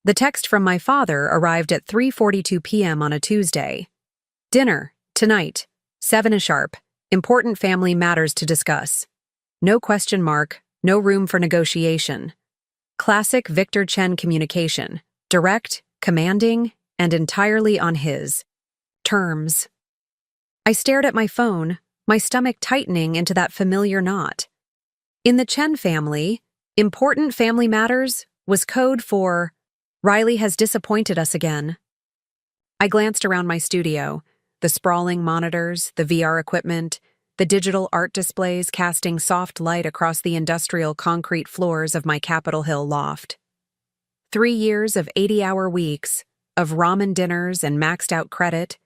The text from my father arrived at 3:42 p.m. on a Tuesday. Dinner, tonight, 7 sharp. Important family matters to discuss. No question mark, no room for negotiation. Classic Victor Chen communication. Direct, commanding, and entirely on his terms. I stared at my phone, my stomach tightening into that familiar knot. In the Chen family, important family matters was code for Riley has disappointed us again. I glanced around my studio, the sprawling monitors, the VR equipment, the digital art displays casting soft light across the industrial concrete floors of my Capitol Hill loft. 3 years of 80-hour weeks, of ramen dinners and maxed-out credit,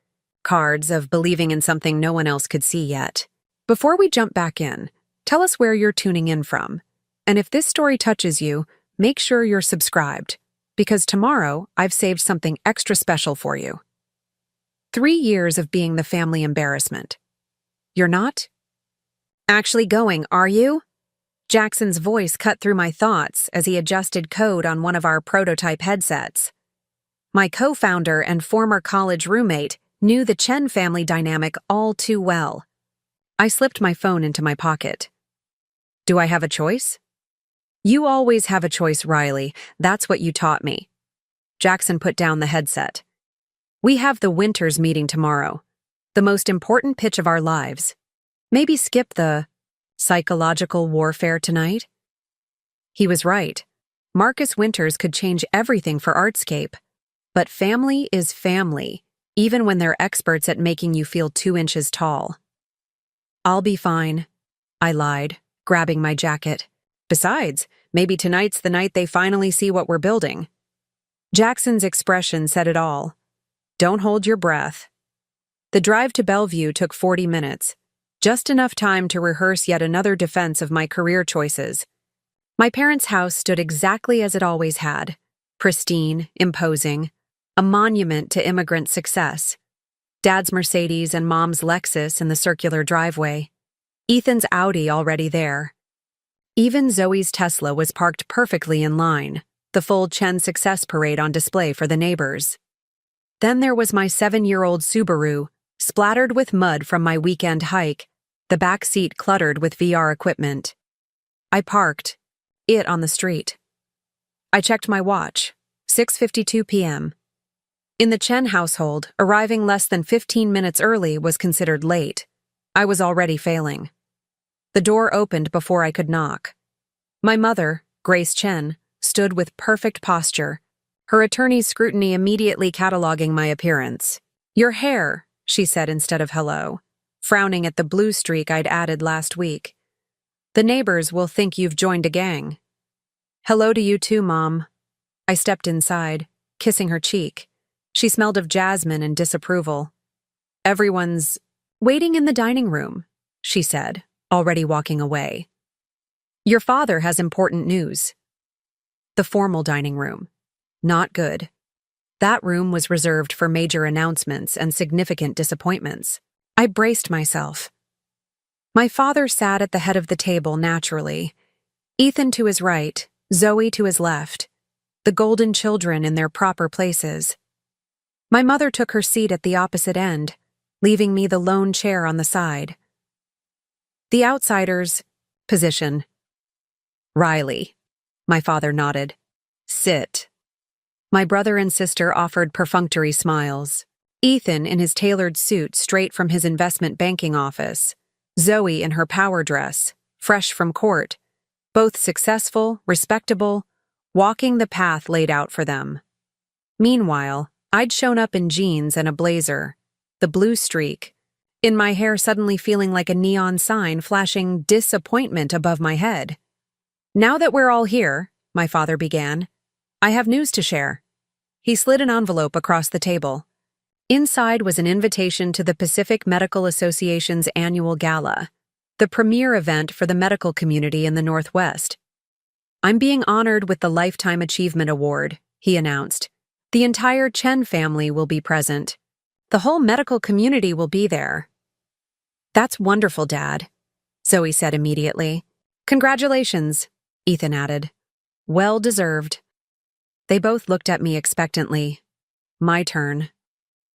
cards of believing in something no one else could see yet. Before we jump back in, tell us where you're tuning in from. And if this story touches you, make sure you're subscribed, because tomorrow I've saved something extra special for you. 3 years of being the family embarrassment. You're not actually going, are you? Jackson's voice cut through my thoughts as he adjusted code on one of our prototype headsets. My co-founder and former college roommate knew the Chen family dynamic all too well. I slipped my phone into my pocket. Do I have a choice? You always have a choice, Riley. That's what you taught me. Jackson put down the headset. We have the Winters meeting tomorrow. The most important pitch of our lives. Maybe skip the psychological warfare tonight? He was right. Marcus Winters could change everything for Artscape. But family is family, even when they're experts at making you feel 2 inches tall. I'll be fine, I lied, grabbing my jacket. Besides, maybe tonight's the night they finally see what we're building. Jackson's expression said it all. Don't hold your breath. The drive to Bellevue took 40 minutes, just enough time to rehearse yet another defense of my career choices. My parents' house stood exactly as it always had, pristine, imposing, a monument to immigrant success. Dad's Mercedes and Mom's Lexus in the circular driveway. Ethan's Audi already there. Even Zoe's Tesla was parked perfectly in line, the full Chen success parade on display for the neighbors. Then there was my 7-year-old Subaru, splattered with mud from my weekend hike, the back seat cluttered with VR equipment. I parked, it on the street. I checked my watch, 6:52 p.m. In the Chen household, arriving less than 15 minutes early was considered late. I was already failing. The door opened before I could knock. My mother, Grace Chen, stood with perfect posture, her attorney's scrutiny immediately cataloging my appearance. Your hair, she said instead of hello, frowning at the blue streak I'd added last week. The neighbors will think you've joined a gang. Hello to you too, Mom. I stepped inside, kissing her cheek. She smelled of jasmine and disapproval. Everyone's waiting in the dining room, she said, already walking away. Your father has important news. The formal dining room. Not good. That room was reserved for major announcements and significant disappointments. I braced myself. My father sat at the head of the table naturally. Ethan to his right, Zoe to his left. The golden children in their proper places. My mother took her seat at the opposite end, leaving me the lone chair on the side. The outsider's position. Riley. My father nodded. Sit. My brother and sister offered perfunctory smiles. Ethan in his tailored suit straight from his investment banking office. Zoe in her power dress, fresh from court. Both successful, respectable, walking the path laid out for them. Meanwhile, I'd shown up in jeans and a blazer, the blue streak, in my hair suddenly feeling like a neon sign flashing disappointment above my head. Now that we're all here, my father began, I have news to share. He slid an envelope across the table. Inside was an invitation to the Pacific Medical Association's annual gala, the premier event for the medical community in the Northwest. I'm being honored with the Lifetime Achievement Award, he announced. The entire Chen family will be present. The whole medical community will be there. That's wonderful, Dad, Zoe said immediately. Congratulations, Ethan added. Well deserved. They both looked at me expectantly. My turn.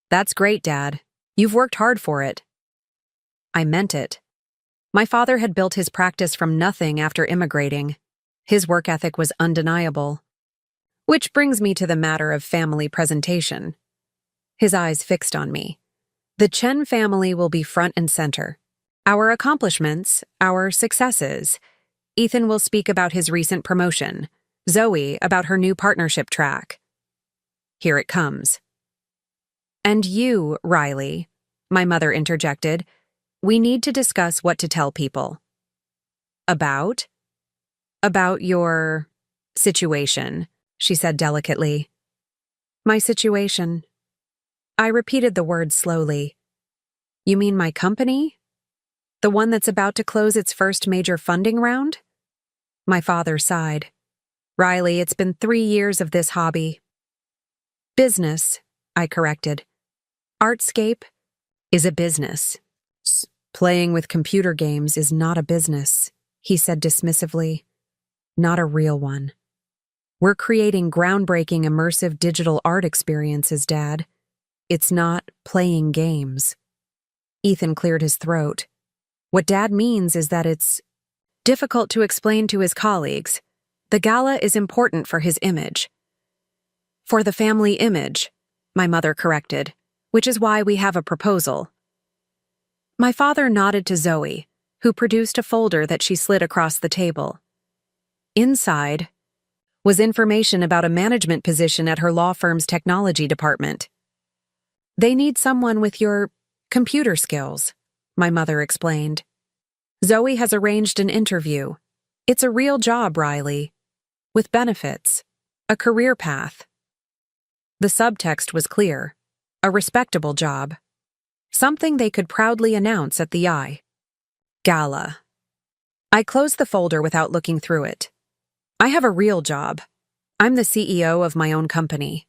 That's great, Dad. You've worked hard for it. I meant it. My father had built his practice from nothing after immigrating. His work ethic was undeniable. Which brings me to the matter of family presentation. His eyes fixed on me. The Chen family will be front and center. Our accomplishments, our successes. Ethan will speak about his recent promotion. Zoe about her new partnership track. Here it comes. And you, Riley, my mother interjected, we need to discuss what to tell people. About? About your situation, she said delicately. My situation. I repeated the word slowly. You mean my company? The one that's about to close its first major funding round? My father sighed. Riley, it's been 3 years of this hobby. Business, I corrected. Artscape is a business. Playing with computer games is not a business, he said dismissively. Not a real one. We're creating groundbreaking immersive digital art experiences, Dad. It's not playing games. Ethan cleared his throat. What Dad means is that it's difficult to explain to his colleagues. The gala is important for his image. For the family image, my mother corrected, which is why we have a proposal. My father nodded to Zoe, who produced a folder that she slid across the table. Inside was information about a management position at her law firm's technology department. They need someone with your computer skills, my mother explained. Zoe has arranged an interview. It's a real job, Riley. With benefits. A career path. The subtext was clear. A respectable job. Something they could proudly announce at the gala. I closed the folder without looking through it. I have a real job. I'm the CEO of my own company.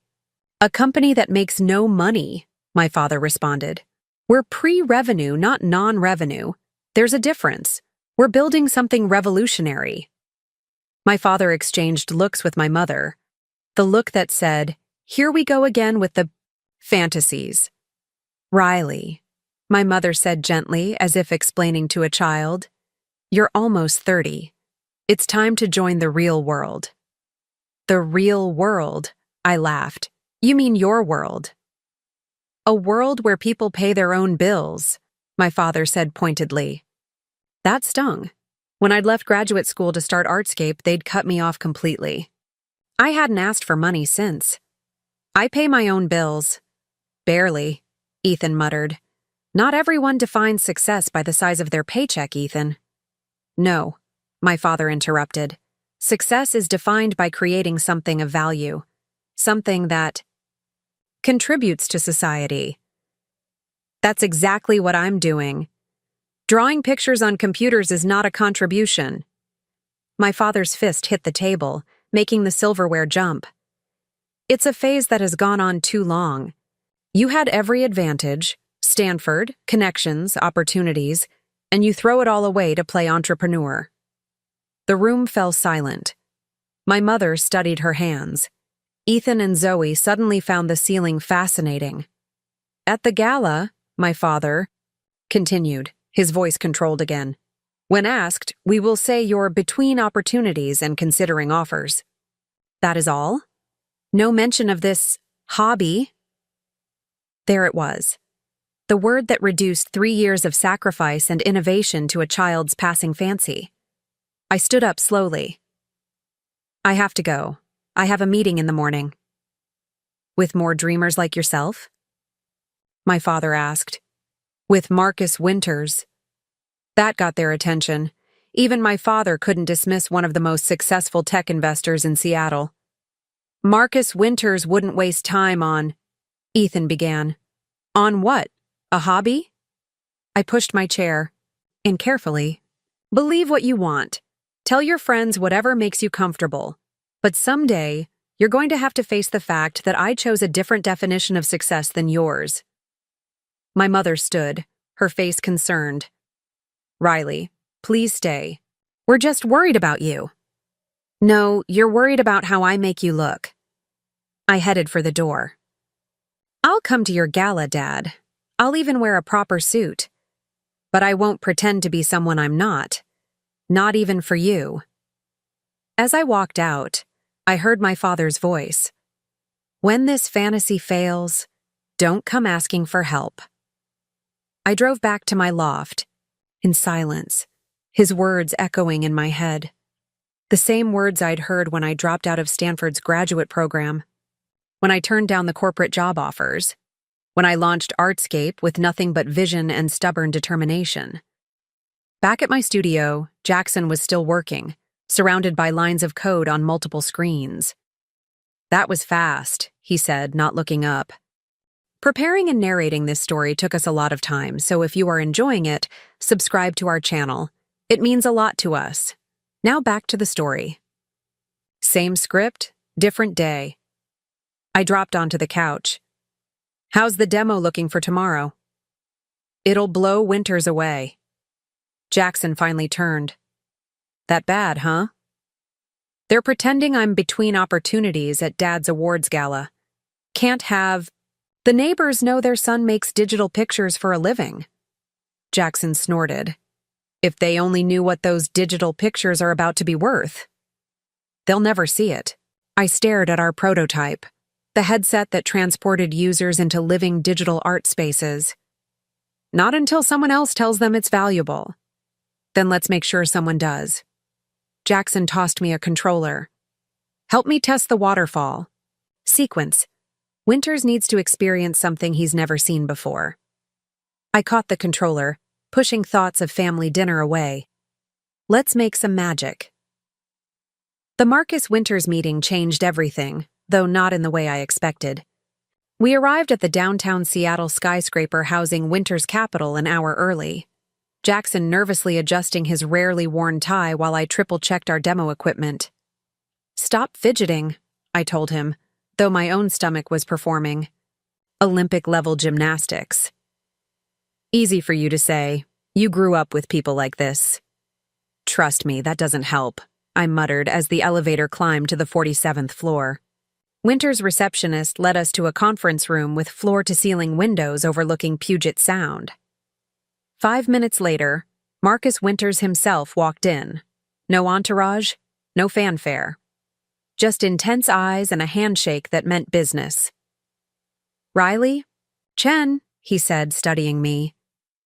A company that makes no money, my father responded. We're pre-revenue, not non-revenue. There's a difference. We're building something revolutionary. My father exchanged looks with my mother. The look that said, here we go again with the fantasies. Riley, my mother said gently, as if explaining to a child, you're almost 30. It's time to join the real world. The real world, I laughed. You mean your world? A world where people pay their own bills, my father said pointedly. That stung. When I'd left graduate school to start Artscape, they'd cut me off completely. I hadn't asked for money since. I pay my own bills. Barely, Ethan muttered. Not everyone defines success by the size of their paycheck, Ethan. No, my father interrupted. Success is defined by creating something of value. Something that contributes to society. That's exactly what I'm doing. Drawing pictures on computers is not a contribution. My father's fist hit the table, making the silverware jump. It's a phase that has gone on too long. You had every advantage, Stanford, connections, opportunities, and you throw it all away to play entrepreneur. The room fell silent. My mother studied her hands. Ethan and Zoe suddenly found the ceiling fascinating. At the gala, my father continued, his voice controlled again. When asked, we will say you're between opportunities and considering offers. That is all? No mention of this hobby? There it was. The word that reduced 3 years of sacrifice and innovation to a child's passing fancy. I stood up slowly. I have to go. I have a meeting in the morning. With more dreamers like yourself? My father asked. With Marcus Winters. That got their attention. Even my father couldn't dismiss one of the most successful tech investors in Seattle. Marcus Winters wouldn't waste time on, Ethan began. On what? A hobby? I pushed my chair, in carefully. Believe what you want. Tell your friends whatever makes you comfortable. But someday, you're going to have to face the fact that I chose a different definition of success than yours. My mother stood, her face concerned. Riley, please stay. We're just worried about you. No, you're worried about how I make you look. I headed for the door. I'll come to your gala, Dad. I'll even wear a proper suit. But I won't pretend to be someone I'm not. Not even for you. As I walked out, I heard my father's voice. When this fantasy fails, don't come asking for help. I drove back to my loft, in silence, his words echoing in my head. The same words I'd heard when I dropped out of Stanford's graduate program, when I turned down the corporate job offers, when I launched Artscape with nothing but vision and stubborn determination. Back at my studio, Jackson was still working, surrounded by lines of code on multiple screens. That was fast, he said, not looking up. Preparing and narrating this story took us a lot of time, so if you are enjoying it, subscribe to our channel. It means a lot to us. Now back to the story. Same script, different day. I dropped onto the couch. How's the demo looking for tomorrow? It'll blow Winters away. Jackson finally turned. That bad, huh? They're pretending I'm between opportunities at Dad's awards gala. Can't have... The neighbors know their son makes digital pictures for a living. Jackson snorted. If they only knew what those digital pictures are about to be worth. They'll never see it. I stared at our prototype, the headset that transported users into living digital art spaces. Not until someone else tells them it's valuable. Then let's make sure someone does. Jackson tossed me a controller. Help me test the waterfall. Sequence. Winters needs to experience something he's never seen before. I caught the controller, pushing thoughts of family dinner away. Let's make some magic. The Marcus Winters meeting changed everything, though not in the way I expected. We arrived at the downtown Seattle skyscraper housing Winters Capital an hour early. Jackson nervously adjusting his rarely worn tie while I triple-checked our demo equipment. Stop fidgeting, I told him, though my own stomach was performing. Olympic-level gymnastics. Easy for you to say. You grew up with people like this. Trust me, that doesn't help, I muttered as the elevator climbed to the 47th floor. Winters' receptionist led us to a conference room with floor-to-ceiling windows overlooking Puget Sound. 5 minutes later, Marcus Winters himself walked in. No entourage, no fanfare. Just intense eyes and a handshake that meant business. Riley? Chen, he said, studying me.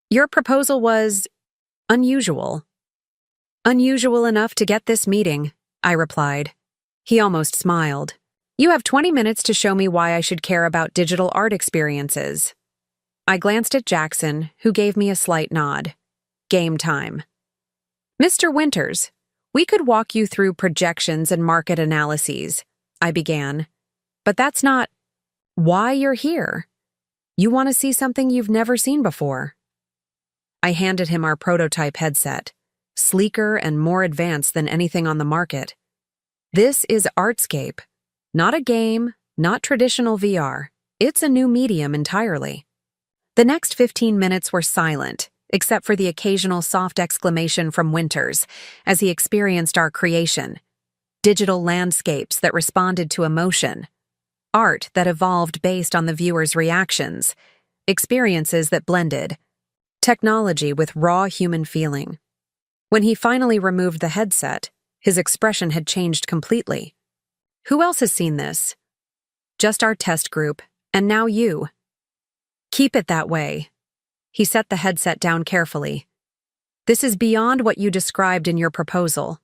Your proposal was... unusual. Unusual enough to get this meeting, I replied. He almost smiled. You have 20 minutes to show me why I should care about digital art experiences. I glanced at Jackson, who gave me a slight nod. Game time. Mr. Winters, we could walk you through projections and market analyses, I began. But that's not why you're here. You want to see something you've never seen before. I handed him our prototype headset, sleeker and more advanced than anything on the market. This is Artscape. Not a game, not traditional VR. It's a new medium entirely. The next 15 minutes were silent, except for the occasional soft exclamation from Winters as he experienced our creation. Digital landscapes that responded to emotion. Art that evolved based on the viewer's reactions. Experiences that blended. Technology with raw human feeling. When he finally removed the headset, his expression had changed completely. Who else has seen this? Just our test group, and now you. Keep it that way. He set the headset down carefully. This is beyond what you described in your proposal.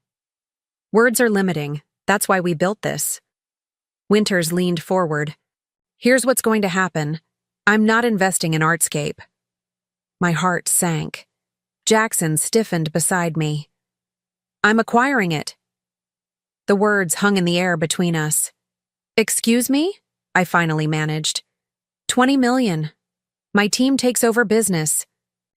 Words are limiting. That's why we built this. Winters leaned forward. Here's what's going to happen. I'm not investing in Artscape. My heart sank. Jackson stiffened beside me. I'm acquiring it. The words hung in the air between us. Excuse me? I finally managed. 20 million. My team takes over business.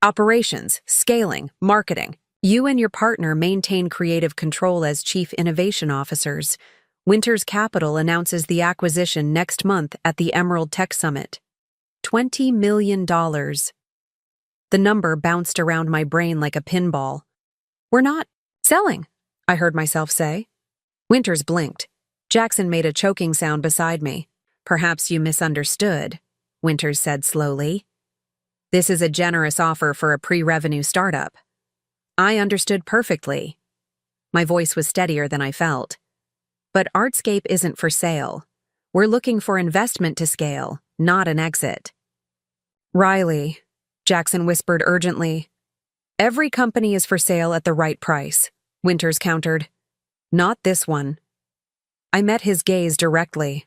Operations, scaling, marketing. You and your partner maintain creative control as chief innovation officers. Winters Capital announces the acquisition next month at the Emerald Tech Summit. $20 million. The number bounced around my brain like a pinball. We're not selling, I heard myself say. Winters blinked. Jackson made a choking sound beside me. Perhaps you misunderstood, Winters said slowly. This is a generous offer for a pre-revenue startup. I understood perfectly. My voice was steadier than I felt. But Artscape isn't for sale. We're looking for investment to scale, not an exit. Riley, Jackson whispered urgently. Every company is for sale at the right price, Winters countered. Not this one. I met his gaze directly.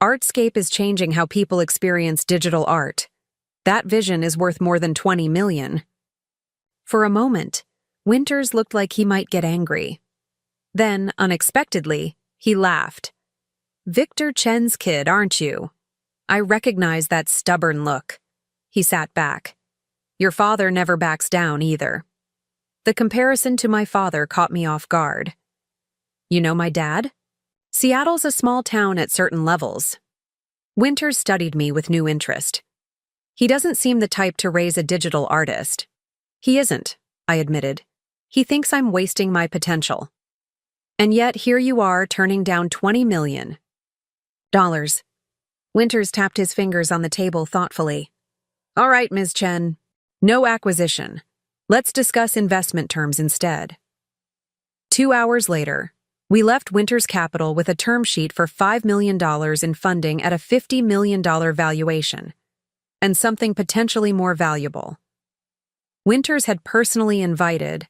Artscape is changing how people experience digital art. That vision is worth more than $20 million. For a moment, Winters looked like he might get angry. Then, unexpectedly, he laughed. Victor Chen's kid, aren't you? I recognize that stubborn look. He sat back. Your father never backs down either. The comparison to my father caught me off guard. You know my dad? Seattle's a small town at certain levels. Winters studied me with new interest. He doesn't seem the type to raise a digital artist. He isn't, I admitted. He thinks I'm wasting my potential. And yet here you are turning down $20 million. Winters tapped his fingers on the table thoughtfully. All right, Ms. Chen. No acquisition. Let's discuss investment terms instead. 2 hours later, we left Winters Capital with a term sheet for $5 million in funding at a $50 million valuation, and something potentially more valuable. Winters had personally invited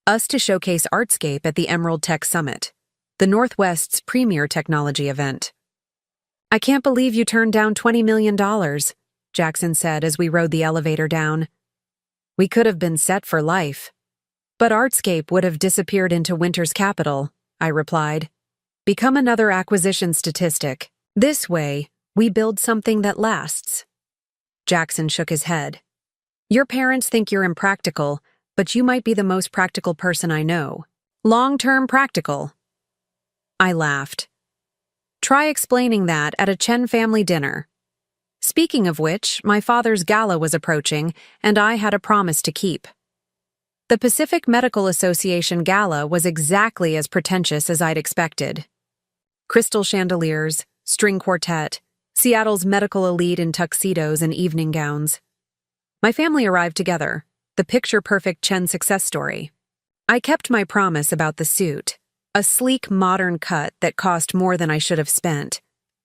us to showcase Artscape at the Emerald Tech Summit, the Northwest's premier technology event. I can't believe you turned down $20 million, Jackson said as we rode the elevator down. We could have been set for life. But Artscape would have disappeared into Winters Capital, I replied. Become another acquisition statistic. This way, we build something that lasts. Jackson shook his head. Your parents think you're impractical, but you might be the most practical person I know. Long-term practical. I laughed. Try explaining that at a Chen family dinner. Speaking of which, my father's gala was approaching, and I had a promise to keep. The Pacific Medical Association gala was exactly as pretentious as I'd expected. Crystal chandeliers, string quartet, Seattle's medical elite in tuxedos and evening gowns. My family arrived together, the picture-perfect Chen success story. I kept my promise about the suit, a sleek, modern cut that cost more than I should have spent,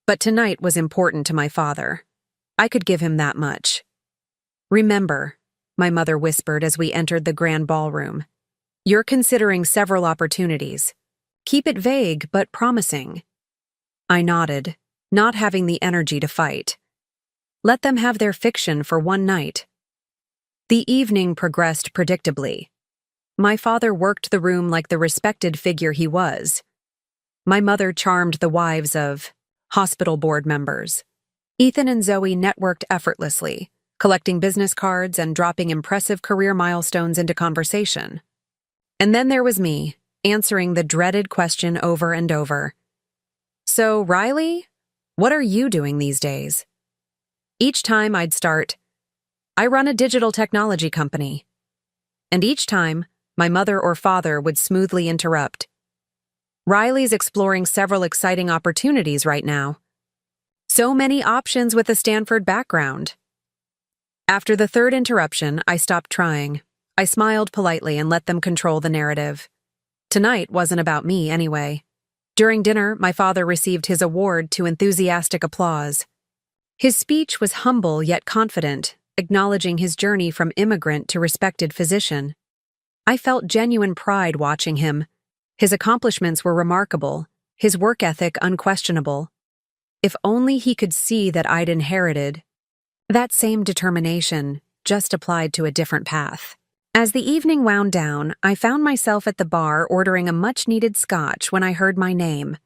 but tonight was important to my father. I could give him that much. Remember, my mother whispered as we entered the grand ballroom. You're considering several opportunities. Keep it vague but promising. I nodded, not having the energy to fight. Let them have their fiction for one night. The evening progressed predictably. My father worked the room like the respected figure he was. My mother charmed the wives of hospital board members. Ethan and Zoe networked effortlessly, collecting business cards and dropping impressive career milestones into conversation. And then there was me, answering the dreaded question over and over. So, Riley, what are you doing these days? Each time I'd start, I run a digital technology company. And each time, my mother or father would smoothly interrupt. Riley's exploring several exciting opportunities right now. So many options with a Stanford background. After the third interruption, I stopped trying. I smiled politely and let them control the narrative. Tonight wasn't about me anyway. During dinner, my father received his award to enthusiastic applause. His speech was humble yet confident, acknowledging his journey from immigrant to respected physician. I felt genuine pride watching him. His accomplishments were remarkable, his work ethic unquestionable. If only he could see that I'd inherited that same determination, just applied to a different path. As the evening wound down, I found myself at the bar ordering a much-needed scotch when I heard my name.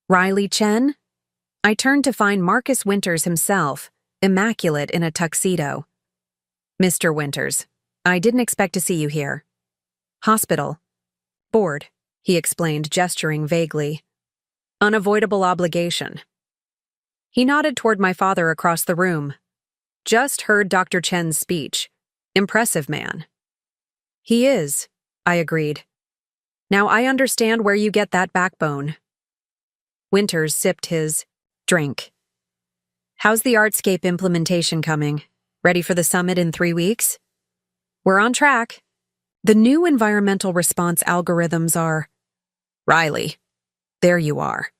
Riley Chen? I turned to find Marcus Winters himself, immaculate in a tuxedo. Mr. Winters, I didn't expect to see you here. Hospital. Board, he explained, gesturing vaguely. Unavoidable obligation. He nodded toward my father across the room. Just heard Dr. Chen's speech. Impressive man. He is, I agreed. Now I understand where you get that backbone. Winters sipped his drink. How's the Artscape implementation coming? Ready for the summit in 3 weeks? We're on track. The new environmental response algorithms are... Riley, there you are.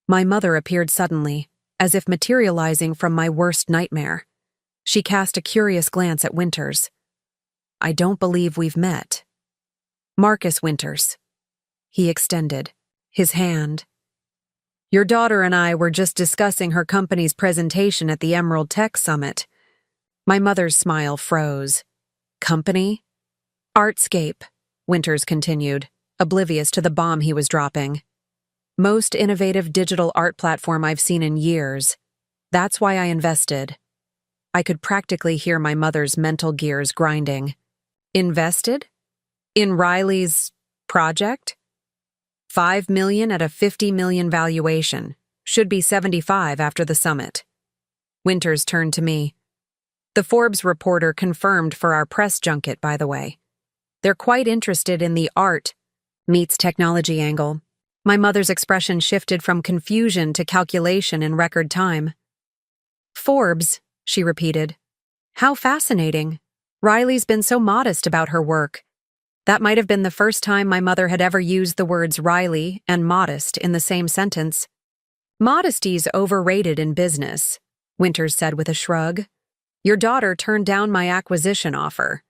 My mother appeared suddenly, as if materializing from my worst nightmare. She cast a curious glance at Winters. I don't believe we've met. Marcus Winters. He extended his hand. Your daughter and I were just discussing her company's presentation at the Emerald Tech Summit. My mother's smile froze. Company? Artscape, Winters continued, oblivious to the bomb he was dropping. Most innovative digital art platform I've seen in years. That's why I invested. I could practically hear my mother's mental gears grinding. Invested? In Riley's project? $5 million at a $50 million valuation. Should be 75 after the summit. Winters turned to me. The Forbes reporter confirmed for our press junket, by the way. They're quite interested in the art meets technology angle. My mother's expression shifted from confusion to calculation in record time. Forbes, she repeated. How fascinating. Riley's been so modest about her work. That might have been the first time my mother had ever used the words Riley and modest in the same sentence. Modesty's overrated in business, Winters said with a shrug. Your daughter turned down my acquisition offer.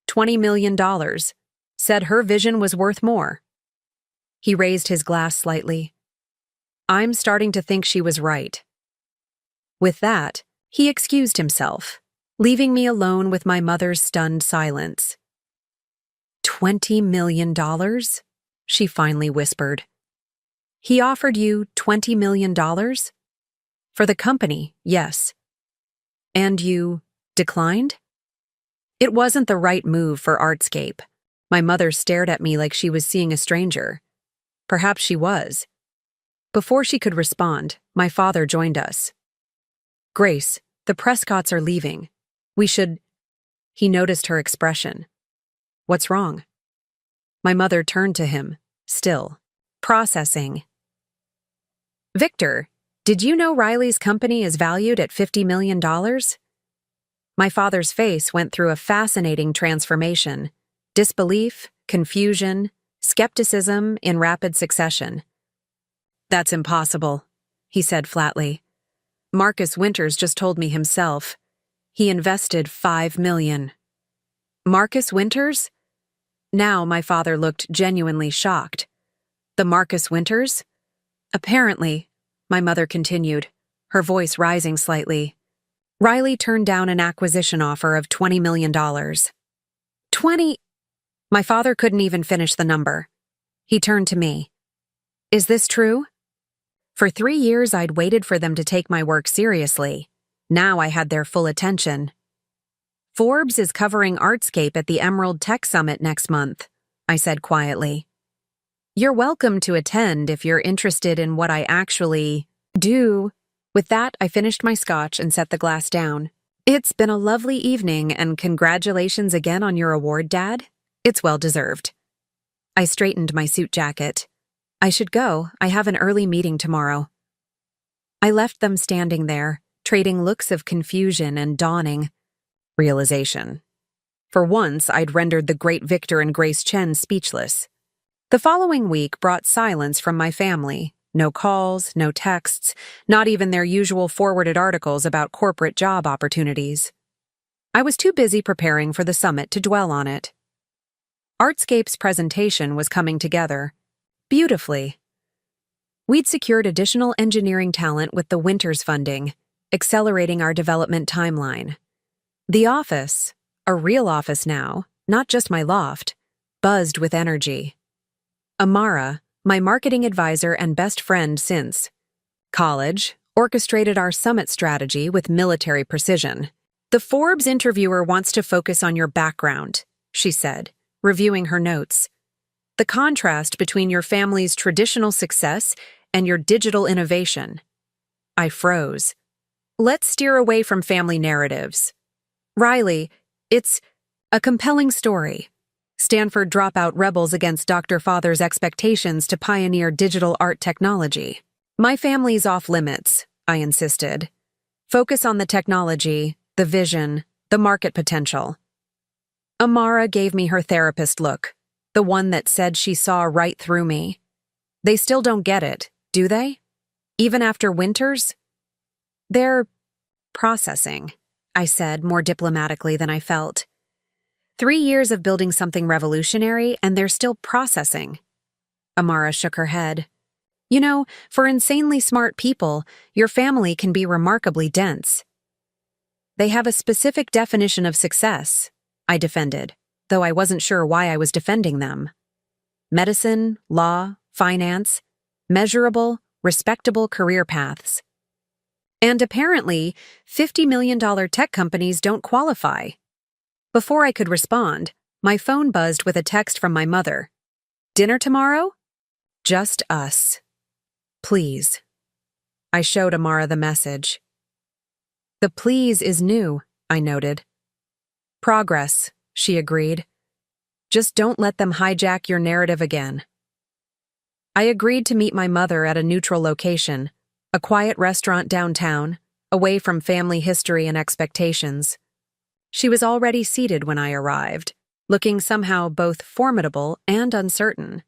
$20 million. Said her vision was worth more. He raised his glass slightly. I'm starting to think she was right. With that, he excused himself, leaving me alone with my mother's stunned silence. $20 million? She finally whispered. He offered you $20 million? For the company, yes. And you declined? It wasn't the right move for Artscape. My mother stared at me like she was seeing a stranger. Perhaps she was. Before she could respond, my father joined us. Grace, the Prescotts are leaving. We should... He noticed her expression. What's wrong? My mother turned to him, still, processing. Victor, did you know Riley's company is valued at $50 million? My father's face went through a fascinating transformation. Disbelief, confusion, skepticism in rapid succession. That's impossible, he said flatly. Marcus Winters just told me himself. He invested $5 million. Marcus Winters? Now my father looked genuinely shocked. The Marcus Winters? Apparently, my mother continued, her voice rising slightly. Riley turned down an acquisition offer of $20 million. 20? My father couldn't even finish the number. He turned to me. Is this true? For 3 years, I'd waited for them to take my work seriously. Now I had their full attention. Forbes is covering Artscape at the Emerald Tech Summit next month, I said quietly. You're welcome to attend if you're interested in what I actually do. With that, I finished my scotch and set the glass down. It's been a lovely evening, and congratulations again on your award, Dad. It's well-deserved. I straightened my suit jacket. I should go. I have an early meeting tomorrow. I left them standing there, trading looks of confusion and dawning realization. For once, I'd rendered the great Victor and Grace Chen speechless. The following week brought silence from my family. No calls, no texts, not even their usual forwarded articles about corporate job opportunities. I was too busy preparing for the summit to dwell on it. Artscape's presentation was coming together. Beautifully. We'd secured additional engineering talent with the Winters funding, accelerating our development timeline. The office, a real office now, not just my loft, buzzed with energy. Amara, my marketing advisor and best friend since college, orchestrated our summit strategy with military precision. The Forbes interviewer wants to focus on your background, she said, reviewing her notes. The contrast between your family's traditional success and your digital innovation. I froze. Let's steer away from family narratives. Riley, it's a compelling story. Stanford dropout rebels against Dr. Father's expectations to pioneer digital art technology. My family's off limits, I insisted. Focus on the technology, the vision, the market potential. Amara gave me her therapist look, the one that said she saw right through me. They still don't get it, do they? Even after winters? They're processing, I said more diplomatically than I felt. 3 years of building something revolutionary, and they're still processing. Amara shook her head. You know, for insanely smart people, your family can be remarkably dense. They have a specific definition of success, I defended, though I wasn't sure why I was defending them. Medicine, law, finance, measurable, respectable career paths. And apparently, $50 million tech companies don't qualify. Before I could respond, my phone buzzed with a text from my mother. Dinner tomorrow? Just us. Please. I showed Amara the message. The please is new, I noted. Progress, she agreed. Just don't let them hijack your narrative again. I agreed to meet my mother at a neutral location, a quiet restaurant downtown, away from family history and expectations. She was already seated when I arrived, looking somehow both formidable and uncertain.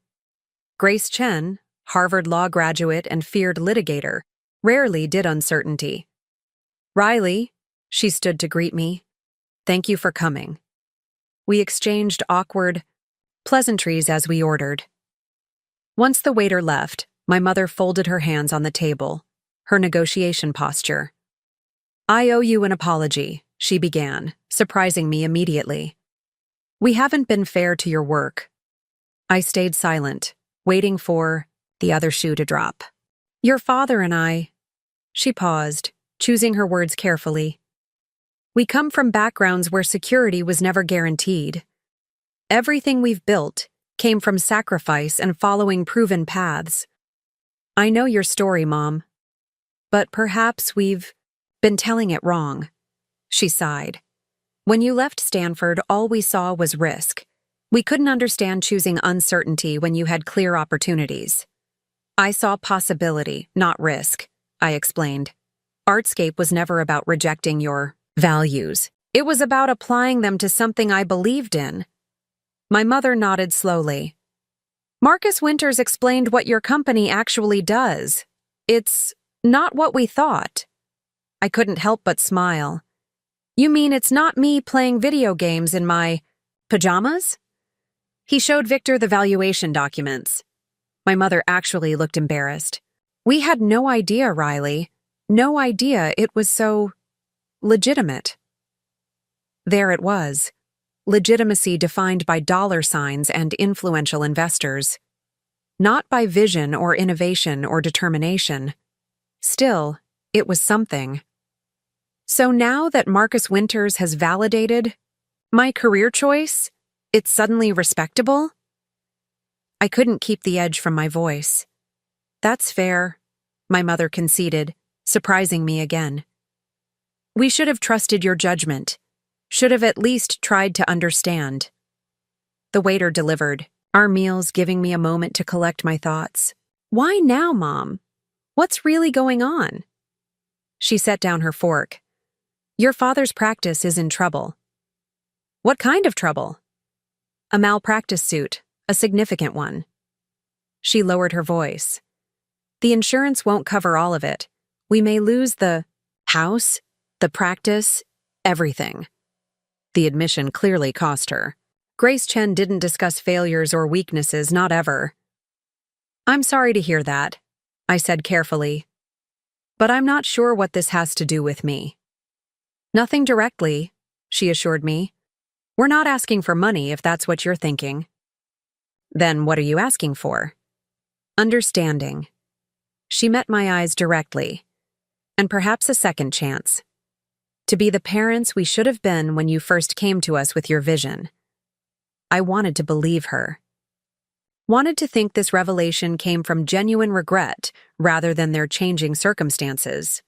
Grace Chen, Harvard law graduate and feared litigator, rarely did uncertainty. Riley, she stood to greet me. Thank you for coming. We exchanged awkward pleasantries as we ordered. Once the waiter left, my mother folded her hands on the table, her negotiation posture. I owe you an apology, she began, surprising me immediately. We haven't been fair to your work. I stayed silent, waiting for the other shoe to drop. Your father and I... She paused, choosing her words carefully. We come from backgrounds where security was never guaranteed. Everything we've built came from sacrifice and following proven paths. I know your story, Mom, but perhaps we've been telling it wrong. She sighed. When you left Stanford, all we saw was risk. We couldn't understand choosing uncertainty when you had clear opportunities. I saw possibility, not risk, I explained. Artscape was never about rejecting your values. It was about applying them to something I believed in. My mother nodded slowly. Marcus Winters explained what your company actually does. It's not what we thought. I couldn't help but smile. You mean it's not me playing video games in my pajamas? He showed Victor the valuation documents. My mother actually looked embarrassed. We had no idea, Riley. No idea it was so legitimate. There it was. Legitimacy defined by dollar signs and influential investors. Not by vision or innovation or determination. Still, it was something. So now that Marcus Winters has validated my career choice, it's suddenly respectable? I couldn't keep the edge from my voice. That's fair, my mother conceded, surprising me again. We should have trusted your judgment. Should have at least tried to understand. The waiter delivered, our meals giving me a moment to collect my thoughts. Why now, Mom? What's really going on? She set down her fork. Your father's practice is in trouble. What kind of trouble? A malpractice suit, a significant one. She lowered her voice. The insurance won't cover all of it. We may lose the house, the practice, everything. The admission clearly cost her. Grace Chen didn't discuss failures or weaknesses, not ever. I'm sorry to hear that, I said carefully. But I'm not sure what this has to do with me. Nothing directly, she assured me. We're not asking for money if that's what you're thinking. Then what are you asking for? Understanding. She met my eyes directly. And perhaps a second chance. To be the parents we should have been when you first came to us with your vision. I wanted to believe her. Wanted to think this revelation came from genuine regret rather than their changing circumstances.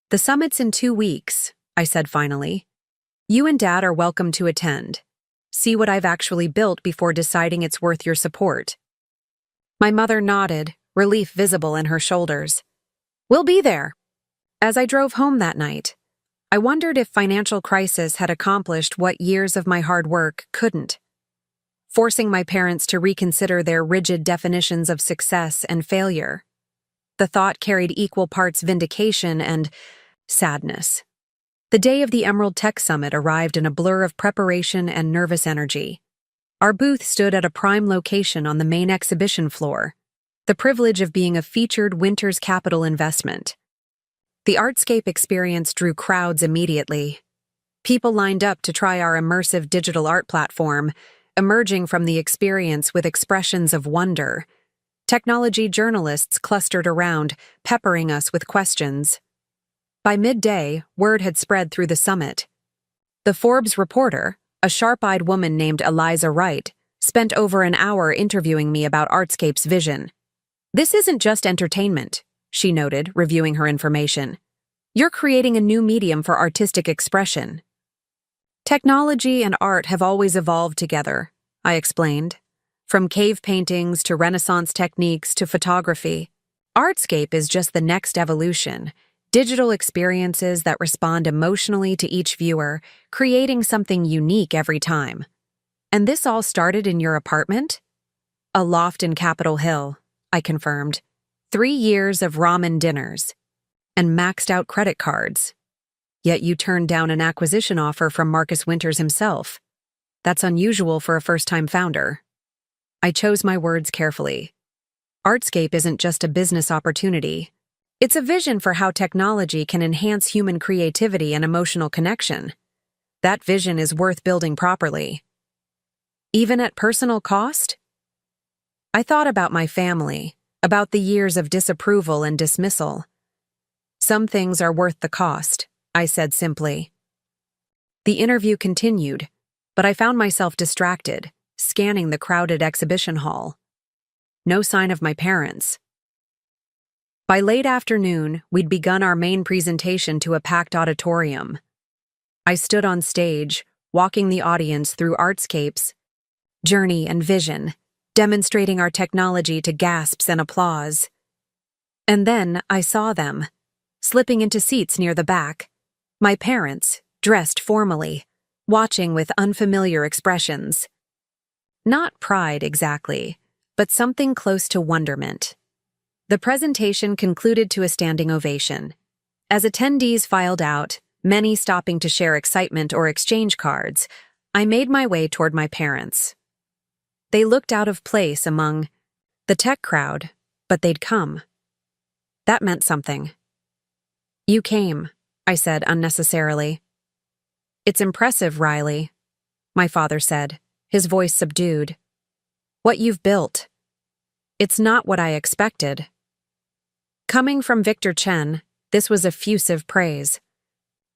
The summit's in 2 weeks, I said finally. You and Dad are welcome to attend. See what I've actually built before deciding it's worth your support. My mother nodded, relief visible in her shoulders. We'll be there. As I drove home that night, I wondered if financial crisis had accomplished what years of my hard work couldn't, forcing my parents to reconsider their rigid definitions of success and failure. The thought carried equal parts vindication and sadness. The day of the Emerald Tech Summit arrived in a blur of preparation and nervous energy. Our booth stood at a prime location on the main exhibition floor, the privilege of being a featured Winters Capital investment. The Artscape experience drew crowds immediately. People lined up to try our immersive digital art platform, emerging from the experience with expressions of wonder. Technology journalists clustered around, peppering us with questions. By midday, word had spread through the summit. The Forbes reporter, a sharp-eyed woman named Eliza Wright, spent over an hour interviewing me about Artscape's vision. "This isn't just entertainment," she noted, reviewing her information. "You're creating a new medium for artistic expression." "Technology and art have always evolved together," I explained. "From cave paintings to Renaissance techniques to photography. Artscape is just the next evolution, digital experiences that respond emotionally to each viewer, creating something unique every time." "And this all started in your apartment?" "A loft in Capitol Hill," I confirmed. 3 years of ramen dinners and maxed-out credit cards. Yet you turned down an acquisition offer from Marcus Winters himself. That's unusual for a first-time founder. I chose my words carefully. Artscape isn't just a business opportunity. It's a vision for how technology can enhance human creativity and emotional connection. That vision is worth building properly. Even at personal cost? I thought about my family, about the years of disapproval and dismissal. "Some things are worth the cost," I said simply. The interview continued, but I found myself distracted, scanning the crowded exhibition hall. No sign of my parents. By late afternoon, we'd begun our main presentation to a packed auditorium. I stood on stage, walking the audience through Artscape's journey and vision, demonstrating our technology to gasps and applause. And then I saw them, slipping into seats near the back. My parents, dressed formally, watching with unfamiliar expressions. Not pride exactly, but something close to wonderment. The presentation concluded to a standing ovation. As attendees filed out, many stopping to share excitement or exchange cards, I made my way toward my parents. They looked out of place among the tech crowd, but they'd come. That meant something. "You came," I said unnecessarily. "It's impressive, Riley," my father said, his voice subdued. "What you've built. It's not what I expected." Coming from Victor Chen, this was effusive praise.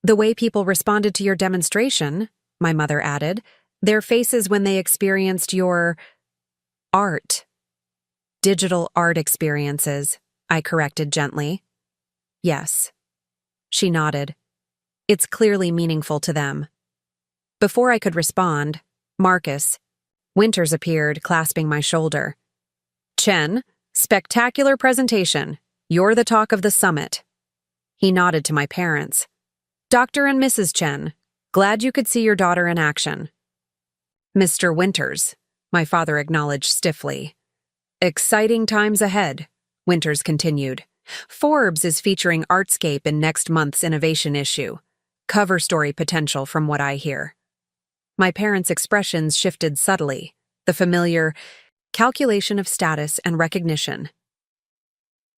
"The way people responded to your demonstration," my mother added, "their faces when they experienced your art." "Digital art experiences," I corrected gently. "Yes." She nodded. "It's clearly meaningful to them." Before I could respond, Marcus Winters appeared, clasping my shoulder. "Chen, spectacular presentation. You're the talk of the summit." He nodded to my parents. "Dr. and Mrs. Chen, glad you could see your daughter in action." "Mr. Winters," my father acknowledged stiffly. "Exciting times ahead," Winters continued. "Forbes is featuring Artscape in next month's innovation issue. Cover story potential from what I hear." My parents' expressions shifted subtly, the familiar calculation of status and recognition.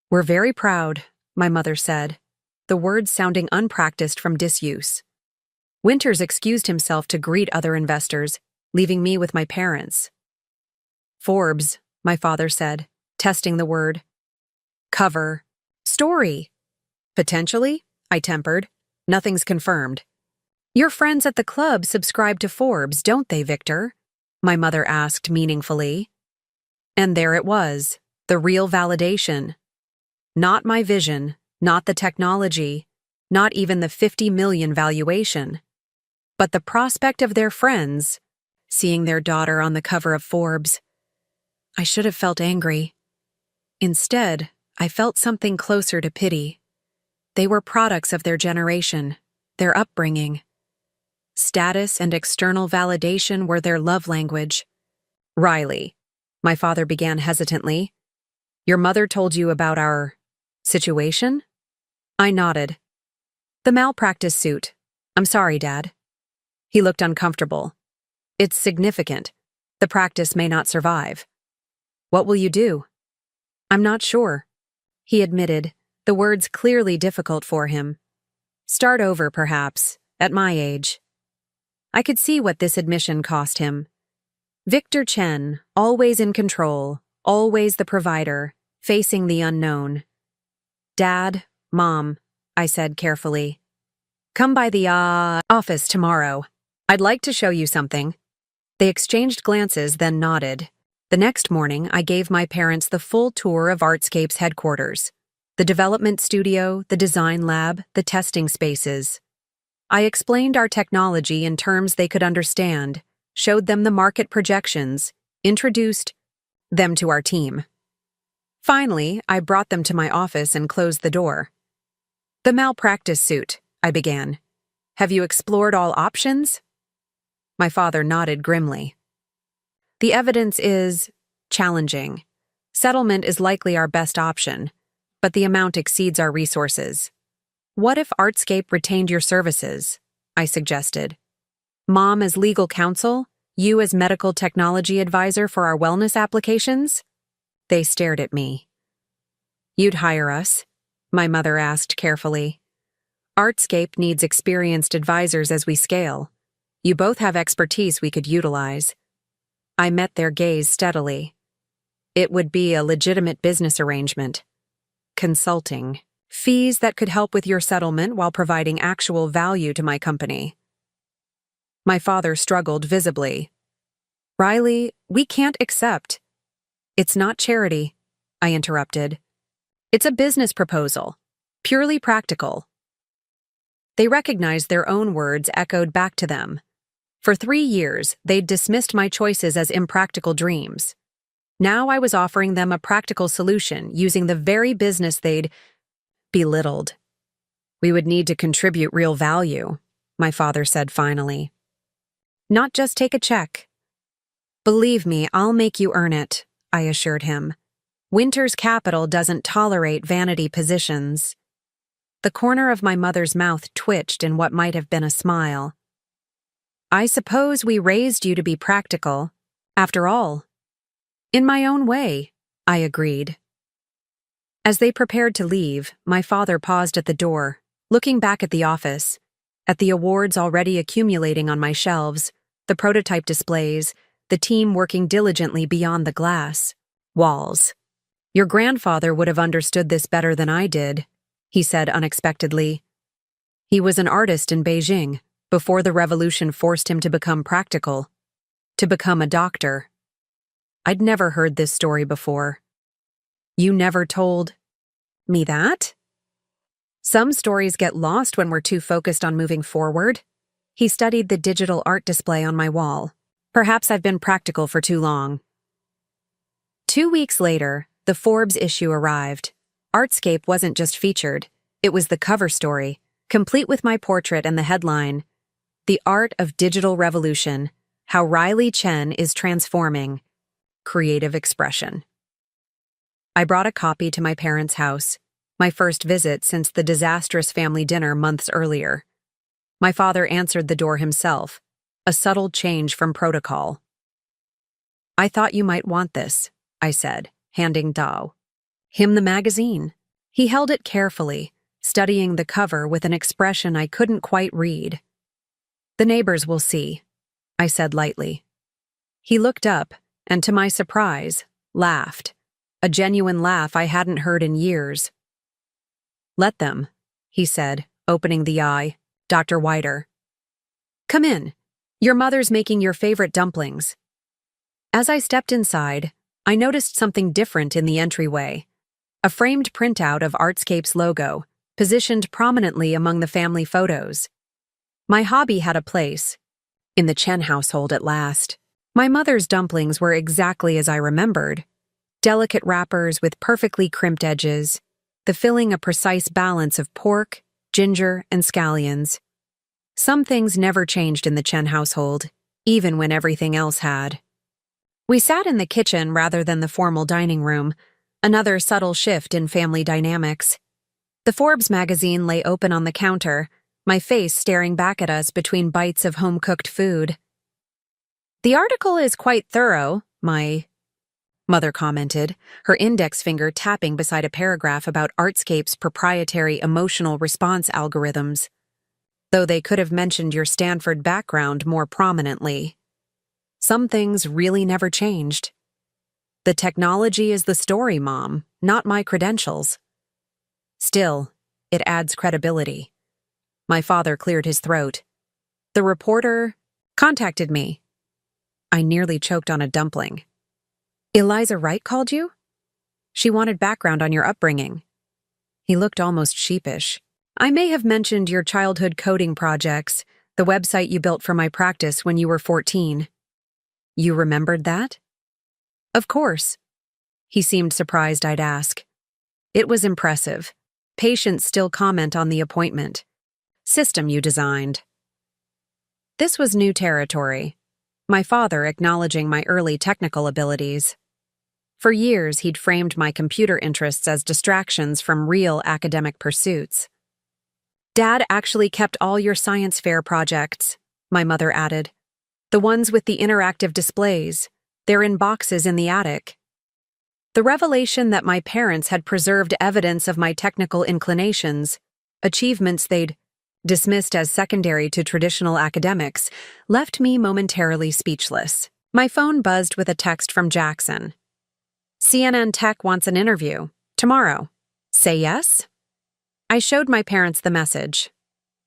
"We're very proud," my mother said, the words sounding unpracticed from disuse. Winters excused himself to greet other investors, leaving me with my parents. "Forbes," my father said, testing the word. "Cover. Story." "Potentially," I tempered. "Nothing's confirmed." "Your friends at the club subscribe to Forbes, don't they, Victor?" my mother asked meaningfully. And there it was, the real validation. Not my vision, not the technology, not even the 50 million valuation, but the prospect of their friends, seeing their daughter on the cover of Forbes. I should have felt angry. Instead, I felt something closer to pity. They were products of their generation, their upbringing. Status and external validation were their love language. Riley, my father began hesitantly, your mother told you about our situation? I nodded. The malpractice suit. I'm sorry, Dad. He looked uncomfortable. It's significant. The practice may not survive. What will you do? I'm not sure, he admitted, the words clearly difficult for him. Start over, perhaps, at my age. I could see what this admission cost him. Victor Chen, always in control, always the provider, facing the unknown. Dad, Mom, I said carefully. Come by the office tomorrow. I'd like to show you something. They exchanged glances, then nodded. The next morning, I gave my parents the full tour of Artscape's headquarters. The development studio, the design lab, the testing spaces. I explained our technology in terms they could understand, showed them the market projections, introduced them to our team. Finally, I brought them to my office and closed the door. The malpractice suit, I began. Have you explored all options? My father nodded grimly. The evidence is challenging. Settlement is likely our best option, but the amount exceeds our resources. What if Artscape retained your services? I suggested. Mom as legal counsel, you as medical technology advisor for our wellness applications? They stared at me. You'd hire us? My mother asked carefully. Artscape needs experienced advisors as we scale. You both have expertise we could utilize. I met their gaze steadily. It would be a legitimate business arrangement. Consulting. Fees that could help with your settlement while providing actual value to my company. My father struggled visibly. Riley, we can't accept. It's not charity, I interrupted. It's a business proposal. Purely practical. They recognized their own words echoed back to them. For 3 years, they'd dismissed my choices as impractical dreams. Now I was offering them a practical solution using the very business they'd belittled. We would need to contribute real value, my father said finally. Not just take a check. Believe me, I'll make you earn it, I assured him. Winter's capital doesn't tolerate vanity positions. The corner of my mother's mouth twitched in what might have been a smile. I suppose we raised you to be practical, after all. In my own way, I agreed. As they prepared to leave, my father paused at the door, looking back at the office, at the awards already accumulating on my shelves, the prototype displays, the team working diligently beyond the glass walls. Your grandfather would have understood this better than I did, he said unexpectedly. He was an artist in Beijing before the revolution forced him to become practical, to become a doctor. I'd never heard this story before. You never told me that? Some stories get lost when we're too focused on moving forward. He studied the digital art display on my wall. Perhaps I've been practical for too long. 2 weeks later, the Forbes issue arrived. Artscape wasn't just featured, it was the cover story, complete with my portrait and the headline, The Art of Digital Revolution, How Riley Chen is Transforming Creative Expression. I brought a copy to my parents' house, my first visit since the disastrous family dinner months earlier. My father answered the door himself, a subtle change from protocol. I thought you might want this, I said, handing him the magazine. He held it carefully, studying the cover with an expression I couldn't quite read. The neighbors will see, I said lightly. He looked up, and to my surprise, laughed, a genuine laugh I hadn't heard in years. Let them, he said, opening the eye, Dr. Whiter. Come in. Your mother's making your favorite dumplings. As I stepped inside, I noticed something different in the entryway. A framed printout of Artscape's logo, positioned prominently among the family photos. My hobby had a place. In the Chen household at last. My mother's dumplings were exactly as I remembered. Delicate wrappers with perfectly crimped edges, the filling a precise balance of pork, ginger, and scallions. Some things never changed in the Chen household, even when everything else had. We sat in the kitchen rather than the formal dining room, another subtle shift in family dynamics. The Forbes magazine lay open on the counter, my face staring back at us between bites of home-cooked food. "The article is quite thorough," my mother commented, her index finger tapping beside a paragraph about Artscape's proprietary emotional response algorithms. "Though they could have mentioned your Stanford background more prominently. Some things really never changed. The technology is the story, Mom, not my credentials. Still, it adds credibility." My father cleared his throat. "The reporter contacted me." I nearly choked on a dumpling. "Eliza Wright called you? She wanted background on your upbringing." He looked almost sheepish. "I may have mentioned your childhood coding projects, the website you built for my practice when you were 14. You remembered that?" "Of course." He seemed surprised I'd ask. "It was impressive. Patients still comment on the appointment. System you designed." This was new territory. My father acknowledging my early technical abilities. For years, he'd framed my computer interests as distractions from real academic pursuits. "Dad actually kept all your science fair projects," my mother added. "The ones with the interactive displays. They're in boxes in the attic." The revelation that my parents had preserved evidence of my technical inclinations, achievements they'd dismissed as secondary to traditional academics, left me momentarily speechless. My phone buzzed with a text from Jackson. "CNN Tech wants an interview. Tomorrow. Say yes?" I showed my parents the message.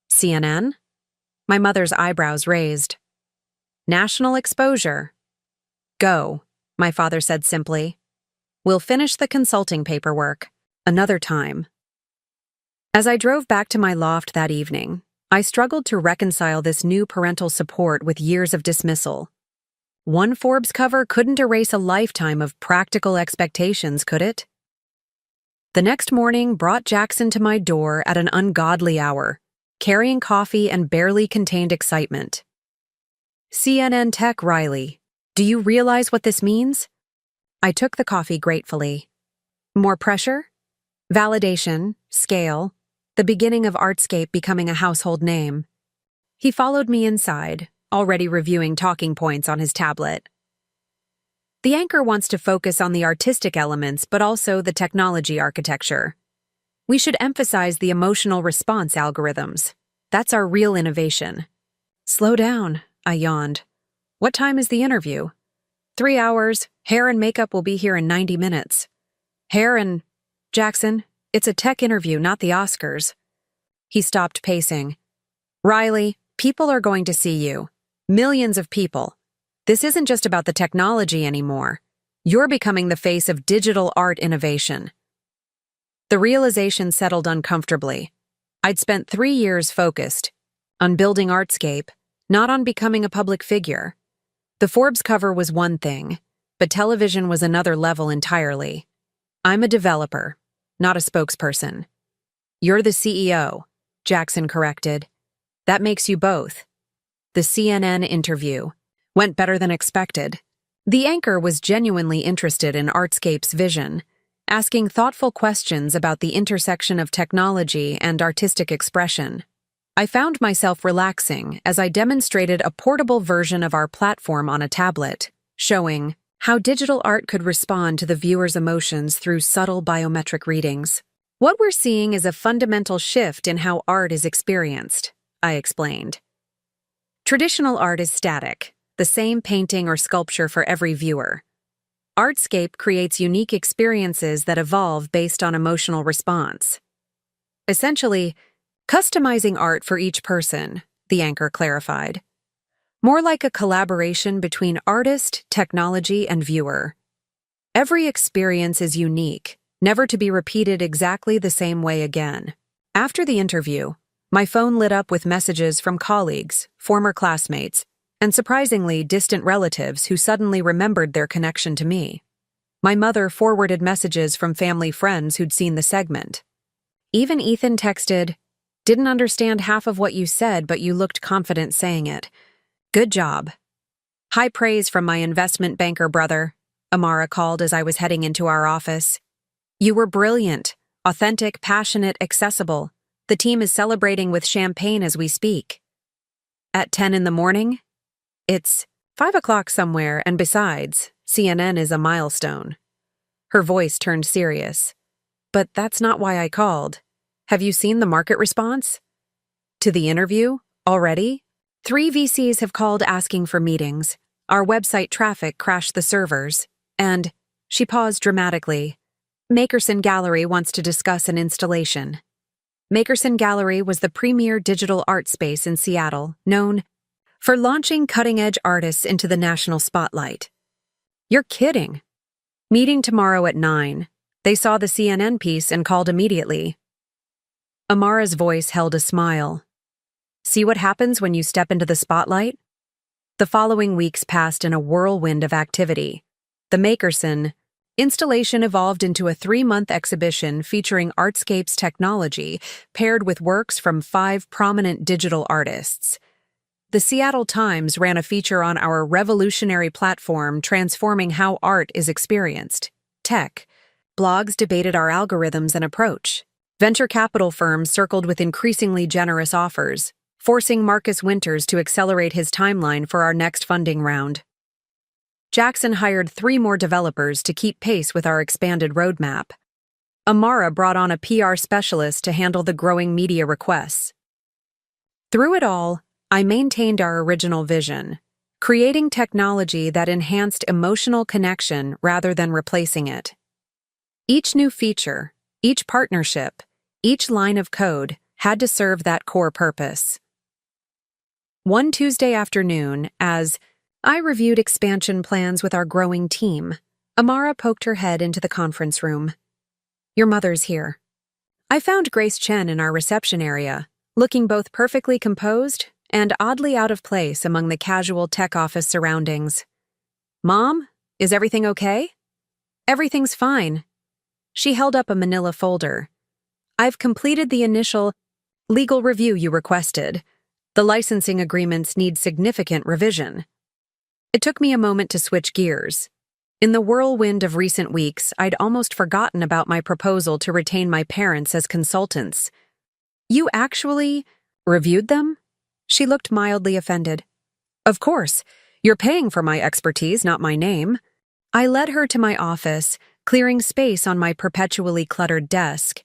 "CNN?" My mother's eyebrows raised. "National exposure." "Go," my father said simply. "We'll finish the consulting paperwork another time." As I drove back to my loft that evening, I struggled to reconcile this new parental support with years of dismissal. One Forbes cover couldn't erase a lifetime of practical expectations, could it? The next morning brought Jackson to my door at an ungodly hour, carrying coffee and barely contained excitement. "CNN Tech, Riley. Do you realize what this means?" I took the coffee gratefully. More pressure? Validation, scale, the beginning of Artscape becoming a household name. He followed me inside, already reviewing talking points on his tablet. "The anchor wants to focus on the artistic elements but also the technology architecture. We should emphasize the emotional response algorithms. That's our real innovation." "Slow down," I yawned. "What time is the interview?" 3 hours. Hair and makeup will be here in 90 minutes. Hair and... Jackson, it's a tech interview, not the Oscars." He stopped pacing. "Riley, people are going to see you. Millions of people. This isn't just about the technology anymore. You're becoming the face of digital art innovation." The realization settled uncomfortably. I'd spent 3 years focused on building Artscape, not on becoming a public figure. The Forbes cover was one thing, but television was another level entirely. "I'm a developer, not a spokesperson." "You're the CEO," Jackson corrected. "That makes you both." The CNN interview went better than expected. The anchor was genuinely interested in Artscape's vision, asking thoughtful questions about the intersection of technology and artistic expression. I found myself relaxing as I demonstrated a portable version of our platform on a tablet, showing how digital art could respond to the viewer's emotions through subtle biometric readings. "What we're seeing is a fundamental shift in how art is experienced," I explained. "Traditional art is static, the same painting or sculpture for every viewer. Artscape creates unique experiences that evolve based on emotional response. Essentially, customizing art for each person," the anchor clarified. "More like a collaboration between artist, technology, and viewer. Every experience is unique, never to be repeated exactly the same way again." After the interview, my phone lit up with messages from colleagues, former classmates, and surprisingly distant relatives who suddenly remembered their connection to me. My mother forwarded messages from family friends who'd seen the segment. Even Ethan texted, "Didn't understand half of what you said, but you looked confident saying it. Good job." High praise from my investment banker brother, Amara called as I was heading into our office. "You were brilliant, authentic, passionate, accessible. The team is celebrating with champagne as we speak." At 10 in the morning? It's 5 o'clock somewhere, and besides, CNN is a milestone. Her voice turned serious. "But that's not why I called. Have you seen the market response?" "To the interview? Already? 3 VCs have called asking for meetings. Our website traffic crashed the servers. And," she paused dramatically, "Makerson Gallery wants to discuss an installation." Makerson Gallery was the premier digital art space in Seattle, known for launching cutting-edge artists into the national spotlight. "You're kidding." "Meeting tomorrow at 9. They saw the CNN piece and called immediately." Amara's voice held a smile. "See what happens when you step into the spotlight?" The following weeks passed in a whirlwind of activity. The Makerson installation evolved into a 3-month exhibition featuring Artscape's technology paired with works from 5 prominent digital artists. The Seattle Times ran a feature on our revolutionary platform transforming how art is experienced. Tech. Blogs debated our algorithms and approach. Venture capital firms circled with increasingly generous offers, forcing Marcus Winters to accelerate his timeline for our next funding round. Jackson hired 3 more developers to keep pace with our expanded roadmap. Amara brought on a PR specialist to handle the growing media requests. Through it all, I maintained our original vision, creating technology that enhanced emotional connection rather than replacing it. Each new feature, each partnership, each line of code had to serve that core purpose. One Tuesday afternoon, as I reviewed expansion plans with our growing team, Amara poked her head into the conference room. "Your mother's here." I found Grace Chen in our reception area, looking both perfectly composed and oddly out of place among the casual tech office surroundings. "Mom, is everything okay?" "Everything's fine." She held up a manila folder. "I've completed the initial legal review you requested. The licensing agreements need significant revision." It took me a moment to switch gears. In the whirlwind of recent weeks, I'd almost forgotten about my proposal to retain my parents as consultants. "You actually reviewed them?" She looked mildly offended. "Of course. You're paying for my expertise, not my name." I led her to my office, clearing space on my perpetually cluttered desk.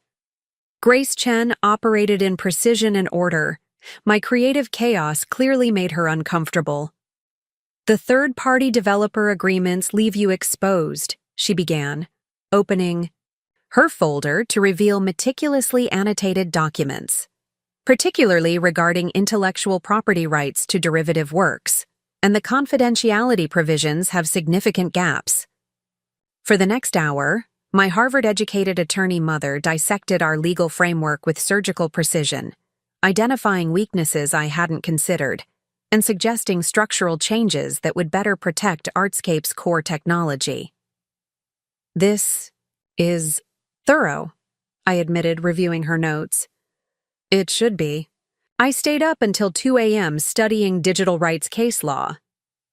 Grace Chen operated in precision and order. My creative chaos clearly made her uncomfortable. "The third-party developer agreements leave you exposed," she began, opening her folder to reveal meticulously annotated documents, particularly regarding intellectual property rights to derivative works, and the confidentiality provisions have significant gaps. For the next hour, my Harvard-educated attorney mother dissected our legal framework with surgical precision, identifying weaknesses I hadn't considered, and suggesting structural changes that would better protect Artscape's core technology. "This is thorough," I admitted, reviewing her notes. "It should be." I stayed up until 2 a.m. studying digital rights case law.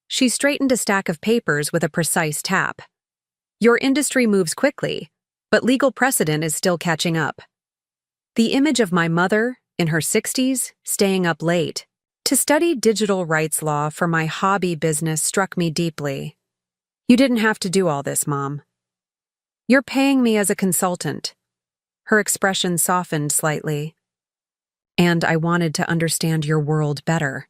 She straightened a stack of papers with a precise tap. "Your industry moves quickly, but legal precedent is still catching up." The image of my mother, in her 60s, staying up late to study digital rights law for my hobby business struck me deeply. "You didn't have to do all this, Mom. You're paying me as a consultant." Her expression softened slightly. "And I wanted to understand your world better."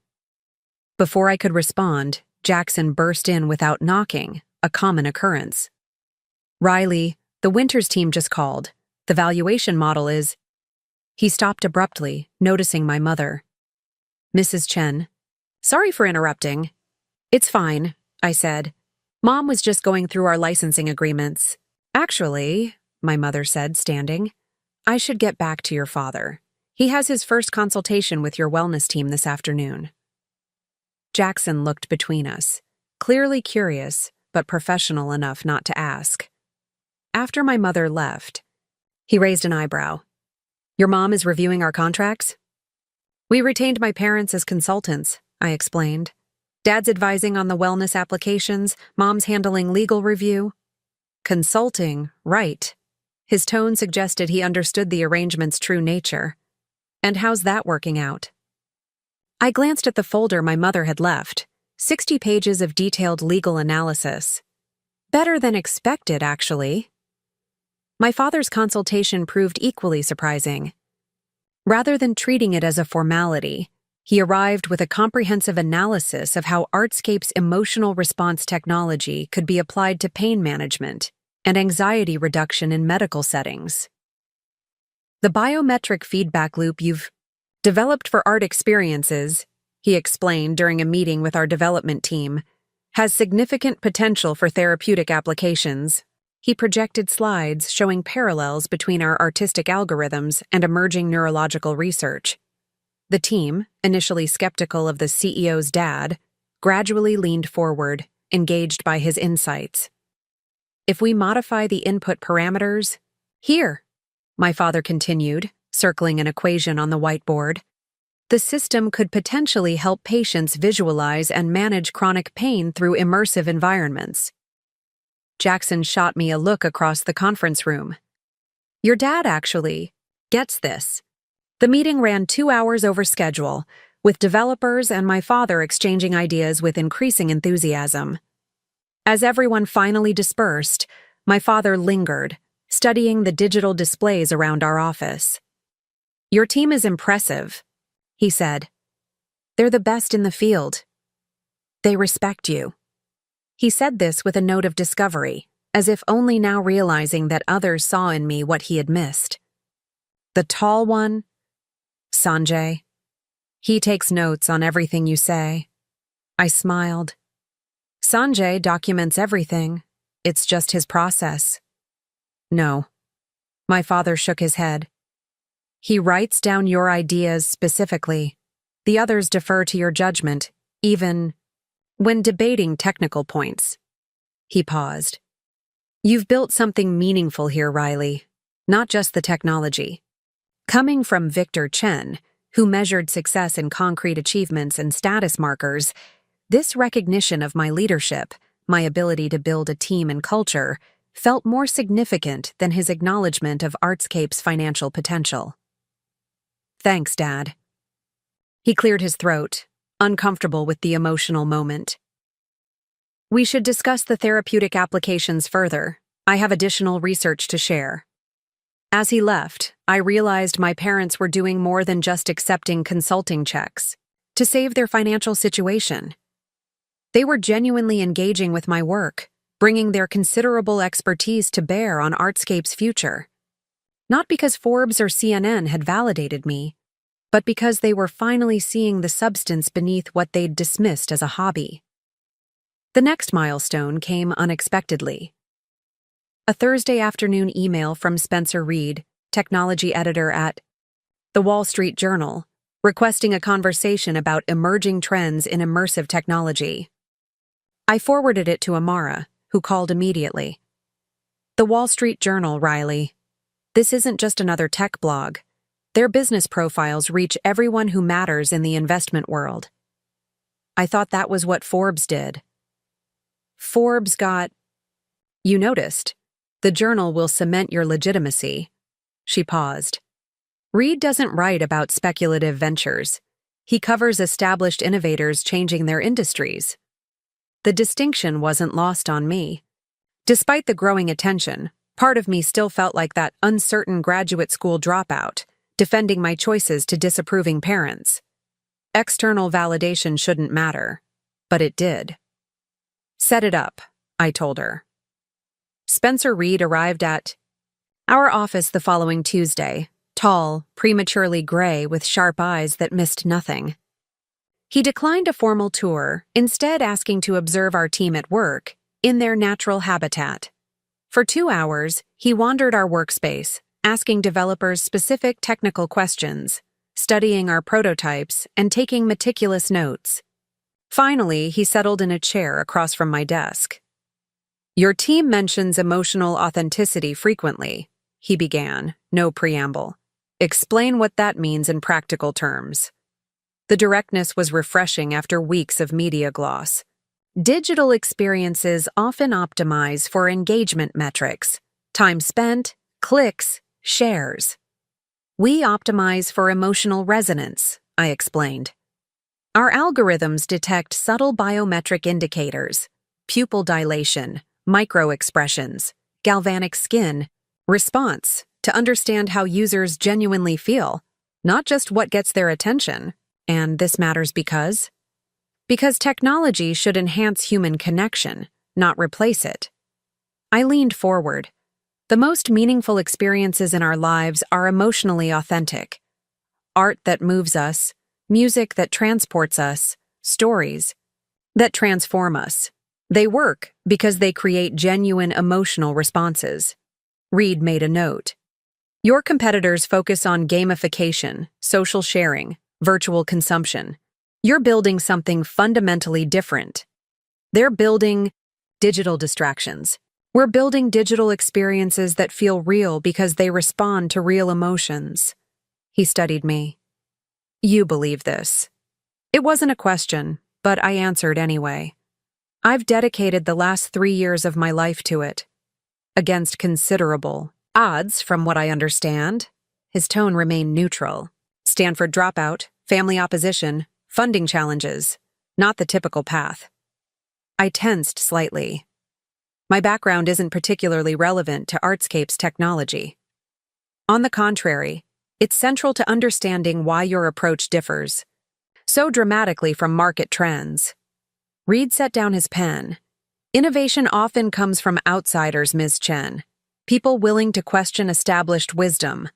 Before I could respond, Jackson burst in without knocking, a common occurrence. "Riley, the Winters team just called. The valuation model is—" He stopped abruptly, noticing my mother. "Mrs. Chen, sorry for interrupting." "It's fine," I said. "Mom was just going through our licensing agreements." "Actually," my mother said, standing, "I should get back to your father. He has his first consultation with your wellness team this afternoon." Jackson looked between us, clearly curious, but professional enough not to ask. after my mother left, he raised an eyebrow. Your mom is reviewing our contracts? We retained my parents as consultants, I explained. Dad's advising on the wellness applications, Mom's handling legal review. Consulting, right. His tone suggested he understood the arrangement's true nature. And how's that working out? I glanced at the folder my mother had left, 60 pages of detailed legal analysis. Better than expected, actually. My father's consultation proved equally surprising. Rather than treating it as a formality, he arrived with a comprehensive analysis of how Artscape's emotional response technology could be applied to pain management and anxiety reduction in medical settings. The biometric feedback loop you've developed for art experiences, he explained during a meeting with our development team, has significant potential for therapeutic applications. He projected slides showing parallels between our artistic algorithms and emerging neurological research. The team, initially skeptical of the CEO's dad, gradually leaned forward, engaged by his insights. If we modify the input parameters, here, my father continued, circling an equation on the whiteboard, the system could potentially help patients visualize and manage chronic pain through immersive environments. Jackson shot me a look across the conference room. Your dad actually gets this. The meeting ran 2 hours over schedule, with developers and my father exchanging ideas with increasing enthusiasm. As everyone finally dispersed, my father lingered, studying the digital displays around our office. Your team is impressive, he said. They're the best in the field. They respect you. He said this with a note of discovery, as if only now realizing that others saw in me what he had missed. The tall one, Sanjay. He takes notes on everything you say. I smiled. Sanjay documents everything. It's just his process. No. My father shook his head. He writes down your ideas specifically. The others defer to your judgment, even when debating technical points. He paused. You've built something meaningful here, Riley, not just the technology. Coming from Victor Chen, who measured success in concrete achievements and status markers, this recognition of my leadership, my ability to build a team and culture, felt more significant than his acknowledgement of Artscape's financial potential. Thanks, Dad. He cleared his throat, uncomfortable with the emotional moment. We should discuss the therapeutic applications further. I have additional research to share. As he left, I realized my parents were doing more than just accepting consulting checks to save their financial situation. They were genuinely engaging with my work, bringing their considerable expertise to bear on Artscape's future. Not because Forbes or CNN had validated me, but because they were finally seeing the substance beneath what they'd dismissed as a hobby. The next milestone came unexpectedly. A Thursday afternoon email from Spencer Reed, technology editor at The Wall Street Journal, requesting a conversation about emerging trends in immersive technology. I forwarded it to Amara, who called immediately. The Wall Street Journal, Riley. This isn't just another tech blog. Their business profiles reach everyone who matters in the investment world. I thought that was what Forbes did. Forbes got... You noticed. The journal will cement your legitimacy. She paused. Reed doesn't write about speculative ventures. He covers established innovators changing their industries. The distinction wasn't lost on me. Despite the growing attention, part of me still felt like that uncertain graduate school dropout, defending my choices to disapproving parents. External validation shouldn't matter, but it did. Set it up, I told her. Spencer Reed arrived at our office the following Tuesday, tall, prematurely gray with sharp eyes that missed nothing. He declined a formal tour, instead asking to observe our team at work, in their natural habitat. For 2 hours, he wandered our workspace, asking developers specific technical questions, studying our prototypes, and taking meticulous notes. Finally, he settled in a chair across from my desk. Your team mentions emotional authenticity frequently, he began, no preamble. Explain what that means in practical terms. The directness was refreshing after weeks of media gloss. Digital experiences often optimize for engagement metrics, time spent, clicks, shares. We optimize for emotional resonance, I explained. Our algorithms detect subtle biometric indicators, pupil dilation, micro-expressions, galvanic skin, response, to understand how users genuinely feel, not just what gets their attention. And this matters because technology should enhance human connection, not replace it. I leaned forward. The most meaningful experiences in our lives are emotionally authentic. Art that moves us, music that transports us, stories that transform us. They work because they create genuine emotional responses. Reed made a note. Your competitors focus on gamification, social sharing, virtual consumption. You're building something fundamentally different. They're building digital distractions. We're building digital experiences that feel real because they respond to real emotions. He studied me. You believe this. It wasn't a question, but I answered anyway. I've dedicated the last 3 years of my life to it. Against considerable odds, from what I understand. His tone remained neutral. Stanford dropout, family opposition, funding challenges. Not the typical path. I tensed slightly. My background isn't particularly relevant to Artscape's technology. On the contrary, it's central to understanding why your approach differs so dramatically from market trends. Reed set down his pen. Innovation often comes from outsiders, Ms. Chen. People willing to question established wisdom.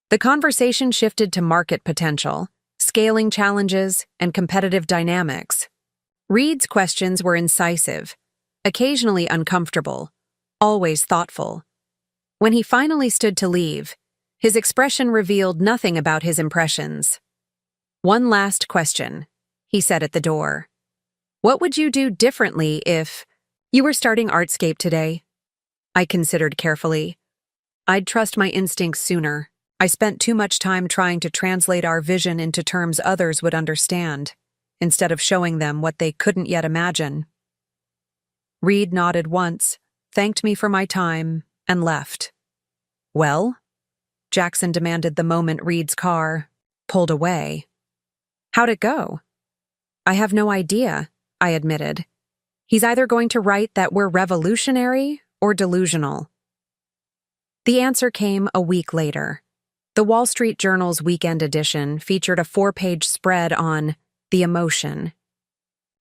The conversation shifted to market potential, scaling challenges, and competitive dynamics. Reed's questions were incisive, occasionally uncomfortable, always thoughtful. When he finally stood to leave, his expression revealed nothing about his impressions. One last question, he said at the door. What would you do differently if you were starting Artscape today? I considered carefully. I'd trust my instincts sooner. I spent too much time trying to translate our vision into terms others would understand, instead of showing them what they couldn't yet imagine. Reed nodded once, thanked me for my time, and left. Well? Jackson demanded the moment Reed's car pulled away. How'd it go? I have no idea, I admitted. He's either going to write that we're revolutionary or delusional. The answer came a week later. The Wall Street Journal's weekend edition featured a 4-page spread on the emotion.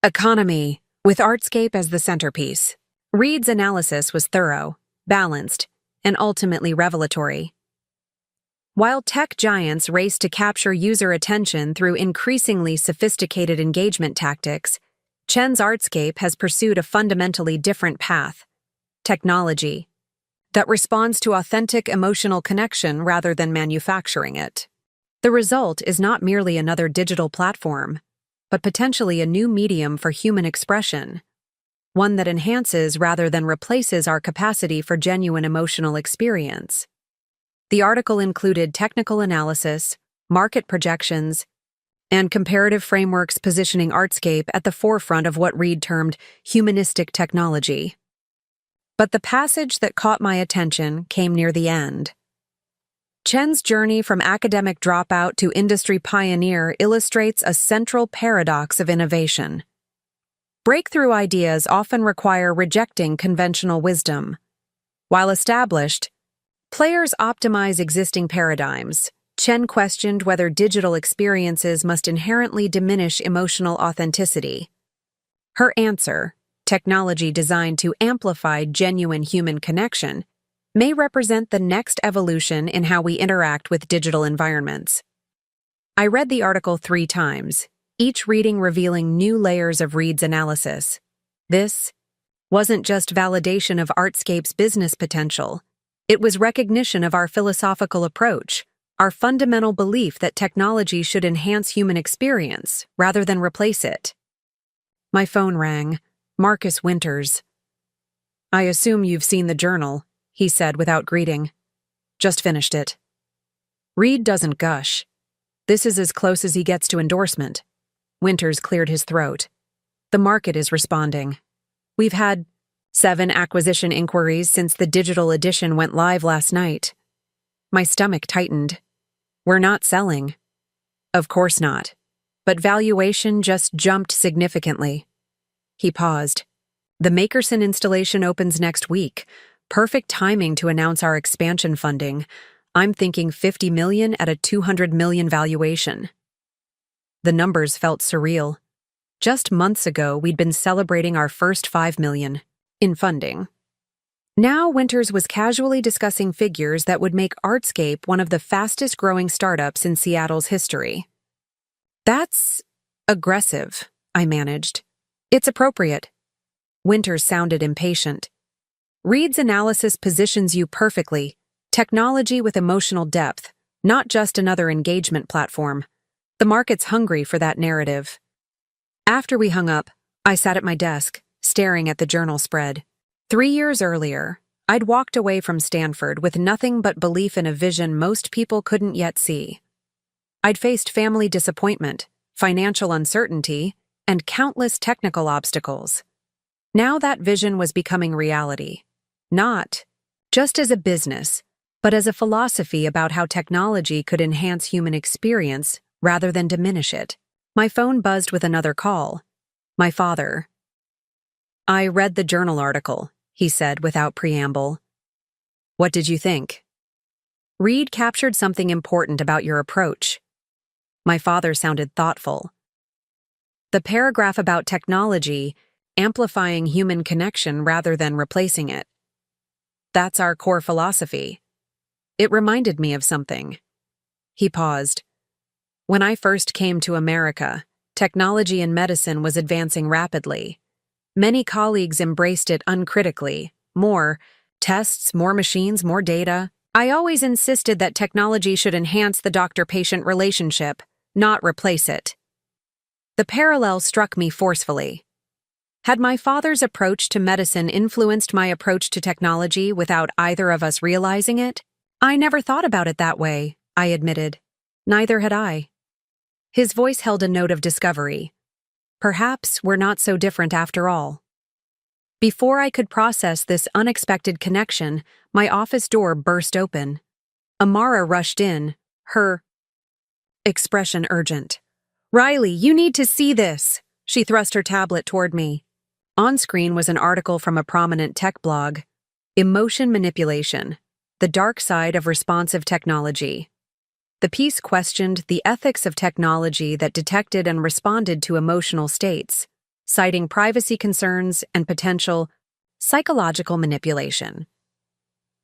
Economy, with Artscape as the centerpiece. Reed's analysis was thorough, balanced, and ultimately revelatory. While tech giants race to capture user attention through increasingly sophisticated engagement tactics, Chen's Artscape has pursued a fundamentally different path. Technology that responds to authentic emotional connection rather than manufacturing it. The result is not merely another digital platform, but potentially a new medium for human expression, one that enhances rather than replaces our capacity for genuine emotional experience. The article included technical analysis, market projections, and comparative frameworks positioning Artscape at the forefront of what Reed termed humanistic technology. But the passage that caught my attention came near the end. Chen's journey from academic dropout to industry pioneer illustrates a central paradox of innovation. Breakthrough ideas often require rejecting conventional wisdom. While established, players optimize existing paradigms. Chen questioned whether digital experiences must inherently diminish emotional authenticity. Her answer, technology designed to amplify genuine human connection, may represent the next evolution in how we interact with digital environments. I read the article 3 times, each reading revealing new layers of Reed's analysis. This wasn't just validation of Artscape's business potential. It was recognition of our philosophical approach, our fundamental belief that technology should enhance human experience rather than replace it. My phone rang. Marcus Winters. I assume you've seen the journal, he said without greeting. Just finished it. Reed doesn't gush. This is as close as he gets to endorsement. Winters cleared his throat. The market is responding. We've had 7 acquisition inquiries since the digital edition went live last night. My stomach tightened. We're not selling. Of course not. But valuation just jumped significantly. He paused. The Makerson installation opens next week. Perfect timing to announce our expansion funding. I'm thinking $50 million at a $200 million valuation. The numbers felt surreal. Just months ago, we'd been celebrating our first $5 million in funding. Now Winters was casually discussing figures that would make Artscape one of the fastest-growing startups in Seattle's history. That's aggressive, I managed. It's appropriate. Winters sounded impatient. Reed's analysis positions you perfectly. Technology with emotional depth, not just another engagement platform. The market's hungry for that narrative. After we hung up, I sat at my desk, staring at the journal spread. 3 years earlier, I'd walked away from Stanford with nothing but belief in a vision most people couldn't yet see. I'd faced family disappointment, financial uncertainty, and countless technical obstacles. Now that vision was becoming reality. Not just as a business, but as a philosophy about how technology could enhance human experience rather than diminish it. My phone buzzed with another call. My father. I read the journal article, he said without preamble. What did you think? Reed captured something important about your approach. My father sounded thoughtful. The paragraph about technology amplifying human connection rather than replacing it. That's our core philosophy. It reminded me of something. He paused. When I first came to America, technology in medicine was advancing rapidly. Many colleagues embraced it uncritically. More tests, more machines, more data. I always insisted that technology should enhance the doctor-patient relationship, not replace it. The parallel struck me forcefully. Had my father's approach to medicine influenced my approach to technology without either of us realizing it? I never thought about it that way, I admitted. Neither had I. His voice held a note of discovery. Perhaps we're not so different after all. Before I could process this unexpected connection, my office door burst open. Amara rushed in, her expression urgent. Riley, you need to see this. She thrust her tablet toward me. On screen was an article from a prominent tech blog. Emotion Manipulation, the Dark Side of Responsive Technology. The piece questioned the ethics of technology that detected and responded to emotional states, citing privacy concerns and potential psychological manipulation.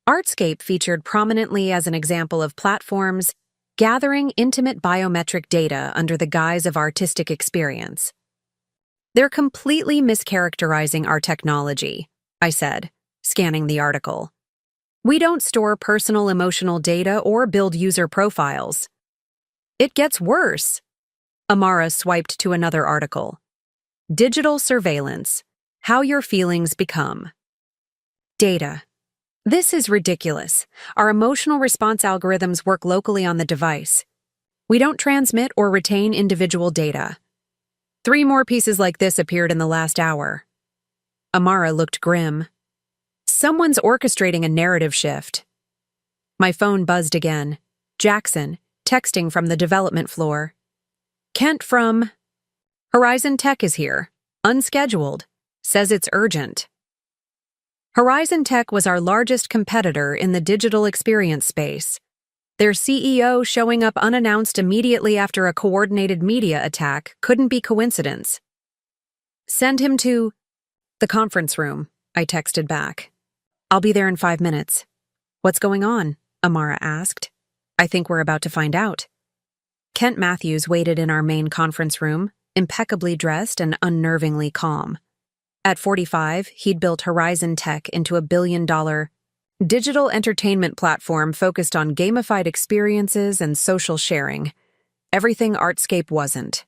Artscape featured prominently as an example of platforms gathering intimate biometric data under the guise of artistic experience. They're completely mischaracterizing our technology, I said, scanning the article. We don't store personal emotional data or build user profiles. It gets worse. Amara swiped to another article. Digital Surveillance, How Your Feelings Become. Data. This is ridiculous. Our emotional response algorithms work locally on the device. We don't transmit or retain individual data. 3 more pieces like this appeared in the last hour. Amara looked grim. Someone's orchestrating a narrative shift. My phone buzzed again. Jackson, texting from the development floor. Kent from Horizon Tech is here. Unscheduled. Says it's urgent. Horizon Tech was our largest competitor in the digital experience space. Their CEO showing up unannounced immediately after a coordinated media attack couldn't be coincidence. Send him to the conference room, I texted back. I'll be there in 5 minutes. What's going on? Amara asked. I think we're about to find out. Kent Matthews waited in our main conference room, impeccably dressed and unnervingly calm. At 45, he'd built Horizon Tech into a billion-dollar digital entertainment platform focused on gamified experiences and social sharing. Everything Artscape wasn't.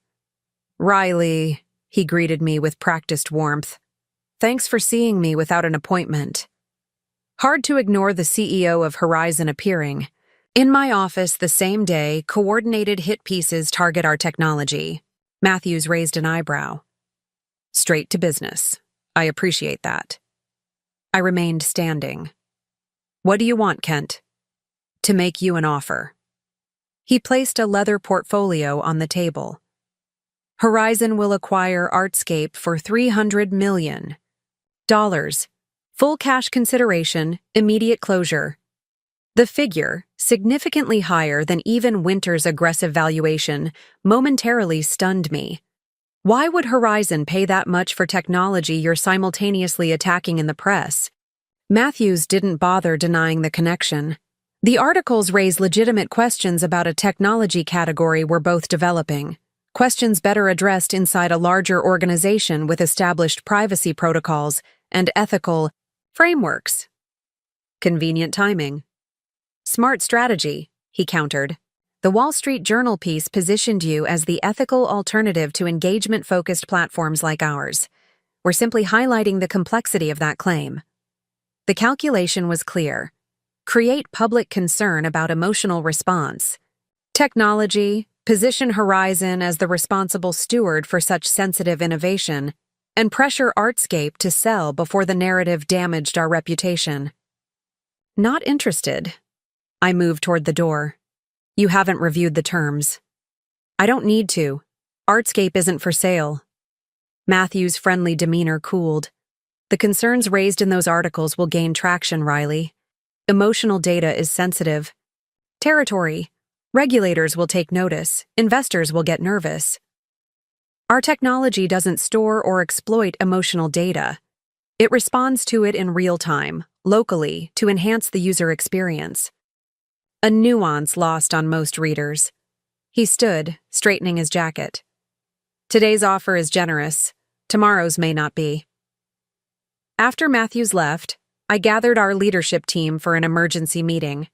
Riley, he greeted me with practiced warmth. Thanks for seeing me without an appointment. Hard to ignore the CEO of Horizon appearing. In my office the same day, coordinated hit pieces target our technology. Matthews raised an eyebrow. Straight to business. I appreciate that. I remained standing. What do you want, Kent? To make you an offer. He placed a leather portfolio on the table. Horizon will acquire Artscape for $300 million. Full cash consideration, immediate closure. The figure, significantly higher than even Winter's aggressive valuation, momentarily stunned me. Why would Horizon pay that much for technology you're simultaneously attacking in the press? Matthews didn't bother denying the connection. The articles raise legitimate questions about a technology category we're both developing. Questions better addressed inside a larger organization with established privacy protocols and ethical frameworks. Convenient timing. Smart strategy, he countered. The Wall Street Journal piece positioned you as the ethical alternative to engagement-focused platforms like ours. We're simply highlighting the complexity of that claim. The calculation was clear. Create public concern about emotional response. Technology, position Horizon as the responsible steward for such sensitive innovation, and pressure Artscape to sell before the narrative damaged our reputation. Not interested. I moved toward the door. You haven't reviewed the terms. I don't need to. Artscape isn't for sale. Matthew's friendly demeanor cooled. The concerns raised in those articles will gain traction, Riley. Emotional data is sensitive. Territory. Regulators will take notice. Investors will get nervous. Our technology doesn't store or exploit emotional data. It responds to it in real time, locally, to enhance the user experience. A nuance lost on most readers. He stood, straightening his jacket. Today's offer is generous. Tomorrow's may not be. After Matthews left, I gathered our leadership team for an emergency meeting.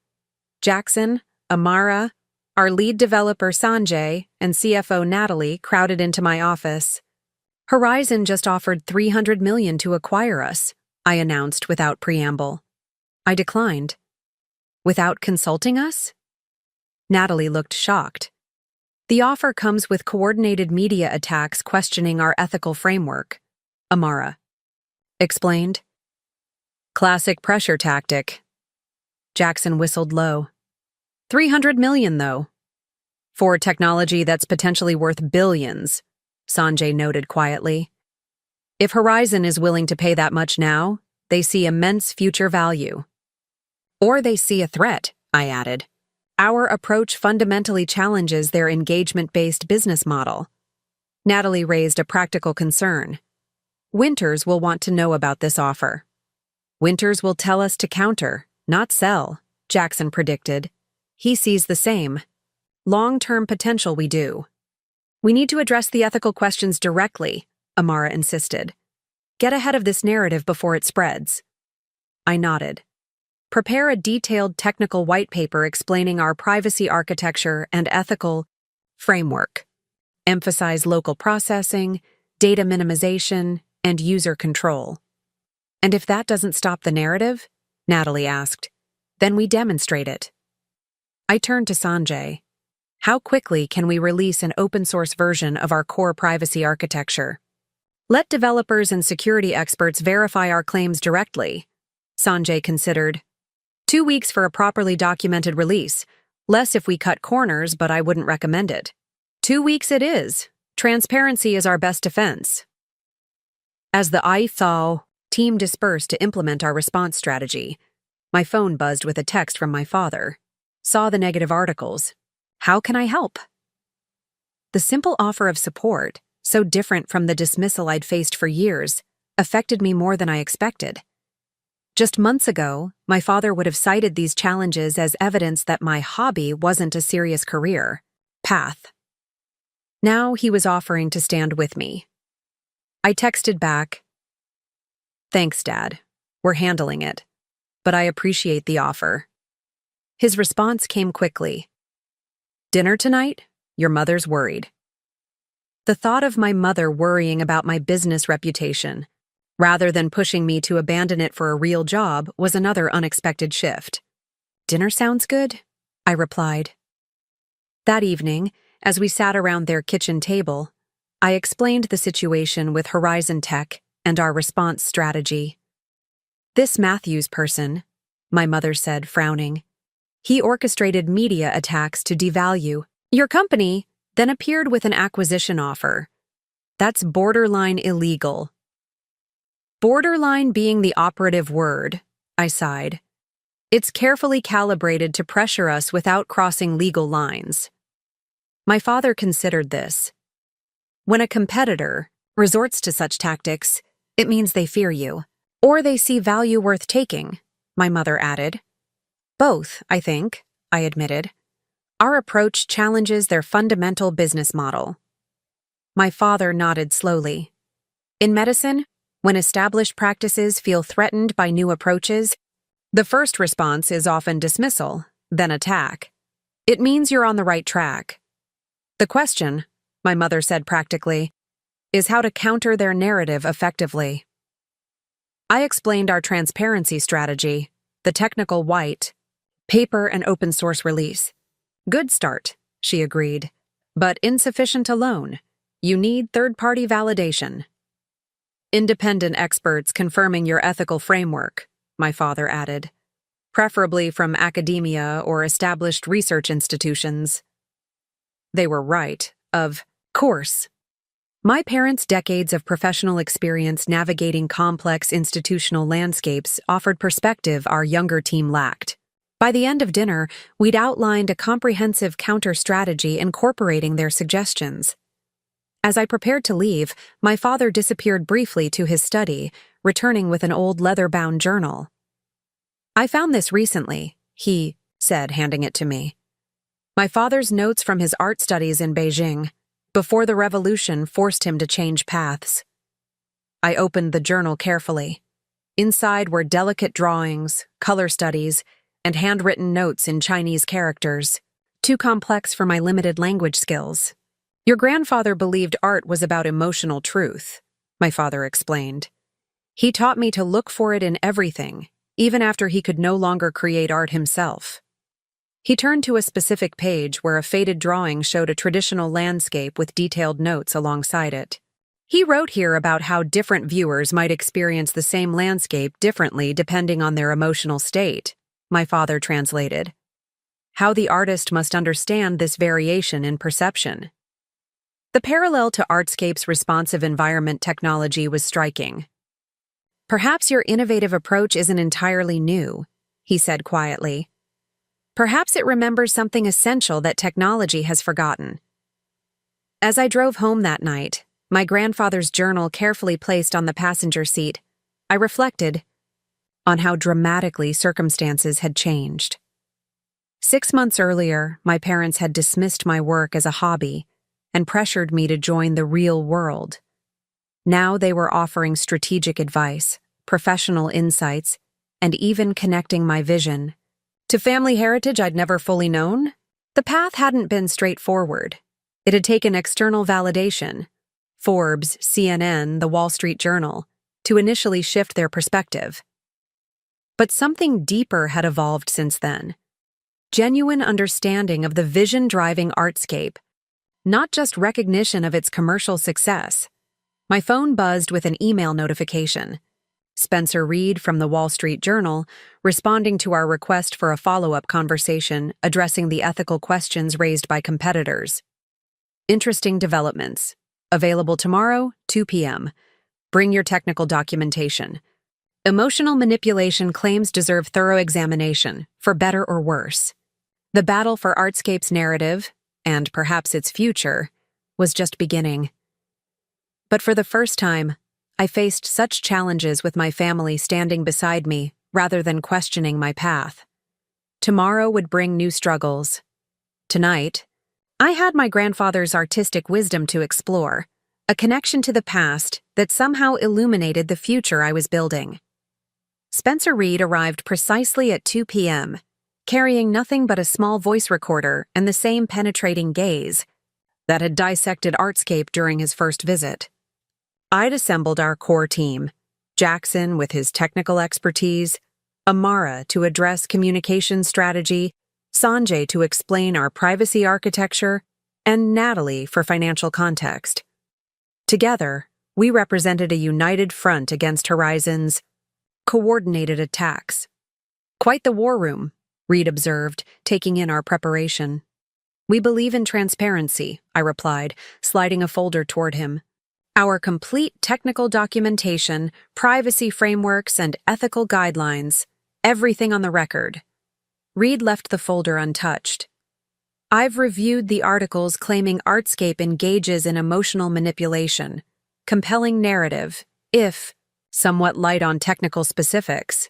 Jackson, Amara, our lead developer Sanjay, and CFO Natalie crowded into my office. Horizon just offered $300 million to acquire us, I announced without preamble. I declined. Without consulting us? Natalie looked shocked. The offer comes with coordinated media attacks questioning our ethical framework, Amara explained. Classic pressure tactic. Jackson whistled low. $300 million, though. For technology that's potentially worth billions, Sanjay noted quietly. If Horizon is willing to pay that much now, they see immense future value. Or they see a threat, I added. Our approach fundamentally challenges their engagement-based business model. Natalie raised a practical concern. Winters will want to know about this offer. Winters will tell us to counter, not sell, Jackson predicted. He sees the same. Long-term potential we do. We need to address the ethical questions directly, Amara insisted. Get ahead of this narrative before it spreads. I nodded. Prepare a detailed technical white paper explaining our privacy architecture and ethical framework. Emphasize local processing, data minimization, and user control. And if that doesn't stop the narrative, Natalie asked, then we demonstrate it. I turned to Sanjay. How quickly can we release an open-source version of our core privacy architecture? Let developers and security experts verify our claims directly, Sanjay considered. 2 weeks for a properly documented release. Less if we cut corners, but I wouldn't recommend it. 2 weeks it is. Transparency is our best defense. As the IFAO team dispersed to implement our response strategy, my phone buzzed with a text from my father. Saw the negative articles. How can I help? The simple offer of support, so different from the dismissal I'd faced for years, affected me more than I expected. Just months ago, my father would have cited these challenges as evidence that my hobby wasn't a serious career path. Now he was offering to stand with me. I texted back, "Thanks, Dad. We're handling it. But I appreciate the offer." His response came quickly. "Dinner tonight? Your mother's worried." The thought of my mother worrying about my business reputation rather than pushing me to abandon it for a real job was another unexpected shift. "Dinner sounds good," I replied. That evening, as we sat around their kitchen table, I explained the situation with Horizon Tech and our response strategy. "This Matthews person," my mother said, frowning, "he orchestrated media attacks to devalue your company, then appeared with an acquisition offer. That's borderline illegal." Borderline being the operative word, I sighed. "It's carefully calibrated to pressure us without crossing legal lines." My father considered this. "When a competitor resorts to such tactics, it means they fear you, or they see value worth taking," my mother added. "Both, I think," I admitted. "Our approach challenges their fundamental business model." My father nodded slowly. "In medicine, when established practices feel threatened by new approaches, the first response is often dismissal, then attack. It means you're on the right track. The question," my mother said practically, "is how to counter their narrative effectively." I explained our transparency strategy, the technical white paper and open source release. "Good start," she agreed, "but insufficient alone. You need third-party validation." "Independent experts confirming your ethical framework," my father added, "preferably from academia or established research institutions." They were right, of course. My parents' decades of professional experience navigating complex institutional landscapes offered perspective our younger team lacked. By the end of dinner, we'd outlined a comprehensive counter-strategy incorporating their suggestions. As I prepared to leave, my father disappeared briefly to his study, returning with an old leather-bound journal. "I found this recently," he said, handing it to me. "My father's notes from his art studies in Beijing, before the revolution forced him to change paths." I opened the journal carefully. Inside were delicate drawings, color studies, and handwritten notes in Chinese characters, too complex for my limited language skills. "Your grandfather believed art was about emotional truth," my father explained. "He taught me to look for it in everything, even after he could no longer create art himself." He turned to a specific page where a faded drawing showed a traditional landscape with detailed notes alongside it. "He wrote here about how different viewers might experience the same landscape differently depending on their emotional state," my father translated. "How the artist must understand this variation in perception." The parallel to Artscape's responsive environment technology was striking. "Perhaps your innovative approach isn't entirely new," he said quietly. "Perhaps it remembers something essential that technology has forgotten." As I drove home that night, my grandfather's journal carefully placed on the passenger seat, I reflected on how dramatically circumstances had changed. 6 months earlier, my parents had dismissed my work as a hobby and pressured me to join the real world. Now they were offering strategic advice, professional insights, and even connecting my vision to family heritage I'd never fully known. The path hadn't been straightforward. It had taken external validation, Forbes, CNN, The Wall Street Journal, to initially shift their perspective. But something deeper had evolved since then. Genuine understanding of the vision driving Artscape, not just recognition of its commercial success. My phone buzzed with an email notification. Spencer Reed from The Wall Street Journal, responding to our request for a follow-up conversation addressing the ethical questions raised by competitors. "Interesting developments. Available tomorrow, 2 p.m. Bring your technical documentation. Emotional manipulation claims deserve thorough examination, for better or worse." The battle for Artscape's narrative, and perhaps its future, was just beginning. But for the first time, I faced such challenges with my family standing beside me rather than questioning my path. Tomorrow would bring new struggles. Tonight, I had my grandfather's artistic wisdom to explore, a connection to the past that somehow illuminated the future I was building. Spencer Reed arrived precisely at 2 p.m., carrying nothing but a small voice recorder and the same penetrating gaze that had dissected Artscape during his first visit. I'd assembled our core team, Jackson with his technical expertise, Amara to address communication strategy, Sanjay to explain our privacy architecture, and Natalie for financial context. Together, we represented a united front against Horizon's coordinated attacks. Quite the war room, Reed observed, taking in our preparation. We believe in transparency, I replied, sliding a folder toward him. Our complete technical documentation, privacy frameworks, and ethical guidelines, everything on the record. Reed left the folder untouched. I've reviewed the articles claiming Artscape engages in emotional manipulation, compelling narrative, if somewhat light on technical specifics.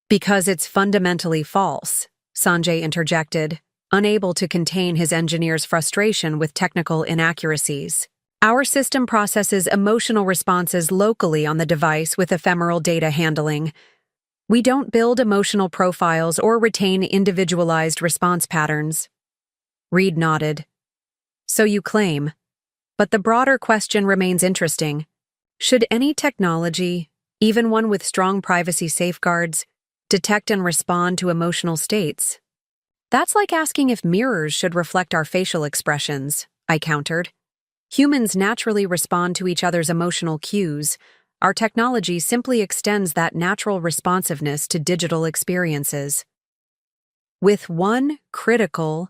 Because it's fundamentally false, Sanjay interjected, unable to contain his engineer's frustration with technical inaccuracies. Our system processes emotional responses locally on the device with ephemeral data handling. We don't build emotional profiles or retain individualized response patterns. Reed nodded. So you claim. But the broader question remains interesting. Should any technology, even one with strong privacy safeguards, detect and respond to emotional states? That's like asking if mirrors should reflect our facial expressions, I countered. Humans naturally respond to each other's emotional cues. Our technology simply extends that natural responsiveness to digital experiences. With one critical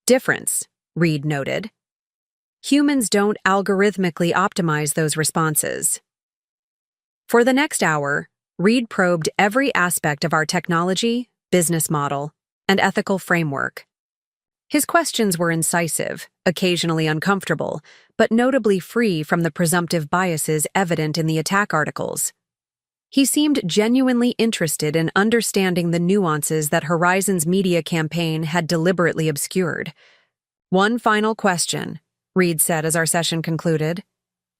difference, Reed noted. Humans don't algorithmically optimize those responses. For the next hour, Reed probed every aspect of our technology, business model, and ethical framework. His questions were incisive, occasionally uncomfortable, but notably free from the presumptive biases evident in the attack articles. He seemed genuinely interested in understanding the nuances that Horizon's media campaign had deliberately obscured. One final question, Reed said as our session concluded.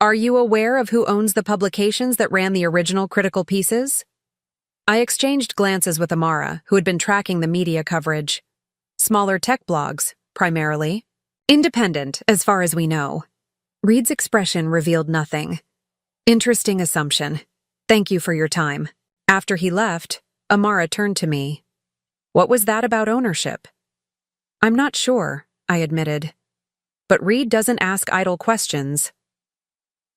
Are you aware of who owns the publications that ran the original critical pieces? I exchanged glances with Amara, who had been tracking the media coverage. Smaller tech blogs, primarily. Independent, as far as we know. Reed's expression revealed nothing. Interesting assumption. Thank you for your time. After he left, Amara turned to me. What was that about ownership? I'm not sure, I admitted. But Reed doesn't ask idle questions.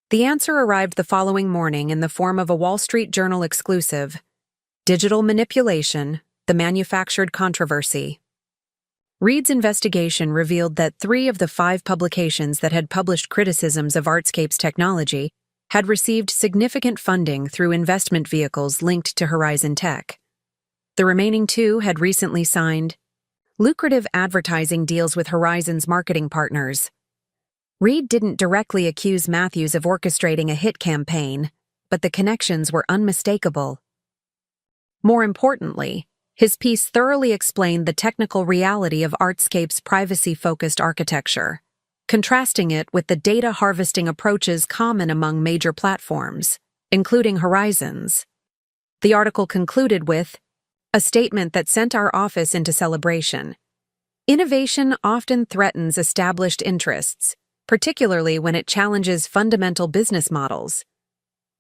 The answer arrived the following morning in the form of a Wall Street Journal exclusive. Digital Manipulation, the Manufactured Controversy. Reed's investigation revealed that 3 of the 5 publications that had published criticisms of Artscape's technology had received significant funding through investment vehicles linked to Horizon Tech. The remaining 2 had recently signed lucrative advertising deals with Horizon's marketing partners. Reed didn't directly accuse Matthews of orchestrating a hit campaign, but the connections were unmistakable. More importantly, his piece thoroughly explained the technical reality of Artscape's privacy-focused architecture, contrasting it with the data harvesting approaches common among major platforms, including Horizon's. The article concluded with a statement that sent our office into celebration. Innovation often threatens established interests, particularly when it challenges fundamental business models.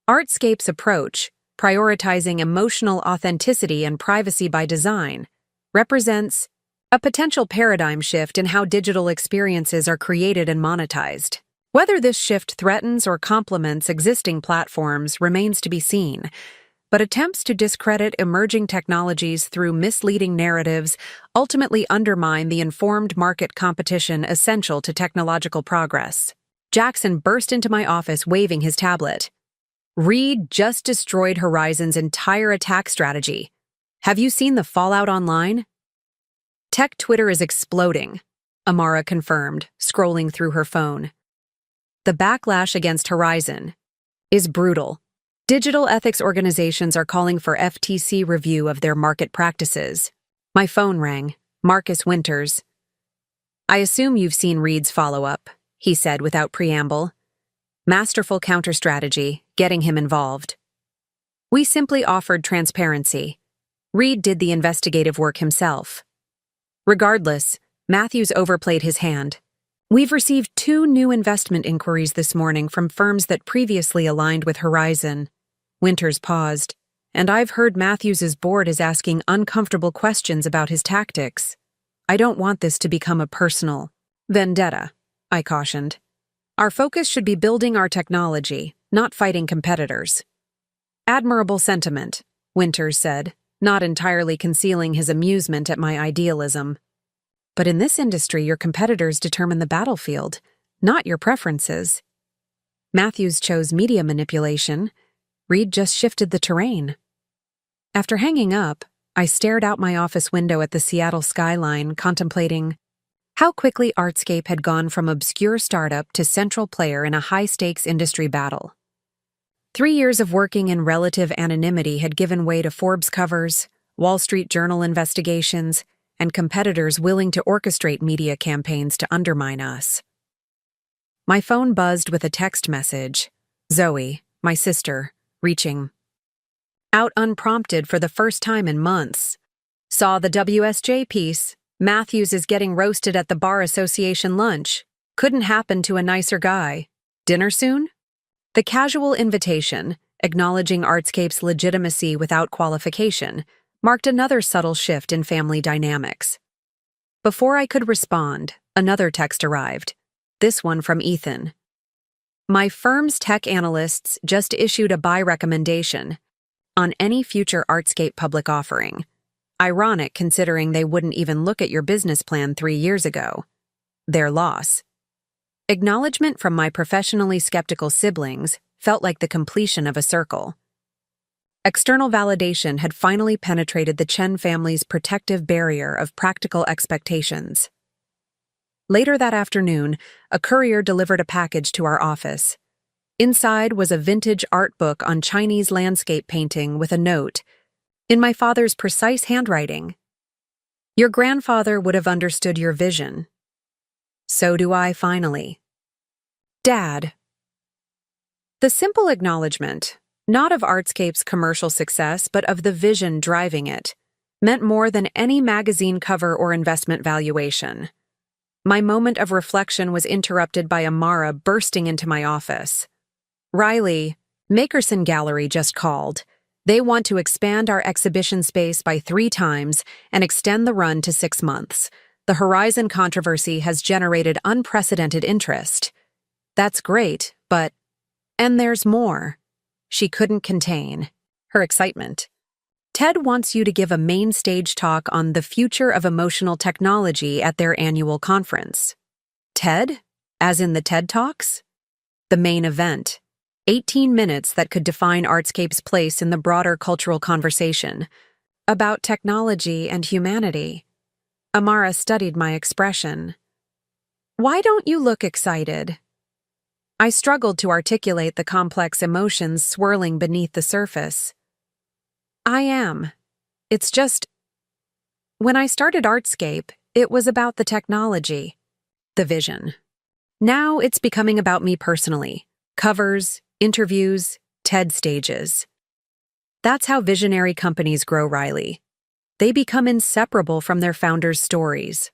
Artscape's approach, prioritizing emotional authenticity and privacy by design, represents a potential paradigm shift in how digital experiences are created and monetized. Whether this shift threatens or complements existing platforms remains to be seen, but attempts to discredit emerging technologies through misleading narratives ultimately undermine the informed market competition essential to technological progress. Jackson burst into my office waving his tablet. Reed just destroyed Horizon's entire attack strategy. Have you seen the fallout online? Tech Twitter is exploding, Amara confirmed, scrolling through her phone. The backlash against Horizon is brutal. Digital ethics organizations are calling for FTC review of their market practices. My phone rang. Marcus Winters. I assume you've seen Reed's follow-up, he said without preamble. Masterful counter-strategy, getting him involved. We simply offered transparency. Reed did the investigative work himself. Regardless, Matthews overplayed his hand. We've received 2 new investment inquiries this morning from firms that previously aligned with Horizon. Winters paused. And I've heard Matthews's board is asking uncomfortable questions about his tactics. I don't want this to become a personal vendetta, I cautioned. Our focus should be building our technology, not fighting competitors. Admirable sentiment, Winters said, not entirely concealing his amusement at my idealism. But in this industry, your competitors determine the battlefield, not your preferences. Matthews chose media manipulation. Reed just shifted the terrain. After hanging up, I stared out my office window at the Seattle skyline, contemplating how quickly Artscape had gone from obscure startup to central player in a high-stakes industry battle. 3 years of working in relative anonymity had given way to Forbes covers, Wall Street Journal investigations, and competitors willing to orchestrate media campaigns to undermine us. My phone buzzed with a text message. Zoe, my sister, reaching out unprompted for the first time in months. Saw the WSJ piece. Matthews is getting roasted at the Bar Association lunch. Couldn't happen to a nicer guy. Dinner soon? The casual invitation, acknowledging Artscape's legitimacy without qualification, marked another subtle shift in family dynamics. Before I could respond, another text arrived. This one from Ethan. My firm's tech analysts just issued a buy recommendation on any future Artscape public offering. Ironic considering they wouldn't even look at your business plan 3 years ago. Their loss. Acknowledgement from my professionally skeptical siblings felt like the completion of a circle. External validation had finally penetrated the Chen family's protective barrier of practical expectations. Later that afternoon, a courier delivered a package to our office. Inside was a vintage art book on Chinese landscape painting with a note, in my father's precise handwriting. Your grandfather would have understood your vision. So do I, finally. Dad. The simple acknowledgement, not of Artscape's commercial success, but of the vision driving it, meant more than any magazine cover or investment valuation. My moment of reflection was interrupted by Amara bursting into my office. Riley, Makerson Gallery just called. They want to expand our exhibition space by 3 times and extend the run to 6 months. The Horizon controversy has generated unprecedented interest. That's great, but... And there's more. She couldn't contain her excitement. Ted wants you to give a main stage talk on the future of emotional technology at their annual conference. Ted? As in the TED Talks? The main event. 18 minutes that could define Artscape's place in the broader cultural conversation. About technology and humanity. Amara studied my expression. Why don't you look excited? I struggled to articulate the complex emotions swirling beneath the surface. I am. It's just... When I started Artscape, it was about the technology, the vision. Now it's becoming about me personally. Covers, interviews, TED stages. That's how visionary companies grow, Riley. They become inseparable from their founders' stories.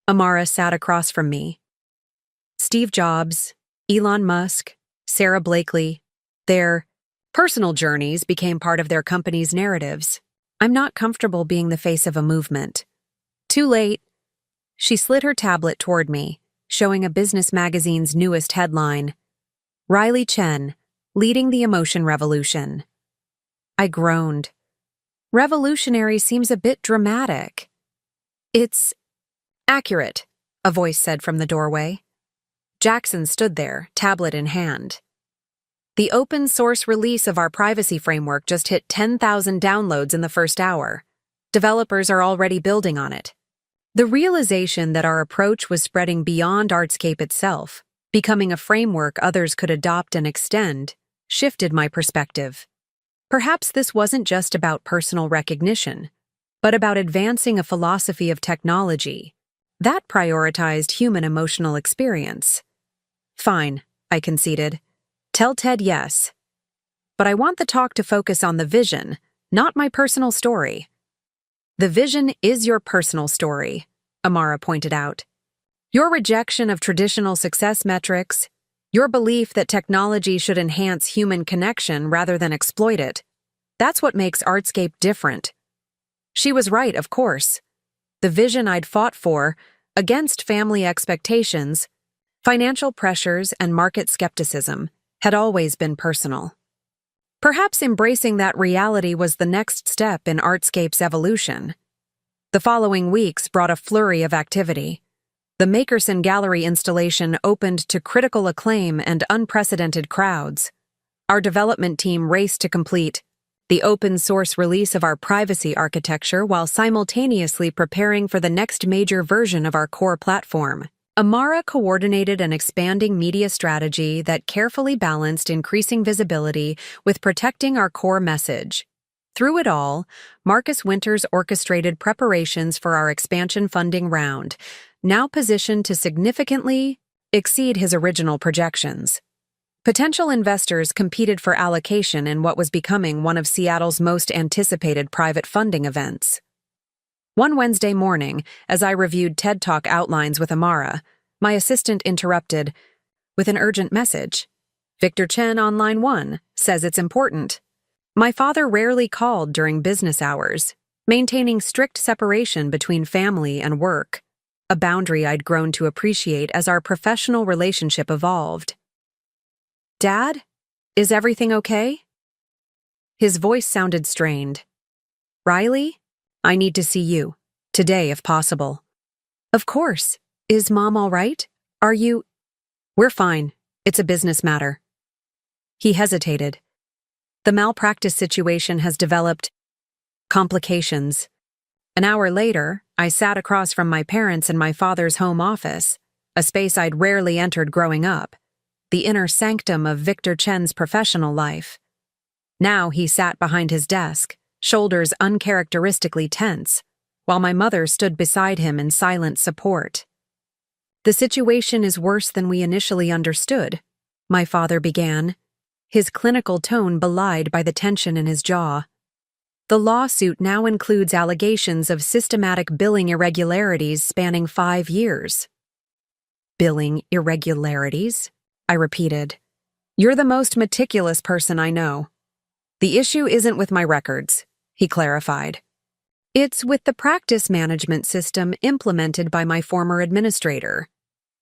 Amara sat across from me. Steve Jobs, Elon Musk, Sarah Blakely, their personal journeys became part of their company's narratives. I'm not comfortable being the face of a movement. Too late. She slid her tablet toward me, showing a business magazine's newest headline. Riley Chen, leading the emotion revolution. I groaned. Revolutionary seems a bit dramatic. It's accurate, a voice said from the doorway. Jackson stood there, tablet in hand. The open source release of our privacy framework just hit 10,000 downloads in the first hour. Developers are already building on it. The realization that our approach was spreading beyond Artscape itself, becoming a framework others could adopt and extend, shifted my perspective. Perhaps this wasn't just about personal recognition, but about advancing a philosophy of technology that prioritized human emotional experience. Fine, I conceded. Tell Ted yes. But I want the talk to focus on the vision, not my personal story. The vision is your personal story, Amara pointed out. Your rejection of traditional success metrics, Your belief that technology should enhance human connection rather than exploit it. That's what makes Artscape different. She was right, of course. The vision I'd fought for, against family expectations, financial pressures, and market skepticism, had always been personal. Perhaps embracing that reality was the next step in Artscape's evolution. The following weeks brought a flurry of activity. The Makerson Gallery installation opened to critical acclaim and unprecedented crowds. Our development team raced to complete the open-source release of our privacy architecture while simultaneously preparing for the next major version of our core platform. Amara coordinated an expanding media strategy that carefully balanced increasing visibility with protecting our core message. Through it all, Marcus Winters orchestrated preparations for our expansion funding round, now positioned to significantly exceed his original projections. Potential investors competed for allocation in what was becoming one of Seattle's most anticipated private funding events. One Wednesday morning, as I reviewed TED Talk outlines with Amara, my assistant interrupted with an urgent message. "Victor Chen on line 1 says it's important." My father rarely called during business hours, maintaining strict separation between family and work, a boundary I'd grown to appreciate as our professional relationship evolved. "Dad, is everything okay?" His voice sounded strained. "Riley, I need to see you. Today, if possible." "Of course. Is Mom all right? Are you—" "We're fine. It's a business matter." He hesitated. "The malpractice situation has developed complications." An hour later, I sat across from my parents in my father's home office, a space I'd rarely entered growing up, the inner sanctum of Victor Chen's professional life. Now he sat behind his desk, shoulders uncharacteristically tense, while my mother stood beside him in silent support. "The situation is worse than we initially understood," my father began, his clinical tone belied by the tension in his jaw. "The lawsuit now includes allegations of systematic billing irregularities spanning 5 years." "Billing irregularities?" I repeated. "You're the most meticulous person I know." "The issue isn't with my records," he clarified. "It's with the practice management system implemented by my former administrator.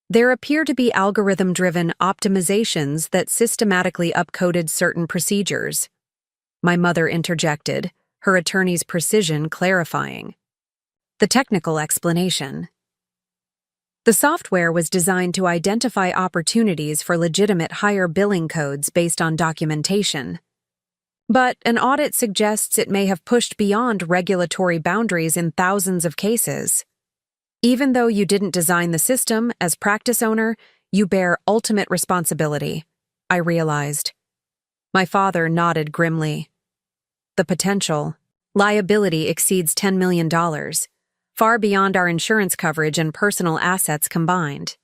There appear to be algorithm-driven optimizations that systematically upcoded certain procedures." My mother interjected, her attorney's precision clarifying. The technical explanation. The software was designed to identify opportunities for legitimate higher billing codes based on documentation. But an audit suggests it may have pushed beyond regulatory boundaries in thousands of cases. "Even though you didn't design the system, as practice owner, you bear ultimate responsibility," I realized. My father nodded grimly. "The potential liability exceeds $10 million, far beyond our insurance coverage and personal assets combined."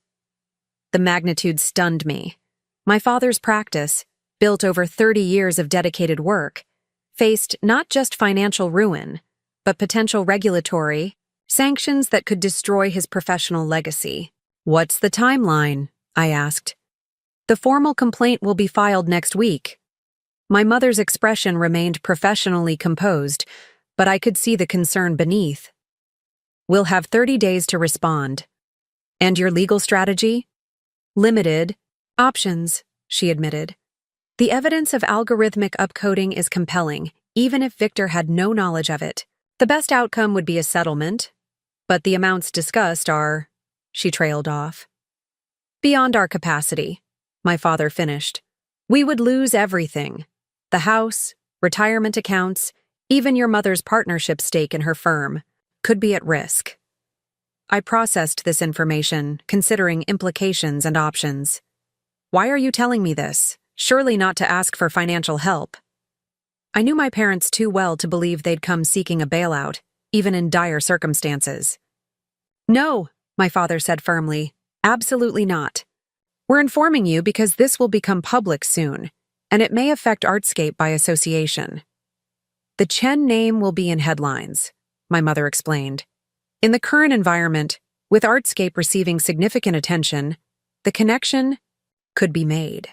The magnitude stunned me. My father's practice, built over 30 years of dedicated work, faced not just financial ruin, but potential regulatory sanctions that could destroy his professional legacy. "What's the timeline?" I asked. "The formal complaint will be filed next week." My mother's expression remained professionally composed, but I could see the concern beneath. "We'll have 30 days to respond." "And your legal strategy?" "Limited options," she admitted. "The evidence of algorithmic upcoding is compelling, even if Victor had no knowledge of it. The best outcome would be a settlement, but the amounts discussed are—" she trailed off. "Beyond our capacity," my father finished. "We would lose everything. The house, retirement accounts, even your mother's partnership stake in her firm could be at risk." I processed this information, considering implications and options. "Why are you telling me this? Surely not to ask for financial help." I knew my parents too well to believe they'd come seeking a bailout, even in dire circumstances. "No," my father said firmly, "absolutely not. We're informing you because this will become public soon, and it may affect Artscape by association." "The Chen name will be in headlines," my mother explained. "In the current environment, with Artscape receiving significant attention, the connection could be made.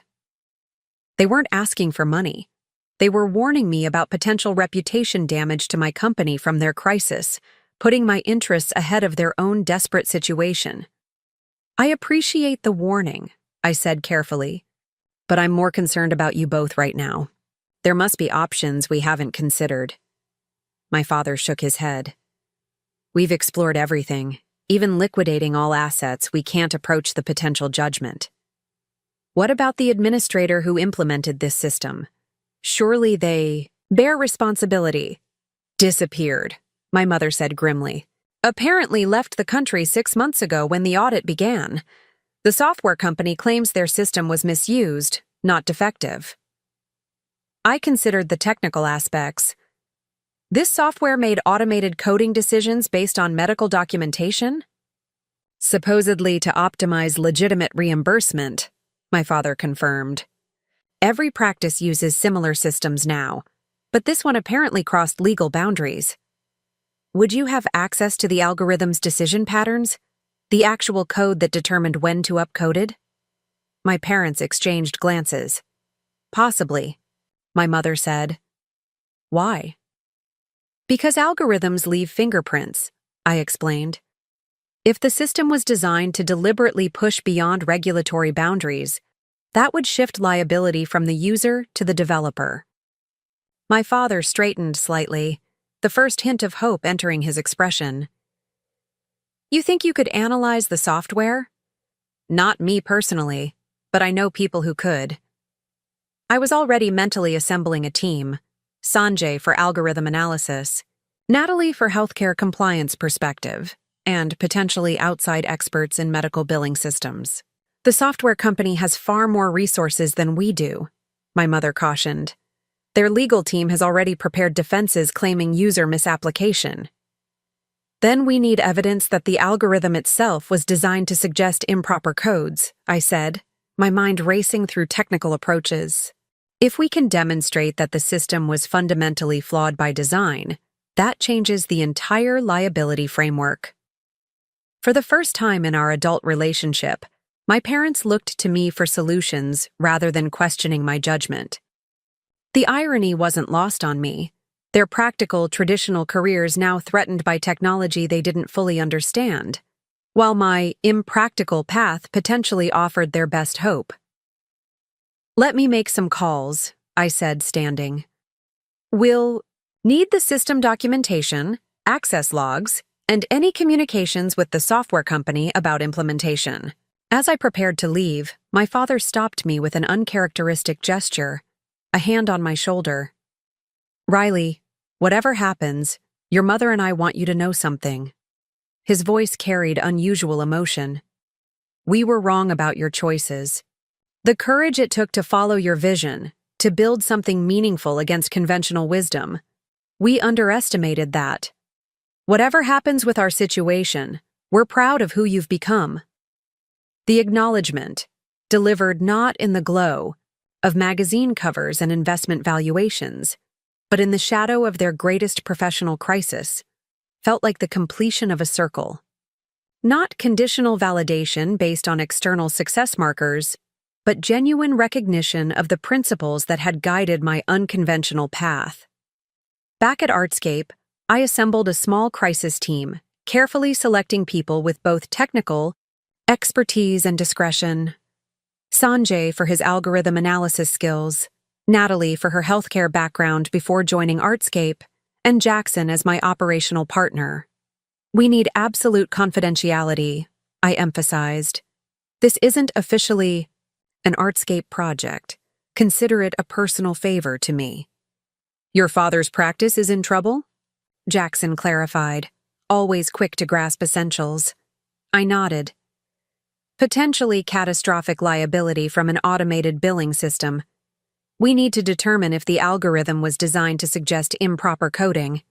They weren't asking for money. They were warning me about potential reputation damage to my company from their crisis, putting my interests ahead of their own desperate situation. I appreciate the warning, I said carefully, but I'm more concerned about you both right now. There must be options we haven't considered. My father shook his head. We've explored everything, even liquidating all assets. We can't approach the potential judgment. What about the administrator who implemented this system? Surely they bear responsibility. Disappeared, my mother said grimly. Apparently left the country 6 months ago when the audit began. The software company claims their system was misused, not defective. I considered the technical aspects. This software made automated coding decisions based on medical documentation? Supposedly to optimize legitimate reimbursement, my father confirmed. Every practice uses similar systems now, but this one apparently crossed legal boundaries. Would you have access to the algorithm's decision patterns? The actual code that determined when to upcode it? My parents exchanged glances. Possibly, my mother said. Why? Because algorithms leave fingerprints, I explained. If the system was designed to deliberately push beyond regulatory boundaries, that would shift liability from the user to the developer. My father straightened slightly, the first hint of hope entering his expression. You think you could analyze the software? Not me personally, but I know people who could. I was already mentally assembling a team, Sanjay for algorithm analysis, Natalie for healthcare compliance perspective, and potentially outside experts in medical billing systems. The software company has far more resources than we do, my mother cautioned. Their legal team has already prepared defenses claiming user misapplication. Then we need evidence that the algorithm itself was designed to suggest improper codes, I said, my mind racing through technical approaches. If we can demonstrate that the system was fundamentally flawed by design, that changes the entire liability framework. For the first time in our adult relationship, my parents looked to me for solutions rather than questioning my judgment. The irony wasn't lost on me. Their practical, traditional careers now threatened by technology they didn't fully understand, while my impractical path potentially offered their best hope. Let me make some calls, I said, standing. We'll need the system documentation, access logs, and any communications with the software company about implementation. As I prepared to leave, my father stopped me with an uncharacteristic gesture, a hand on my shoulder. Riley, whatever happens, your mother and I want you to know something. His voice carried unusual emotion. We were wrong about your choices. The courage it took to follow your vision, to build something meaningful against conventional wisdom. We underestimated that. Whatever happens with our situation, we're proud of who you've become. The acknowledgement, delivered not in the glow of magazine covers and investment valuations, but in the shadow of their greatest professional crisis, felt like the completion of a circle. Not conditional validation based on external success markers, but genuine recognition of the principles that had guided my unconventional path. Back at Artscape, I assembled a small crisis team, carefully selecting people with both technical expertise and discretion. Sanjay for his algorithm analysis skills, Natalie for her healthcare background before joining Artscape, and Jackson as my operational partner. We need absolute confidentiality, I emphasized. This isn't officially an Artscape project. Consider it a personal favor to me. Your father's practice is in trouble? Jackson clarified, always quick to grasp essentials. I nodded. Potentially catastrophic liability from an automated billing system. We need to determine if the algorithm was designed to suggest improper coding.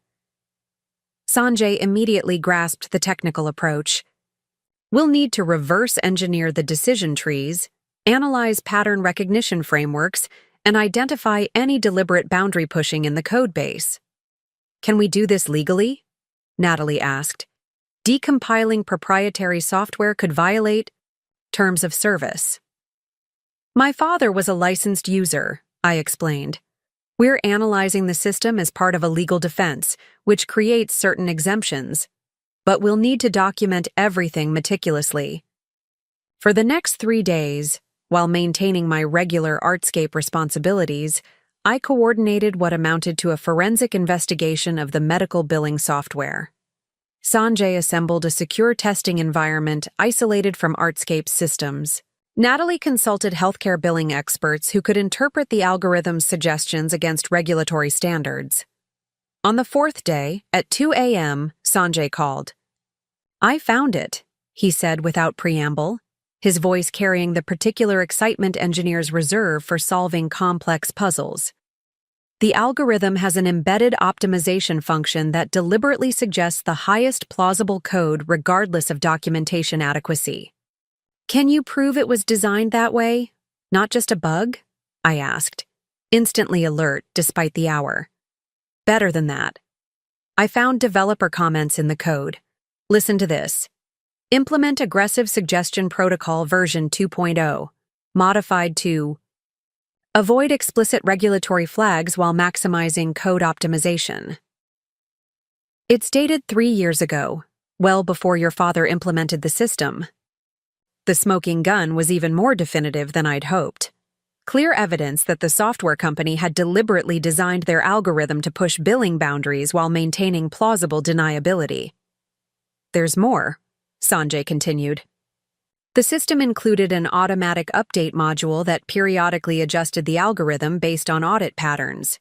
Sanjay immediately grasped the technical approach. We'll need to reverse engineer the decision trees, analyze pattern recognition frameworks, and identify any deliberate boundary pushing in the code base. Can we do this legally? Natalie asked. Decompiling proprietary software could violate terms of service. My father was a licensed user, I explained. We're analyzing the system as part of a legal defense, which creates certain exemptions. But we'll need to document everything meticulously. For the next 3 days, while maintaining my regular Artscape responsibilities, I coordinated what amounted to a forensic investigation of the medical billing software. Sanjay assembled a secure testing environment isolated from Artscape's systems. Natalie consulted healthcare billing experts who could interpret the algorithm's suggestions against regulatory standards. On the 4th day, at 2 a.m., Sanjay called. "I found it," he said without preamble, his voice carrying the particular excitement engineers reserve for solving complex puzzles. "The algorithm has an embedded optimization function that deliberately suggests the highest plausible code regardless of documentation adequacy." "Can you prove it was designed that way? Not just a bug?" I asked, instantly alert despite the hour. "Better than that. I found developer comments in the code. Listen to this. Implement aggressive suggestion protocol version 2.0, modified to avoid explicit regulatory flags while maximizing code optimization. It's dated 3 years ago, well before your father implemented the system. The smoking gun was even more definitive than I'd hoped. Clear evidence that the software company had deliberately designed their algorithm to push billing boundaries while maintaining plausible deniability. There's more, Sanjay continued. The system included an automatic update module that periodically adjusted the algorithm based on audit patterns.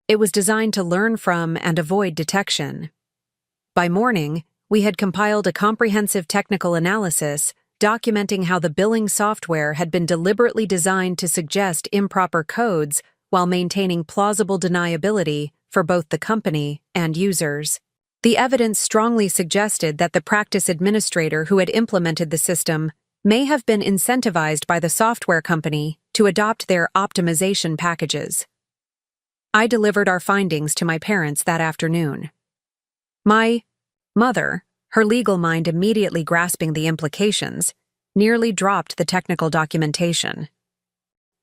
It was designed to learn from and avoid detection. By morning, we had compiled a comprehensive technical analysis documenting how the billing software had been deliberately designed to suggest improper codes while maintaining plausible deniability for both the company and users. The evidence strongly suggested that the practice administrator who had implemented the system may have been incentivized by the software company to adopt their optimization packages. I delivered our findings to my parents that afternoon. My mother, her legal mind immediately grasping the implications, nearly dropped the technical documentation.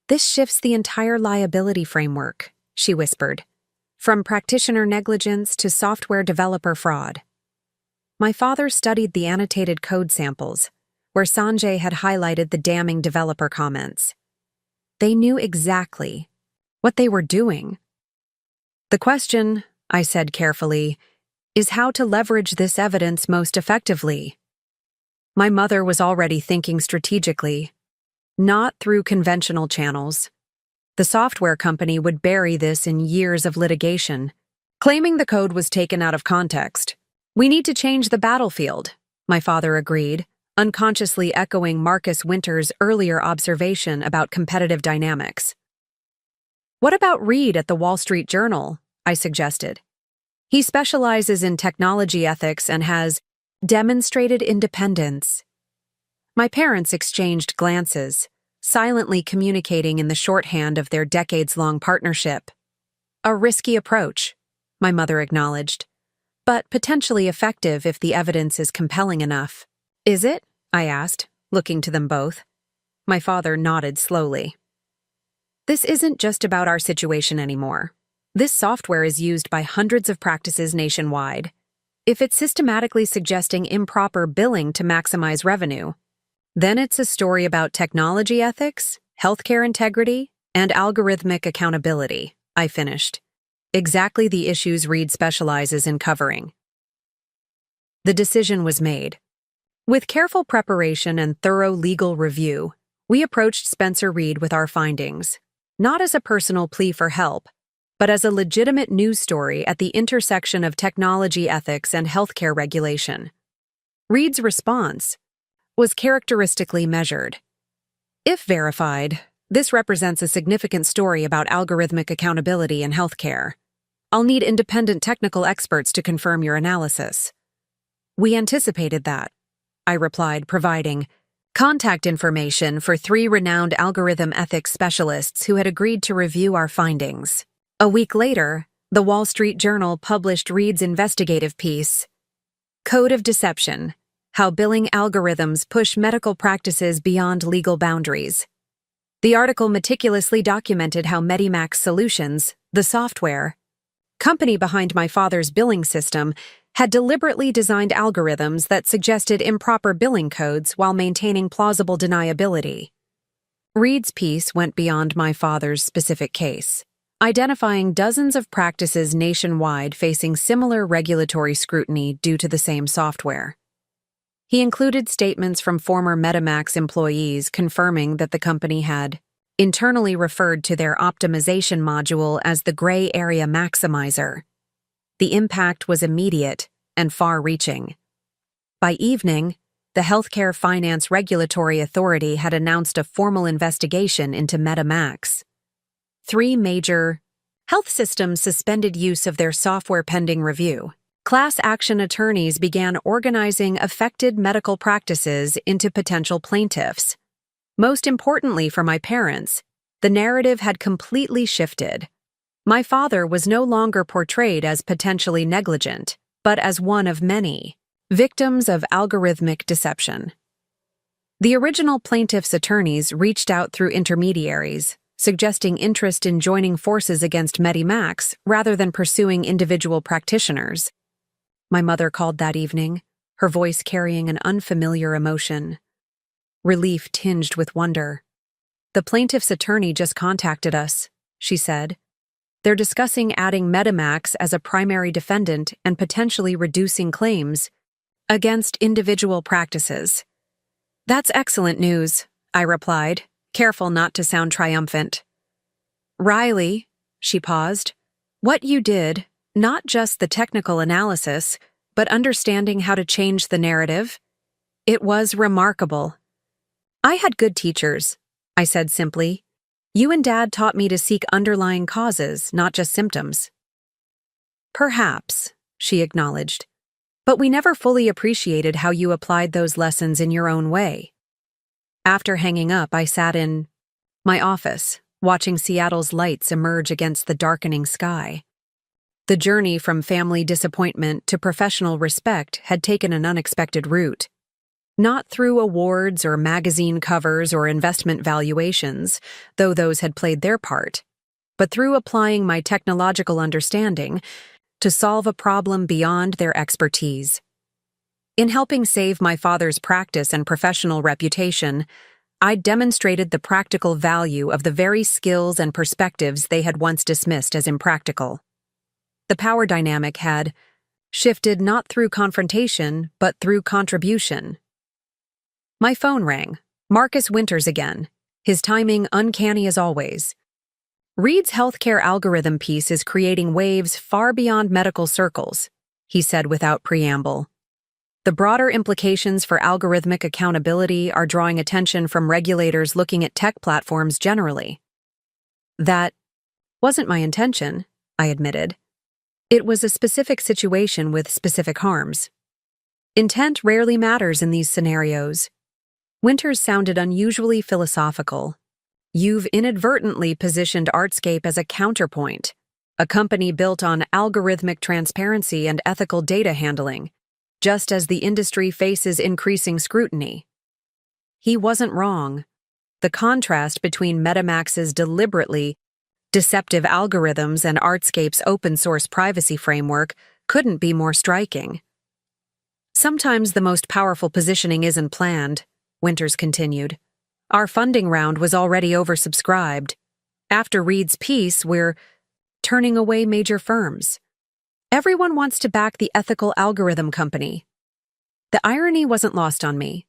"This shifts the entire liability framework," she whispered, "from practitioner negligence to software developer fraud." My father studied the annotated code samples, where Sanjay had highlighted the damning developer comments. They knew exactly what they were doing. "The question," I said carefully, "is how to leverage this evidence most effectively." My mother was already thinking strategically, not through conventional channels. The software company would bury this in years of litigation, claiming the code was taken out of context. "We need to change the battlefield," my father agreed, unconsciously echoing Marcus Winter's earlier observation about competitive dynamics. "What about Reed at the Wall Street Journal?" I suggested. "He specializes in technology ethics and has demonstrated independence." My parents exchanged glances, silently communicating in the shorthand of their decades-long partnership. "A risky approach," my mother acknowledged, "but potentially effective if the evidence is compelling enough." "Is it?" I asked, looking to them both. My father nodded slowly. "This isn't just about our situation anymore. This software is used by hundreds of practices nationwide. If it's systematically suggesting improper billing to maximize revenue, then it's a story about technology ethics, healthcare integrity, and algorithmic accountability," I finished. Exactly the issues Reed specializes in covering. The decision was made. With careful preparation and thorough legal review, we approached Spencer Reed with our findings, not as a personal plea for help, but as a legitimate news story at the intersection of technology ethics and healthcare regulation. Reed's response was characteristically measured. If verified, this represents a significant story about algorithmic accountability in healthcare. I'll need independent technical experts to confirm your analysis. We anticipated that, I replied, providing contact information for 3 renowned algorithm ethics specialists who had agreed to review our findings. A week later, the Wall Street Journal published Reed's investigative piece, Code of Deception: How Billing Algorithms Push Medical Practices Beyond Legal Boundaries. The article meticulously documented how Medimax Solutions, the software company behind my father's billing system, had deliberately designed algorithms that suggested improper billing codes while maintaining plausible deniability. Reed's piece went beyond my father's specific case, identifying dozens of practices nationwide facing similar regulatory scrutiny due to the same software. He included statements from former Medimax employees confirming that the company had internally referred to their optimization module as the gray area maximizer. The impact was immediate and far-reaching. By evening, the Healthcare Finance Regulatory Authority had announced a formal investigation into Medimax. 3 major health systems suspended use of their software pending review. Class action attorneys began organizing affected medical practices into potential plaintiffs. Most importantly for my parents, the narrative had completely shifted. My father was no longer portrayed as potentially negligent, but as one of many victims of algorithmic deception. The original plaintiffs' attorneys reached out through intermediaries, suggesting interest in joining forces against Medimax rather than pursuing individual practitioners. My mother called that evening, her voice carrying an unfamiliar emotion. Relief tinged with wonder. "The plaintiff's attorney just contacted us," she said. "They're discussing adding Medimax as a primary defendant and potentially reducing claims against individual practices." "That's excellent news," I replied, careful not to sound triumphant. "Riley," she paused, "what you did, not just the technical analysis, but understanding how to change the narrative, it was remarkable." "I had good teachers," I said simply. "You and Dad taught me to seek underlying causes, not just symptoms." "Perhaps," she acknowledged, "but we never fully appreciated how you applied those lessons in your own way." After hanging up, I sat in my office, watching Seattle's lights emerge against the darkening sky. The journey from family disappointment to professional respect had taken an unexpected route. Not through awards or magazine covers or investment valuations, though those had played their part, but through applying my technological understanding to solve a problem beyond their expertise. In helping save my father's practice and professional reputation, I demonstrated the practical value of the very skills and perspectives they had once dismissed as impractical. The power dynamic had shifted not through confrontation, but through contribution. My phone rang. Marcus Winters again, his timing uncanny as always. "Reed's healthcare algorithm piece is creating waves far beyond medical circles," he said without preamble. "The broader implications for algorithmic accountability are drawing attention from regulators looking at tech platforms generally." "That wasn't my intention," I admitted. "It was a specific situation with specific harms. Intent rarely matters in these scenarios." Winters sounded unusually philosophical. "You've inadvertently positioned Artscape as a counterpoint, a company built on algorithmic transparency and ethical data handling, just as the industry faces increasing scrutiny." He wasn't wrong. The contrast between Medimax's deliberately deceptive algorithms and Artscape's open-source privacy framework couldn't be more striking. "Sometimes the most powerful positioning isn't planned," Winters continued. "Our funding round was already oversubscribed. After Reed's piece, we're turning away major firms. Everyone wants to back the ethical algorithm company." The irony wasn't lost on me.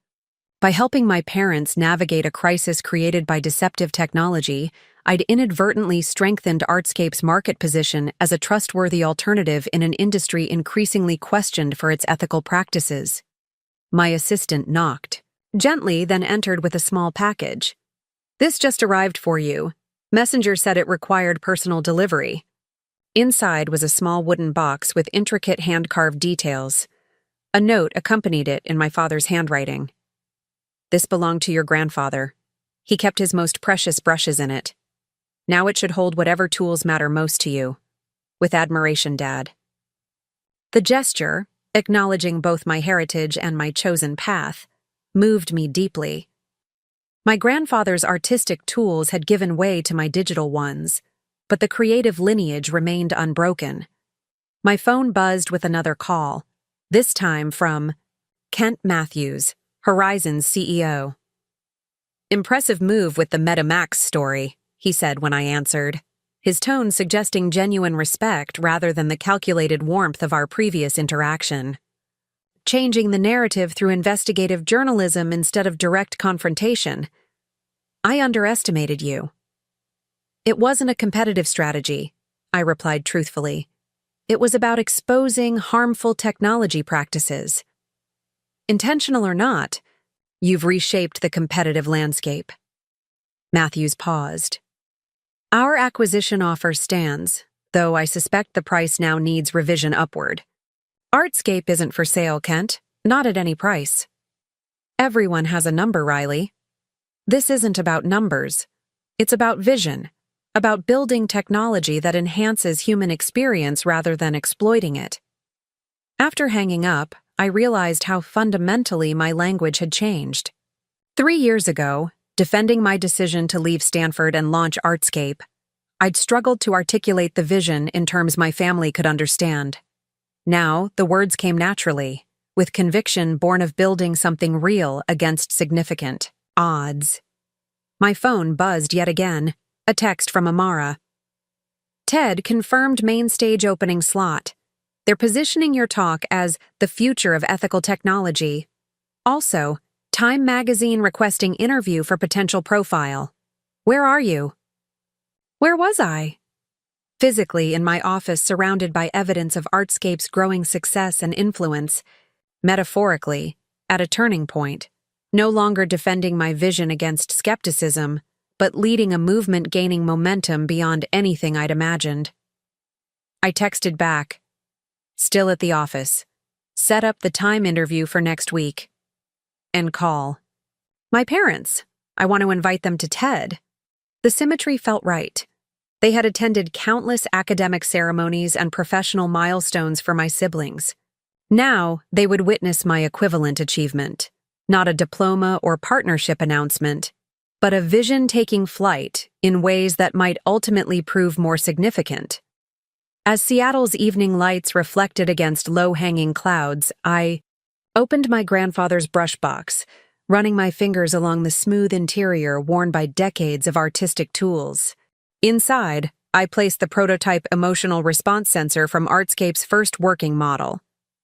By helping my parents navigate a crisis created by deceptive technology, I'd inadvertently strengthened Artscape's market position as a trustworthy alternative in an industry increasingly questioned for its ethical practices. My assistant knocked, gently, then entered with a small package. "This just arrived for you. Messenger said it required personal delivery." Inside was a small wooden box with intricate hand-carved details. A note accompanied it in my father's handwriting. "This belonged to your grandfather. He kept his most precious brushes in it. Now it should hold whatever tools matter most to you. With admiration, Dad." The gesture, acknowledging both my heritage and my chosen path, moved me deeply. My grandfather's artistic tools had given way to my digital ones, but the creative lineage remained unbroken. My phone buzzed with another call, this time from Kent Matthews, Horizon's CEO. "Impressive move with the MetaMax story," he said when I answered, his tone suggesting genuine respect rather than the calculated warmth of our previous interaction. "Changing the narrative through investigative journalism instead of direct confrontation. I underestimated you." "It wasn't a competitive strategy," I replied truthfully. "It was about exposing harmful technology practices. Intentional or not, you've reshaped the competitive landscape." Matthews paused. "Our acquisition offer stands, though I suspect the price now needs revision upward. Artscape isn't for sale, Kent, not at any price." "Everyone has a number, Riley. This isn't about numbers. It's about vision, about building technology that enhances human experience rather than exploiting it." After hanging up, I realized how fundamentally my language had changed. 3 years ago, defending my decision to leave Stanford and launch Artscape, I'd struggled to articulate the vision in terms my family could understand. Now, the words came naturally, with conviction born of building something real against significant odds. My phone buzzed yet again, a text from Amara. "Ted confirmed main stage opening slot. They're positioning your talk as the future of ethical technology. Also, Time Magazine requesting interview for potential profile. Where are you?" Where was I? Physically in my office, surrounded by evidence of Artscape's growing success and influence. Metaphorically, at a turning point, no longer defending my vision against skepticism, but leading a movement gaining momentum beyond anything I'd imagined. I texted back, "Still at the office. Set up the Time interview for next week." And call. "My parents. I want to invite them to TED." The symmetry felt right. They had attended countless academic ceremonies and professional milestones for my siblings. Now, they would witness my equivalent achievement. Not a diploma or partnership announcement, but a vision taking flight in ways that might ultimately prove more significant. As Seattle's evening lights reflected against low-hanging clouds, I opened my grandfather's brushbox, running my fingers along the smooth interior worn by decades of artistic tools. Inside, I placed the prototype emotional response sensor from Artscape's first working model,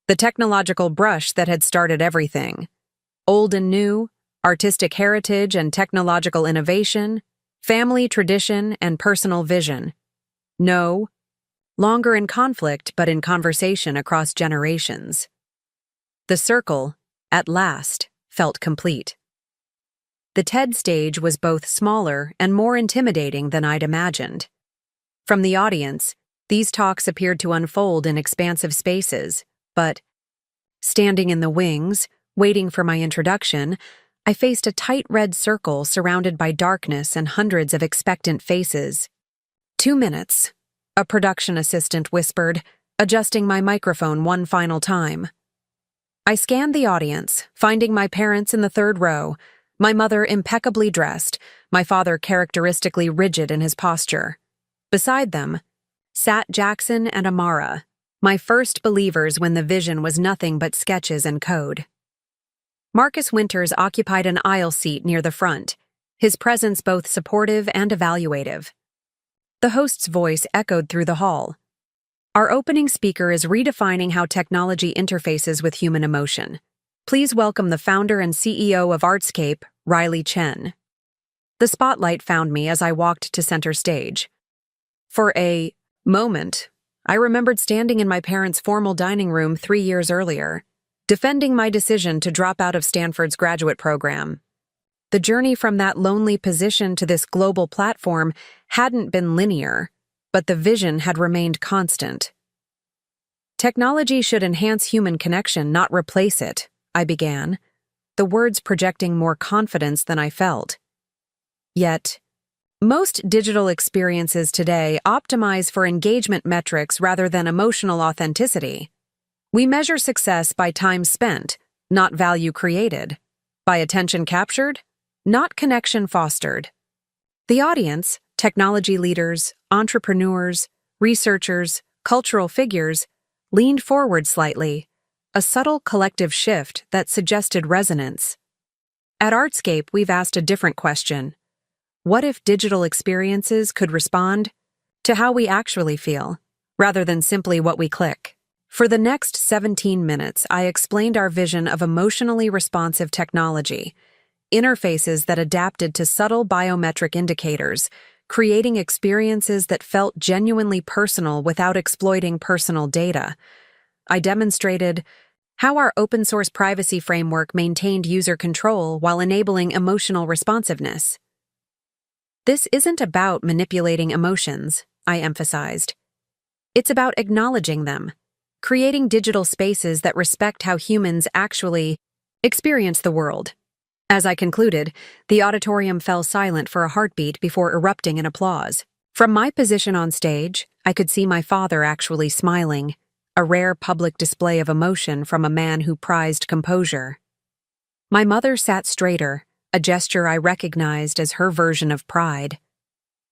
the technological brush that had started everything. Old and new, artistic heritage and technological innovation, family tradition and personal vision. No longer in conflict but in conversation across generations. The circle, at last, felt complete. The TED stage was both smaller and more intimidating than I'd imagined. From the audience, these talks appeared to unfold in expansive spaces, but, standing in the wings, waiting for my introduction, I faced a tight red circle surrounded by darkness and hundreds of expectant faces. 2 minutes, a production assistant whispered, adjusting my microphone one final time. I scanned the audience, finding my parents in the third row, my mother impeccably dressed, my father characteristically rigid in his posture. Beside them sat Jackson and Amara, my first believers when the vision was nothing but sketches and code. Marcus Winters occupied an aisle seat near the front, his presence both supportive and evaluative. The host's voice echoed through the hall. "Our opening speaker is redefining how technology interfaces with human emotion. Please welcome the founder and CEO of Artscape, Riley Chen." The spotlight found me as I walked to center stage. For a moment, I remembered standing in my parents' formal dining room 3 years earlier, defending my decision to drop out of Stanford's graduate program. The journey from that lonely position to this global platform hadn't been linear, but the vision had remained constant. "Technology should enhance human connection, not replace it," I began, the words projecting more confidence than I felt. Yet, most digital experiences today optimize for engagement metrics rather than emotional authenticity. We measure success by time spent, not value created. By attention captured, not connection fostered. The audience, technology leaders, entrepreneurs, researchers, cultural figures, leaned forward slightly, a subtle collective shift that suggested resonance. At Artscape, we've asked a different question. What if digital experiences could respond to how we actually feel, rather than simply what we click? For the next 17 minutes, I explained our vision of emotionally responsive technology, interfaces that adapted to subtle biometric indicators, creating experiences that felt genuinely personal without exploiting personal data. I demonstrated how our open-source privacy framework maintained user control while enabling emotional responsiveness. This isn't about manipulating emotions, I emphasized. It's about acknowledging them, creating digital spaces that respect how humans actually experience the world. As I concluded, the auditorium fell silent for a heartbeat before erupting in applause. From my position on stage, I could see my father actually smiling, a rare public display of emotion from a man who prized composure. My mother sat straighter, a gesture I recognized as her version of pride.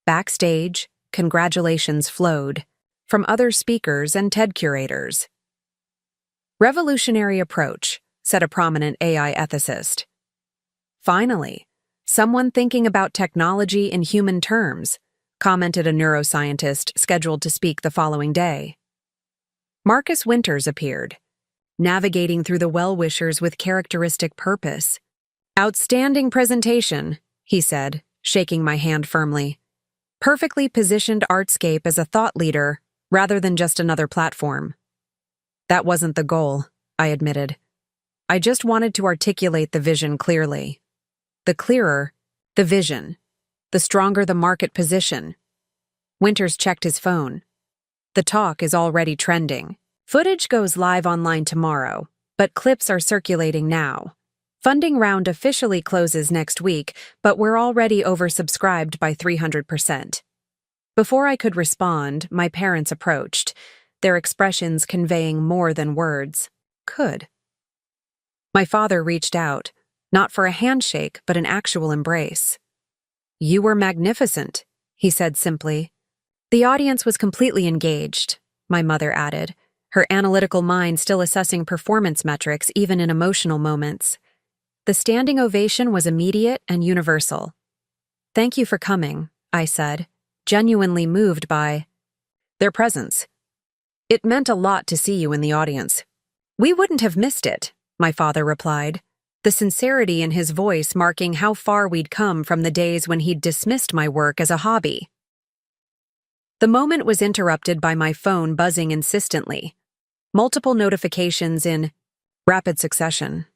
Backstage, congratulations flowed from other speakers and TED curators. Revolutionary approach, said a prominent AI ethicist. Finally, someone thinking about technology in human terms, commented a neuroscientist scheduled to speak the following day. Marcus Winters appeared, navigating through the well-wishers with characteristic purpose. Outstanding presentation, he said, shaking my hand firmly. Perfectly positioned Artscape as a thought leader rather than just another platform. That wasn't the goal, I admitted. I just wanted to articulate the vision clearly. The clearer, the vision. The stronger the market position. Winters checked his phone. The talk is already trending. Footage goes live online tomorrow, but clips are circulating now. Funding round officially closes next week, but we're already oversubscribed by 300%. Before I could respond, my parents approached, their expressions conveying more than words could. My father reached out, not for a handshake, but an actual embrace. You were magnificent, he said simply. The audience was completely engaged, my mother added, her analytical mind still assessing performance metrics even in emotional moments. The standing ovation was immediate and universal. Thank you for coming, I said, genuinely moved by their presence. It meant a lot to see you in the audience. We wouldn't have missed it, my father replied, the sincerity in his voice marking how far we'd come from the days when he'd dismissed my work as a hobby. The moment was interrupted by my phone buzzing insistently. Multiple notifications in rapid succession.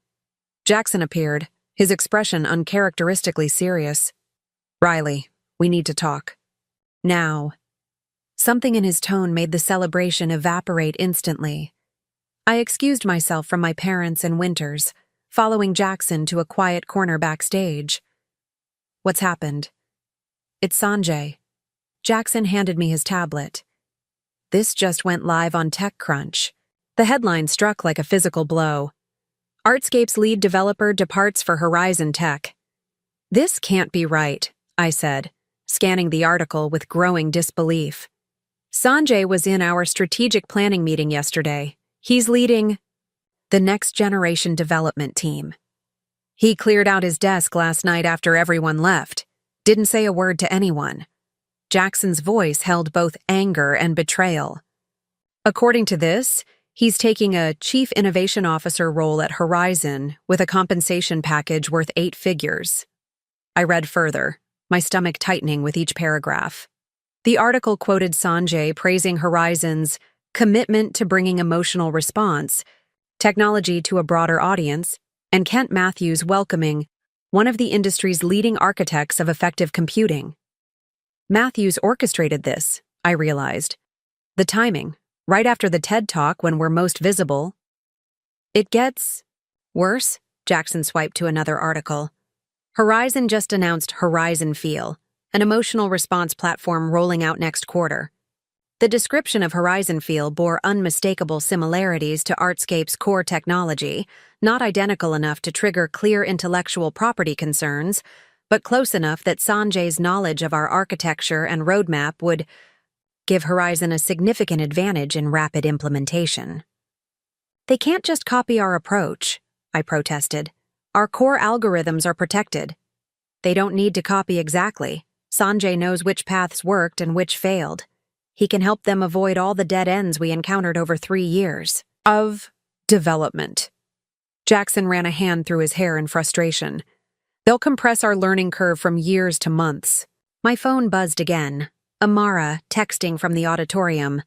Jackson appeared, his expression uncharacteristically serious. Riley, we need to talk. Now. Something in his tone made the celebration evaporate instantly. I excused myself from my parents and Winters, following Jackson to a quiet corner backstage. What's happened? It's Sanjay. Jackson handed me his tablet. This just went live on TechCrunch. The headline struck like a physical blow. Artscape's lead developer departs for Horizon Tech. This can't be right, I said, scanning the article with growing disbelief. Sanjay was in our strategic planning meeting yesterday. He's leading the next generation development team. He cleared out his desk last night after everyone left, didn't say a word to anyone. Jackson's voice held both anger and betrayal. According to this, he's taking a chief innovation officer role at Horizon with a compensation package worth 8 figures. I read further, my stomach tightening with each paragraph. The article quoted Sanjay praising Horizon's commitment to bringing emotional response, technology to a broader audience, and Kent Matthews welcoming one of the industry's leading architects of effective computing. Matthews orchestrated this, I realized. The timing, right after the TED Talk when we're most visible. It gets worse, Jackson swiped to another article. Horizon just announced Horizon Feel, an emotional response platform rolling out next quarter. The description of Horizon Feel bore unmistakable similarities to Artscape's core technology, not identical enough to trigger clear intellectual property concerns, but close enough that Sanjay's knowledge of our architecture and roadmap would give Horizon a significant advantage in rapid implementation. They can't just copy our approach, I protested. Our core algorithms are protected. They don't need to copy exactly. Sanjay knows which paths worked and which failed. He can help them avoid all the dead ends we encountered over 3 years of development. Jackson ran a hand through his hair in frustration. They'll compress our learning curve from years to months. My phone buzzed again. Amara, texting from the auditorium.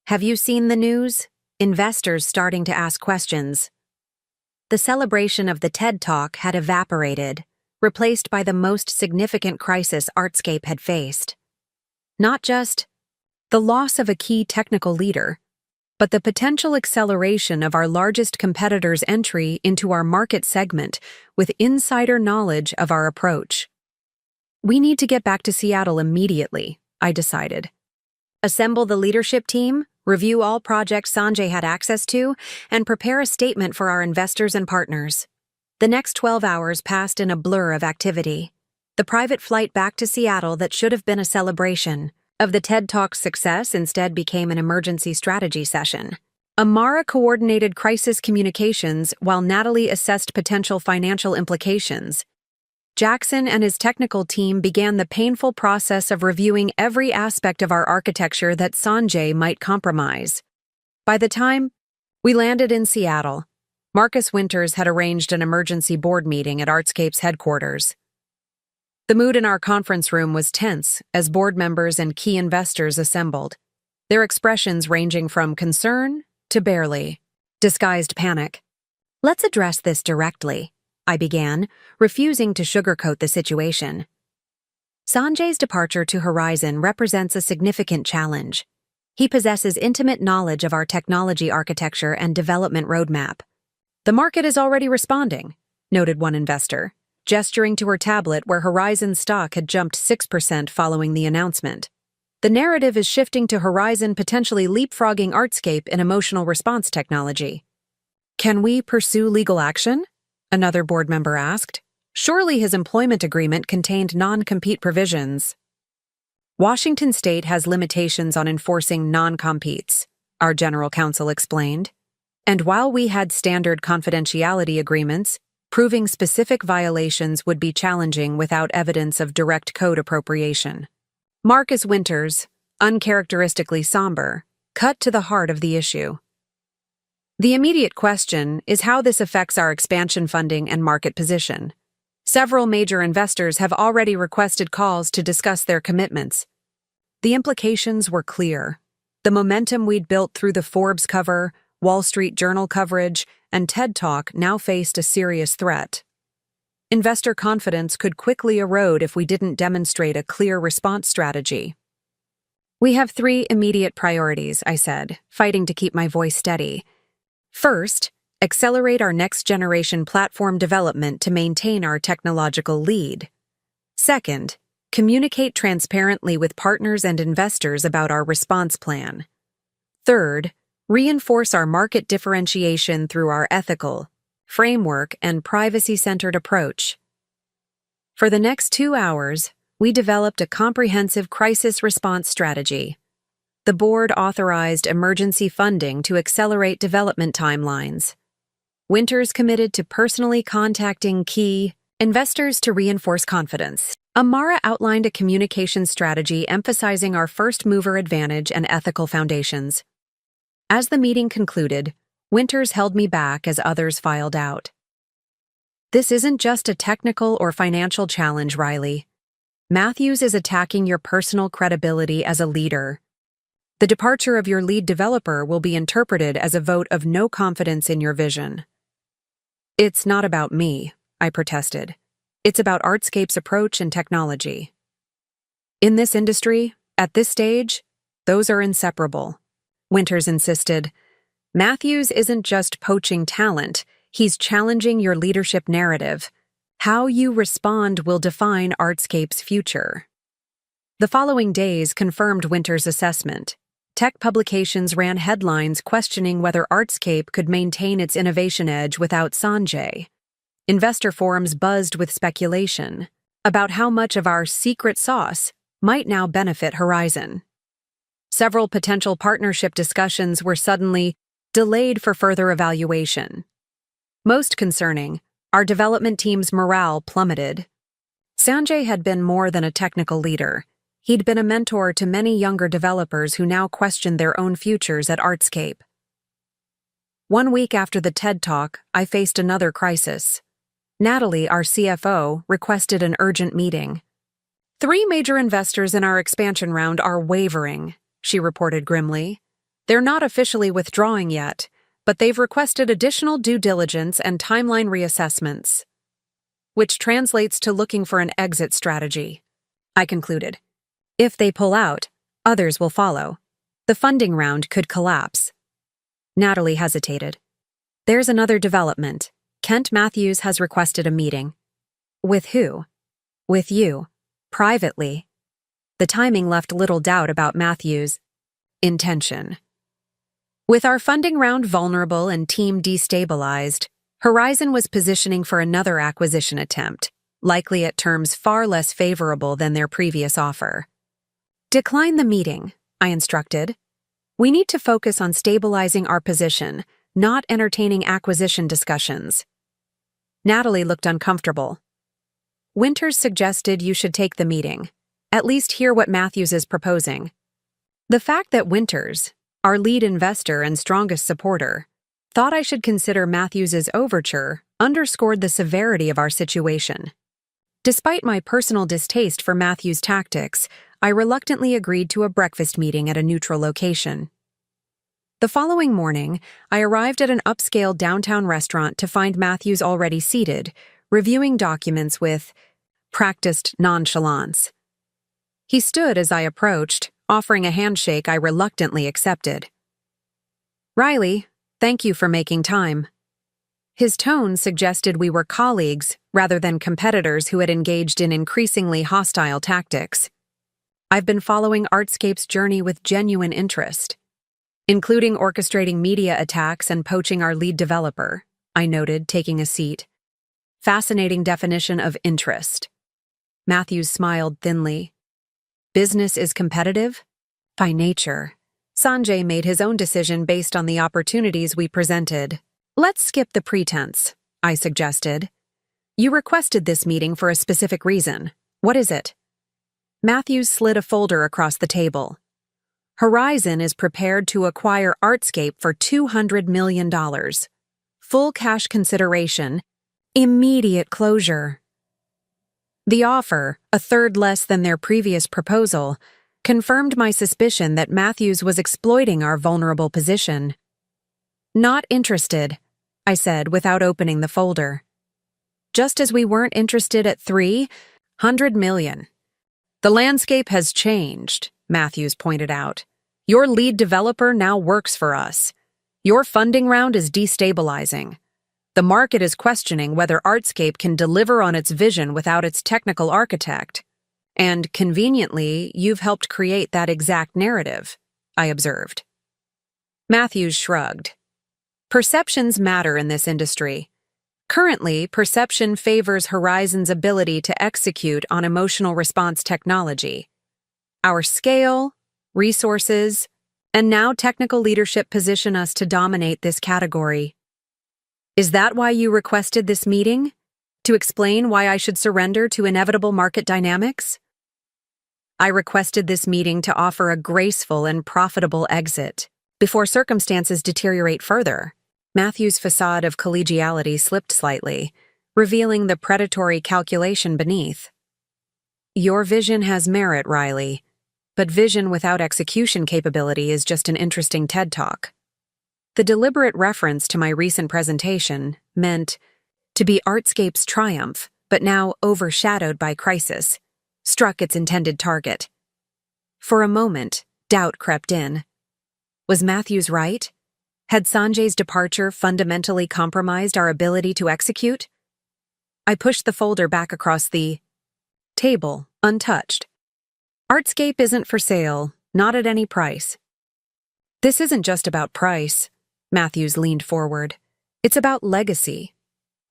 Have you seen the news? Investors starting to ask questions. The celebration of the TED Talk had evaporated, replaced by the most significant crisis Artscape had faced. Not just the loss of a key technical leader, but the potential acceleration of our largest competitor's entry into our market segment with insider knowledge of our approach. We need to get back to Seattle immediately, I decided. Assemble the leadership team, review all projects Sanjay had access to, and prepare a statement for our investors and partners. The next 12 hours passed in a blur of activity. The private flight back to Seattle that should have been a celebration of the TED Talk's success instead became an emergency strategy session. Amara coordinated crisis communications while Natalie assessed potential financial implications. Jackson and his technical team began the painful process of reviewing every aspect of our architecture that Sanjay might compromise. By the time we landed in Seattle, Marcus Winters had arranged an emergency board meeting at Artscape's headquarters. The mood in our conference room was tense as board members and key investors assembled, their expressions ranging from concern to barely disguised panic. Let's address this directly, I began, refusing to sugarcoat the situation. Sanjay's departure to Horizon represents a significant challenge. He possesses intimate knowledge of our technology architecture and development roadmap. The market is already responding, noted one investor, gesturing to her tablet where Horizon stock had jumped 6% following the announcement. The narrative is shifting to Horizon potentially leapfrogging Artscape in emotional response technology. Can we pursue legal action? Another board member asked. Surely his employment agreement contained non-compete provisions. Washington State has limitations on enforcing non-competes, our general counsel explained. And while we had standard confidentiality agreements, proving specific violations would be challenging without evidence of direct code appropriation. Marcus Winters, uncharacteristically somber, cut to the heart of the issue. The immediate question is how this affects our expansion funding and market position. Several major investors have already requested calls to discuss their commitments. The implications were clear. The momentum we'd built through the Forbes cover, Wall Street Journal coverage, and TED Talk now faced a serious threat. Investor confidence could quickly erode if we didn't demonstrate a clear response strategy. We have 3 immediate priorities, I said, fighting to keep my voice steady. First, accelerate our next-generation platform development to maintain our technological lead. Second, communicate transparently with partners and investors about our response plan. Third, reinforce our market differentiation through our ethical, framework, and privacy-centered approach. For the next 2 hours, we developed a comprehensive crisis response strategy. The board authorized emergency funding to accelerate development timelines. Winters committed to personally contacting key investors to reinforce confidence. Amara outlined a communication strategy emphasizing our first-mover advantage and ethical foundations. As the meeting concluded, Winters held me back as others filed out. This isn't just a technical or financial challenge, Riley. Matthews is attacking your personal credibility as a leader. The departure of your lead developer will be interpreted as a vote of no confidence in your vision. It's not about me, I protested. It's about Artscape's approach and technology. In this industry, at this stage, those are inseparable. Winters insisted. Matthews isn't just poaching talent, he's challenging your leadership narrative. How you respond will define Artscape's future. The following days confirmed Winters' assessment. Tech publications ran headlines questioning whether Artscape could maintain its innovation edge without Sanjay. Investor forums buzzed with speculation about how much of our secret sauce might now benefit Horizon. Several potential partnership discussions were suddenly delayed for further evaluation. Most concerning, our development team's morale plummeted. Sanjay had been more than a technical leader. He'd been a mentor to many younger developers who now questioned their own futures at Artscape. 1 week after the TED Talk, I faced another crisis. Natalie, our CFO, requested an urgent meeting. 3 major investors in our expansion round are wavering, she reported grimly. They're not officially withdrawing yet, but they've requested additional due diligence and timeline reassessments, which translates to looking for an exit strategy. I concluded. If they pull out, others will follow. The funding round could collapse. Natalie hesitated. There's another development. Kent Matthews has requested a meeting. With who? With you. Privately. The timing left little doubt about Matthews' intention. With our funding round vulnerable and team destabilized, Horizon was positioning for another acquisition attempt, likely at terms far less favorable than their previous offer. Decline the meeting, I instructed. We need to focus on stabilizing our position, not entertaining acquisition discussions. Natalie looked uncomfortable. Winters suggested you should take the meeting, at least hear what Matthews is proposing. The fact that Winters, our lead investor and strongest supporter, thought I should consider Matthews's overture underscored the severity of our situation. Despite my personal distaste for Matthews' tactics, I reluctantly agreed to a breakfast meeting at a neutral location. The following morning, I arrived at an upscale downtown restaurant to find Matthews already seated, reviewing documents with practiced nonchalance. He stood as I approached, offering a handshake I reluctantly accepted. Riley, thank you for making time. His tone suggested we were colleagues rather than competitors who had engaged in increasingly hostile tactics. I've been following Artscape's journey with genuine interest, including orchestrating media attacks and poaching our lead developer, I noted, taking a seat. Fascinating definition of interest. Matthews smiled thinly. Business is competitive? By nature. Sanjay made his own decision based on the opportunities we presented. Let's skip the pretense, I suggested. You requested this meeting for a specific reason. What is it? Matthews slid a folder across the table. Horizon is prepared to acquire Artscape for $200 million. Full cash consideration. Immediate closure. The offer, a third less than their previous proposal, confirmed my suspicion that Matthews was exploiting our vulnerable position. Not interested, I said without opening the folder. Just as we weren't interested at $300 million. The landscape has changed, Matthews pointed out. Your lead developer now works for us. Your funding round is destabilizing. The market is questioning whether Artscape can deliver on its vision without its technical architect. And, conveniently, you've helped create that exact narrative, I observed. Matthews shrugged. Perceptions matter in this industry. Currently, perception favors Horizon's ability to execute on emotional response technology. Our scale, resources, and now technical leadership position us to dominate this category. Is that why you requested this meeting? To explain why I should surrender to inevitable market dynamics? I requested this meeting to offer a graceful and profitable exit before circumstances deteriorate further. Matthew's facade of collegiality slipped slightly, revealing the predatory calculation beneath. Your vision has merit, Riley, but vision without execution capability is just an interesting TED Talk. The deliberate reference to my recent presentation meant to be Artscape's triumph, but now overshadowed by crisis, struck its intended target. For a moment, doubt crept in. Was Matthews right? Had Sanjay's departure fundamentally compromised our ability to execute? I pushed the folder back across the table, untouched. Artscape isn't for sale, not at any price. This isn't just about price. Matthews leaned forward. It's about legacy.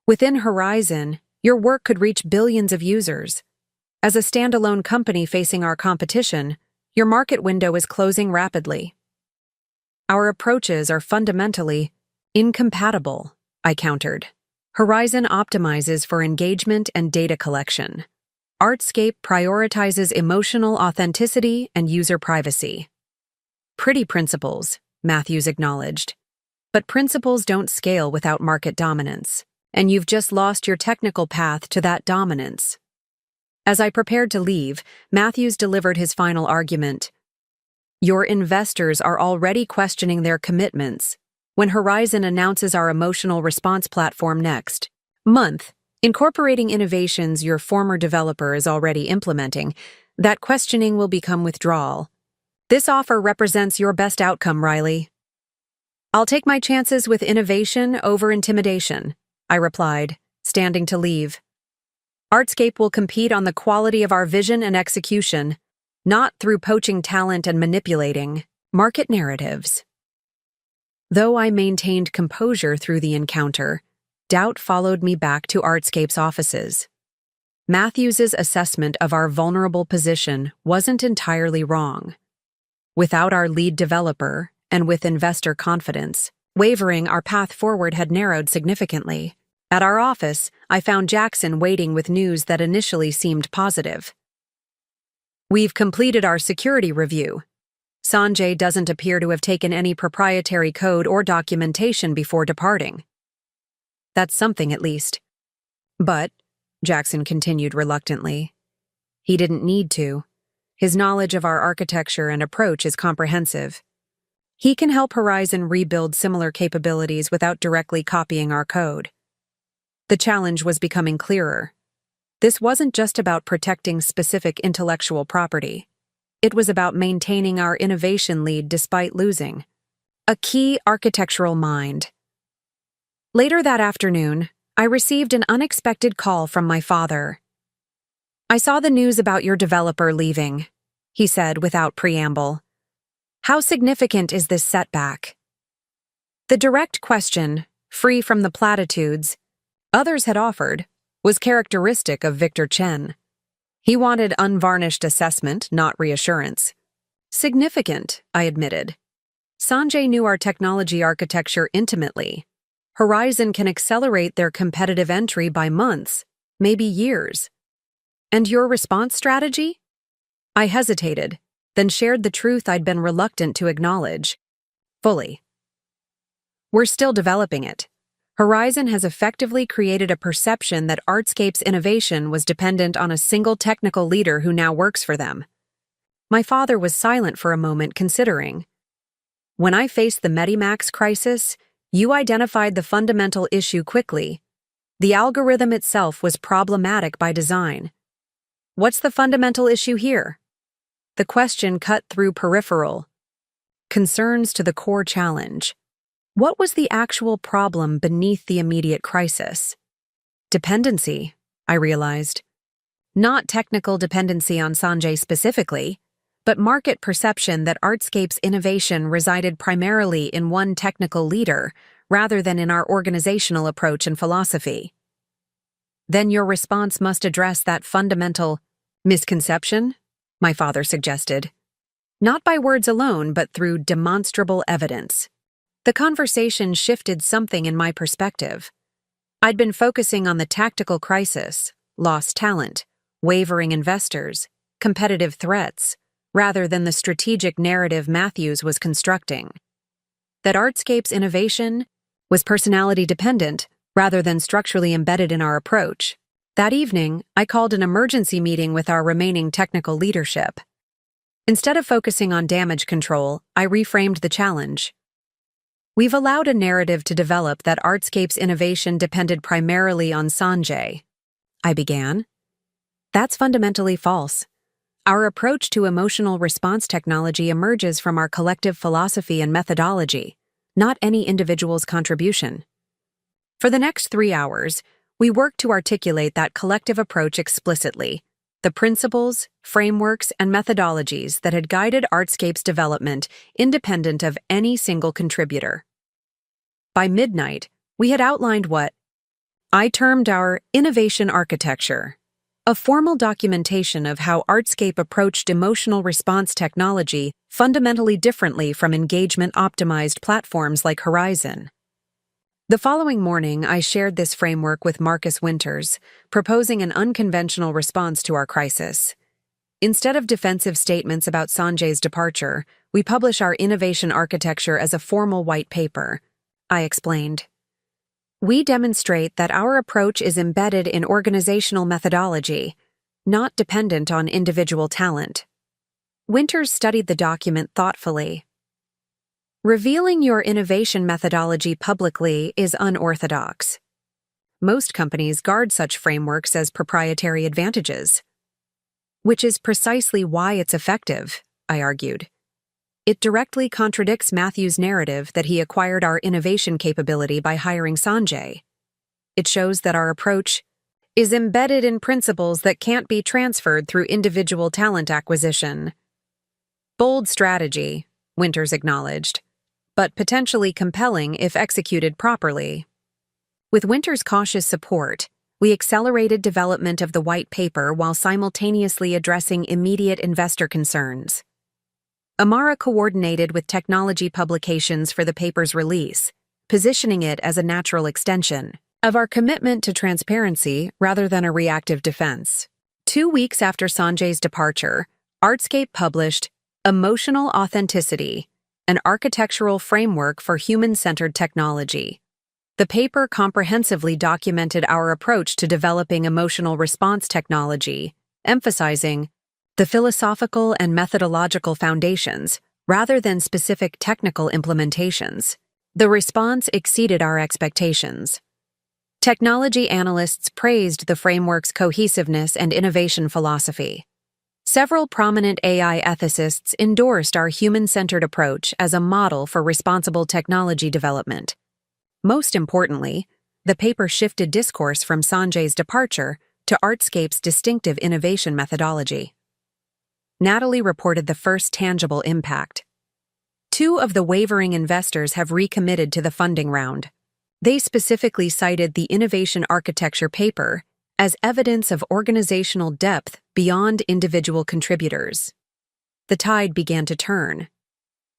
Within Horizon, your work could reach billions of users. As a standalone company facing our competition, your market window is closing rapidly. Our approaches are fundamentally incompatible, I countered. Horizon optimizes for engagement and data collection. Artscape prioritizes emotional authenticity and user privacy. Pretty principles, Matthews acknowledged. But principles don't scale without market dominance, and you've just lost your technical path to that dominance. As I prepared to leave, Matthews delivered his final argument. Your investors are already questioning their commitments when Horizon announces our emotional response platform next month, incorporating innovations your former developer is already implementing. That questioning will become withdrawal. This offer represents your best outcome, Riley. I'll take my chances with innovation over intimidation, I replied, standing to leave. Artscape will compete on the quality of our vision and execution, not through poaching talent and manipulating market narratives. Though I maintained composure through the encounter, doubt followed me back to Artscape's offices. Matthews's assessment of our vulnerable position wasn't entirely wrong. Without our lead developer, and with investor confidence, wavering, our path forward had narrowed significantly. At our office, I found Jackson waiting with news that initially seemed positive. We've completed our security review. Sanjay doesn't appear to have taken any proprietary code or documentation before departing. That's something, at least. But, Jackson continued reluctantly, he didn't need to. His knowledge of our architecture and approach is comprehensive. He can help Horizon rebuild similar capabilities without directly copying our code. The challenge was becoming clearer. This wasn't just about protecting specific intellectual property. It was about maintaining our innovation lead despite losing a key architectural mind. Later that afternoon, I received an unexpected call from my father. I saw the news about your developer leaving, he said without preamble. How significant is this setback? The direct question, free from the platitudes others had offered, was characteristic of Victor Chen. He wanted unvarnished assessment, not reassurance. Significant, I admitted. Sanjay knew our technology architecture intimately. Horizon can accelerate their competitive entry by months, maybe years. And your response strategy? I hesitated, then shared the truth I'd been reluctant to acknowledge. Fully. We're still developing it. Horizon has effectively created a perception that Artscape's innovation was dependent on a single technical leader who now works for them. My father was silent for a moment, considering. When I faced the Medimax crisis, you identified the fundamental issue quickly. The algorithm itself was problematic by design. What's the fundamental issue here? The question cut through peripheral concerns to the core challenge. What was the actual problem beneath the immediate crisis? Dependency, I realized. Not technical dependency on Sanjay specifically, but market perception that Artscape's innovation resided primarily in one technical leader rather than in our organizational approach and philosophy. Then your response must address that fundamental misconception, my father suggested. Not by words alone, but through demonstrable evidence. The conversation shifted something in my perspective. I'd been focusing on the tactical crisis, lost talent, wavering investors, competitive threats, rather than the strategic narrative Matthews was constructing. That Artscape's innovation was personality-dependent rather than structurally embedded in our approach. That evening, I called an emergency meeting with our remaining technical leadership. Instead of focusing on damage control, I reframed the challenge. We've allowed a narrative to develop that Artscape's innovation depended primarily on Sanjay. I began. That's fundamentally false. Our approach to emotional response technology emerges from our collective philosophy and methodology, not any individual's contribution. For the next 3 hours, we worked to articulate that collective approach explicitly, the principles, frameworks, and methodologies that had guided Artscape's development independent of any single contributor. By midnight, we had outlined what I termed our innovation architecture, a formal documentation of how Artscape approached emotional response technology fundamentally differently from engagement-optimized platforms like Horizon. The following morning, I shared this framework with Marcus Winters, proposing an unconventional response to our crisis. Instead of defensive statements about Sanjay's departure, we publish our innovation architecture as a formal white paper, I explained. We demonstrate that our approach is embedded in organizational methodology, not dependent on individual talent. Winters studied the document thoughtfully. Revealing your innovation methodology publicly is unorthodox. Most companies guard such frameworks as proprietary advantages. Which is precisely why it's effective, I argued. It directly contradicts Matthew's narrative that he acquired our innovation capability by hiring Sanjay. It shows that our approach is embedded in principles that can't be transferred through individual talent acquisition. Bold strategy, Winters acknowledged, but potentially compelling if executed properly. With Winters' cautious support, we accelerated development of the white paper while simultaneously addressing immediate investor concerns. Amara coordinated with technology publications for the paper's release, positioning it as a natural extension of our commitment to transparency rather than a reactive defense. 2 weeks after Sanjay's departure, Artscape published Emotional Authenticity, an architectural framework for human-centered technology. The paper comprehensively documented our approach to developing emotional response technology, emphasizing the philosophical and methodological foundations rather than specific technical implementations. The response exceeded our expectations. Technology analysts praised the framework's cohesiveness and innovation philosophy. Several prominent AI ethicists endorsed our human-centered approach as a model for responsible technology development. Most importantly, the paper shifted discourse from Sanjay's departure to Artscape's distinctive innovation methodology. Natalie reported the first tangible impact. 2 of the wavering investors have recommitted to the funding round. They specifically cited the innovation architecture paper as evidence of organizational depth beyond individual contributors. The tide began to turn.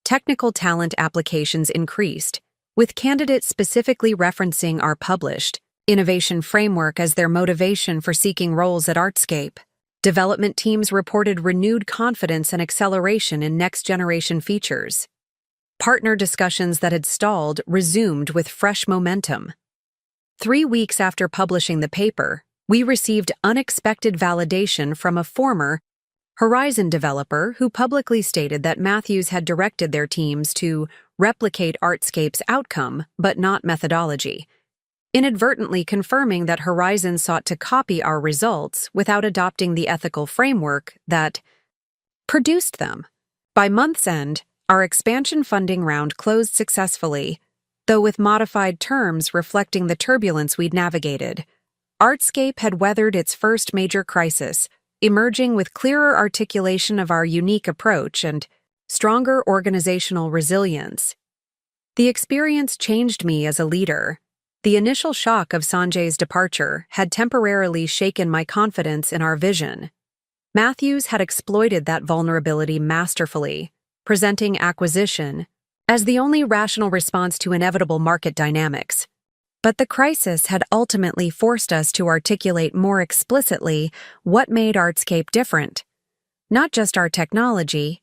Technical talent applications increased, with candidates specifically referencing our published innovation framework as their motivation for seeking roles at Artscape. Development teams reported renewed confidence and acceleration in next-generation features. Partner discussions that had stalled resumed with fresh momentum. 3 weeks after publishing the paper, we received unexpected validation from a former Horizon developer who publicly stated that Matthews had directed their teams to replicate Artscape's outcome but not methodology, inadvertently confirming that Horizon sought to copy our results without adopting the ethical framework that produced them. By month's end, our expansion funding round closed successfully, though with modified terms reflecting the turbulence we'd navigated. Artscape had weathered its first major crisis, emerging with clearer articulation of our unique approach and stronger organizational resilience. The experience changed me as a leader. The initial shock of Sanjay's departure had temporarily shaken my confidence in our vision. Matthews had exploited that vulnerability masterfully, presenting acquisition as the only rational response to inevitable market dynamics. But the crisis had ultimately forced us to articulate more explicitly what made Artscape different. Not just our technology,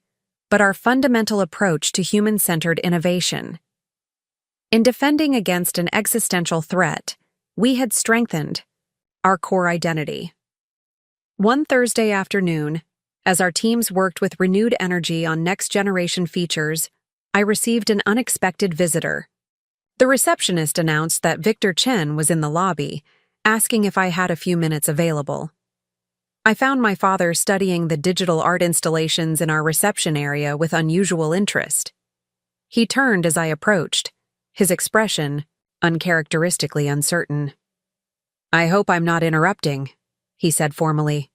but our fundamental approach to human-centered innovation. In defending against an existential threat, we had strengthened our core identity. One Thursday afternoon, as our teams worked with renewed energy on next-generation features, I received an unexpected visitor. The receptionist announced that Victor Chen was in the lobby, asking if I had a few minutes available. I found my father studying the digital art installations in our reception area with unusual interest. He turned as I approached, his expression uncharacteristically uncertain. "I hope I'm not interrupting," he said formally.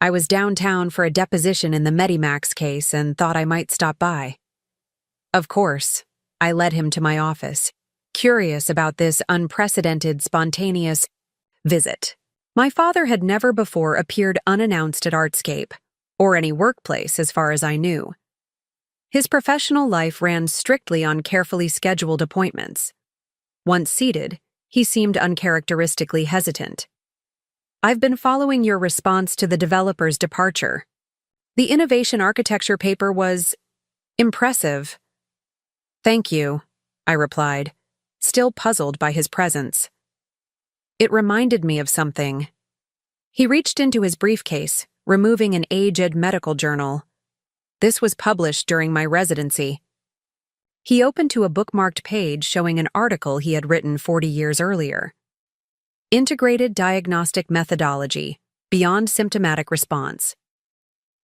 I was downtown for a deposition in the Medimax case and thought I might stop by. Of course, I led him to my office, curious about this unprecedented, spontaneous visit. My father had never before appeared unannounced at Artscape, or any workplace as far as I knew. His professional life ran strictly on carefully scheduled appointments. Once seated, he seemed uncharacteristically hesitant. I've been following your response to the developer's departure. The innovation architecture paper was impressive. Thank you, I replied, still puzzled by his presence. It reminded me of something. He reached into his briefcase, removing an aged medical journal. This was published during my residency. He opened to a bookmarked page showing an article he had written 40 years earlier. Integrated Diagnostic Methodology, Beyond Symptomatic Response.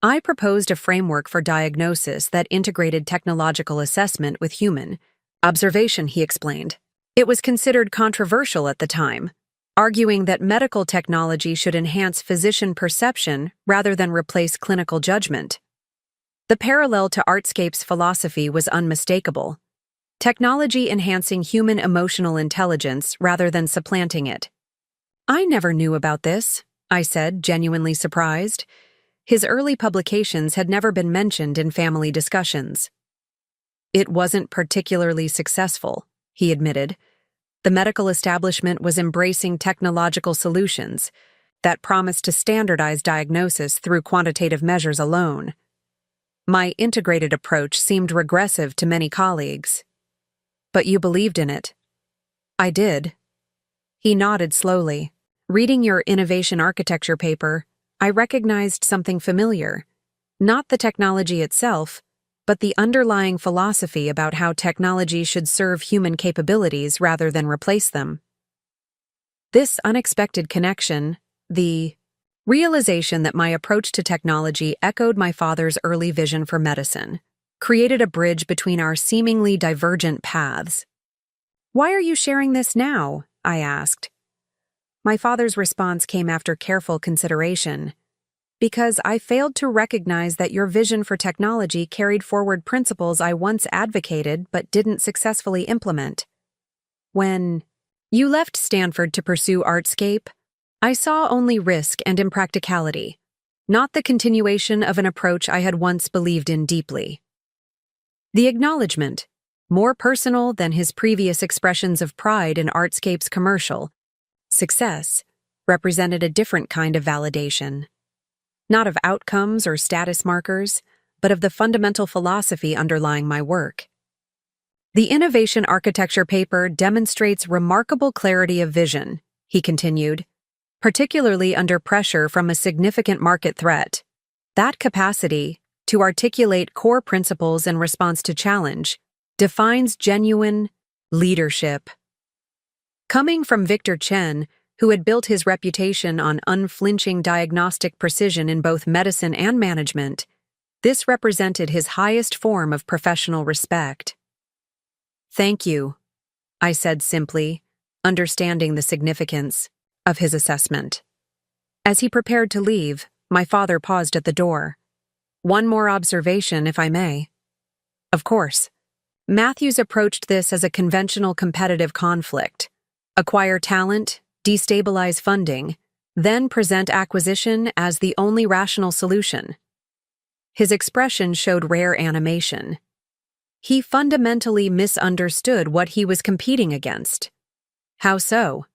I proposed a framework for diagnosis that integrated technological assessment with human observation, he explained. It was considered controversial at the time, arguing that medical technology should enhance physician perception rather than replace clinical judgment. The parallel to Artscape's philosophy was unmistakable. Technology enhancing human emotional intelligence rather than supplanting it. I never knew about this, I said, genuinely surprised. His early publications had never been mentioned in family discussions. It wasn't particularly successful, he admitted. The medical establishment was embracing technological solutions that promised to standardize diagnosis through quantitative measures alone. My integrated approach seemed regressive to many colleagues. But you believed in it. I did. He nodded slowly. Reading your innovation architecture paper, I recognized something familiar. Not the technology itself, but the underlying philosophy about how technology should serve human capabilities rather than replace them. This unexpected connection, the realization that my approach to technology echoed my father's early vision for medicine, created a bridge between our seemingly divergent paths. Why are you sharing this now? I asked. My father's response came after careful consideration. Because I failed to recognize that your vision for technology carried forward principles I once advocated but didn't successfully implement. When you left Stanford to pursue Artscape, I saw only risk and impracticality, not the continuation of an approach I had once believed in deeply. The acknowledgement, more personal than his previous expressions of pride in Artscape's commercial success, represented a different kind of validation. Not of outcomes or status markers, but of the fundamental philosophy underlying my work. The innovation architecture paper demonstrates remarkable clarity of vision, he continued, particularly under pressure from a significant market threat. That capacity, to articulate core principles in response to challenge, defines genuine leadership. Coming from Victor Chen, who had built his reputation on unflinching diagnostic precision in both medicine and management, this represented his highest form of professional respect. Thank you, I said simply, understanding the significance of his assessment. As he prepared to leave, my father paused at the door. One more observation, if I may. Of course. Matthews approached this as a conventional competitive conflict. Acquire talent, destabilize funding, then present acquisition as the only rational solution. His expression showed rare animation. He fundamentally misunderstood what he was competing against. How so?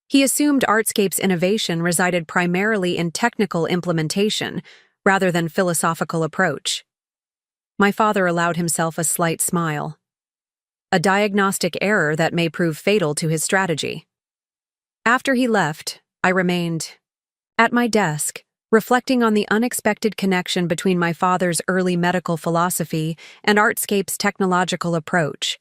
He assumed Artscape's innovation resided primarily in technical implementation rather than philosophical approach. My father allowed himself a slight smile. A diagnostic error that may prove fatal to his strategy. After he left, I remained at my desk, reflecting on the unexpected connection between my father's early medical philosophy and Artscape's technological approach.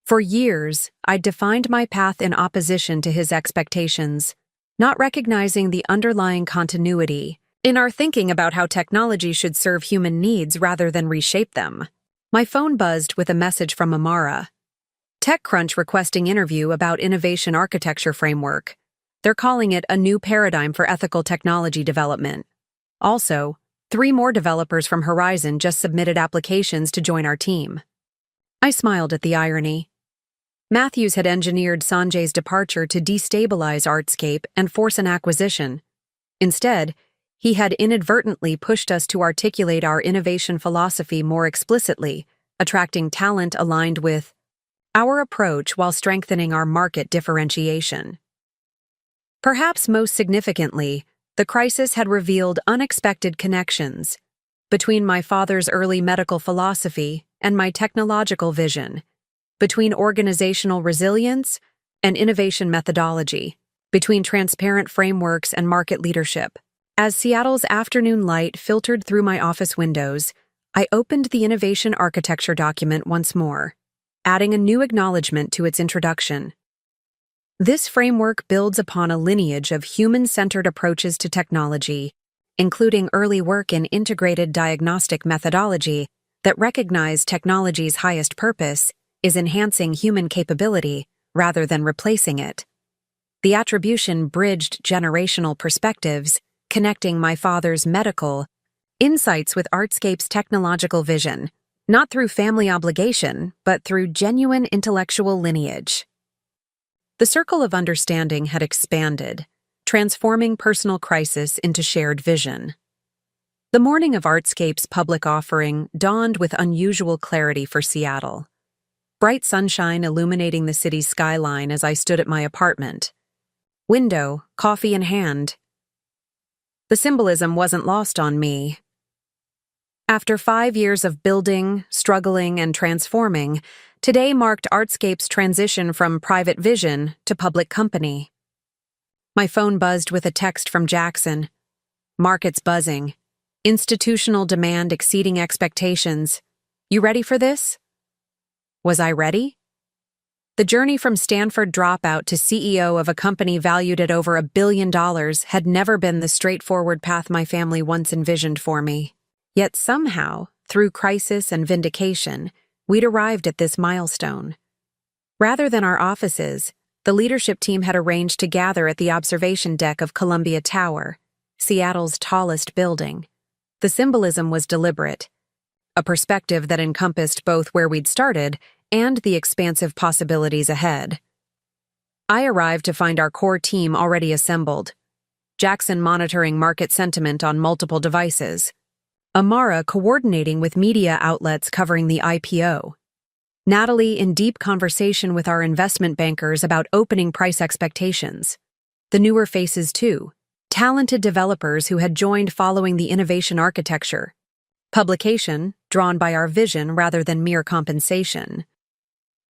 For years, I'd defined my path in opposition to his expectations, not recognizing the underlying continuity in our thinking about how technology should serve human needs rather than reshape them. My phone buzzed with a message from Amara. TechCrunch requesting interview about innovation architecture framework. They're calling it a new paradigm for ethical technology development. Also, 3 more developers from Horizon just submitted applications to join our team. I smiled at the irony. Matthews had engineered Sanjay's departure to destabilize Artscape and force an acquisition. Instead, he had inadvertently pushed us to articulate our innovation philosophy more explicitly, attracting talent aligned with our approach while strengthening our market differentiation. Perhaps most significantly, the crisis had revealed unexpected connections between my father's early medical philosophy and my technological vision, between organizational resilience and innovation methodology, between transparent frameworks and market leadership. As Seattle's afternoon light filtered through my office windows, I opened the innovation architecture document once more, adding a new acknowledgement to its introduction. This framework builds upon a lineage of human-centered approaches to technology, including early work in integrated diagnostic methodology that recognize technology's highest purpose is enhancing human capability rather than replacing it. The attribution bridged generational perspectives, connecting my father's medical insights with Artscape's technological vision, not through family obligation, but through genuine intellectual lineage. The circle of understanding had expanded, transforming personal crisis into shared vision. The morning of Artscape's public offering dawned with unusual clarity for Seattle. Bright sunshine illuminating the city's skyline as I stood at my apartment. Window, coffee in hand. The symbolism wasn't lost on me. After 5 years of building, struggling, and transforming, today marked Artscape's transition from private vision to public company. My phone buzzed with a text from Jackson. Markets buzzing. Institutional demand exceeding expectations. You ready for this? Was I ready? The journey from Stanford dropout to CEO of a company valued at over $1 billion had never been the straightforward path my family once envisioned for me. Yet somehow, through crisis and vindication, we'd arrived at this milestone. Rather than our offices, the leadership team had arranged to gather at the observation deck of Columbia Tower, Seattle's tallest building. The symbolism was deliberate, a perspective that encompassed both where we'd started and the expansive possibilities ahead. I arrived to find our core team already assembled, Jackson monitoring market sentiment on multiple devices, Amara coordinating with media outlets covering the IPO, Natalie in deep conversation with our investment bankers about opening price expectations. The newer faces, too, talented developers who had joined following the innovation architecture. Publication, drawn by our vision rather than mere compensation.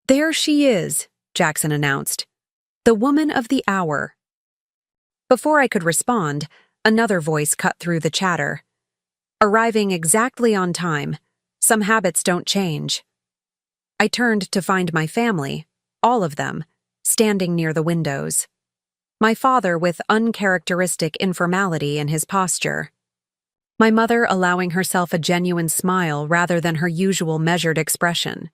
There she is, Jackson announced. The woman of the hour. Before I could respond, another voice cut through the chatter. Arriving exactly on time. Some habits don't change. I turned to find my family, all of them, standing near the windows. My father with uncharacteristic informality in his posture. My mother allowing herself a genuine smile rather than her usual measured expression.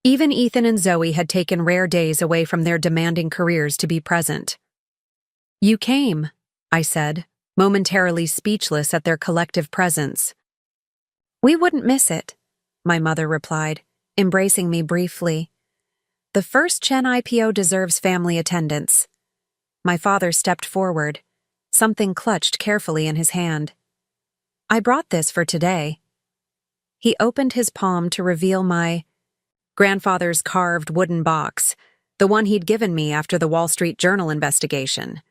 Even Ethan and Zoe had taken rare days away from their demanding careers to be present. You came, I said, momentarily speechless at their collective presence. We wouldn't miss it, my mother replied, embracing me briefly. The first Chen IPO deserves family attendance. My father stepped forward, something clutched carefully in his hand. I brought this for today. He opened his palm to reveal my grandfather's carved wooden box, the one he'd given me after the Wall Street Journal investigation.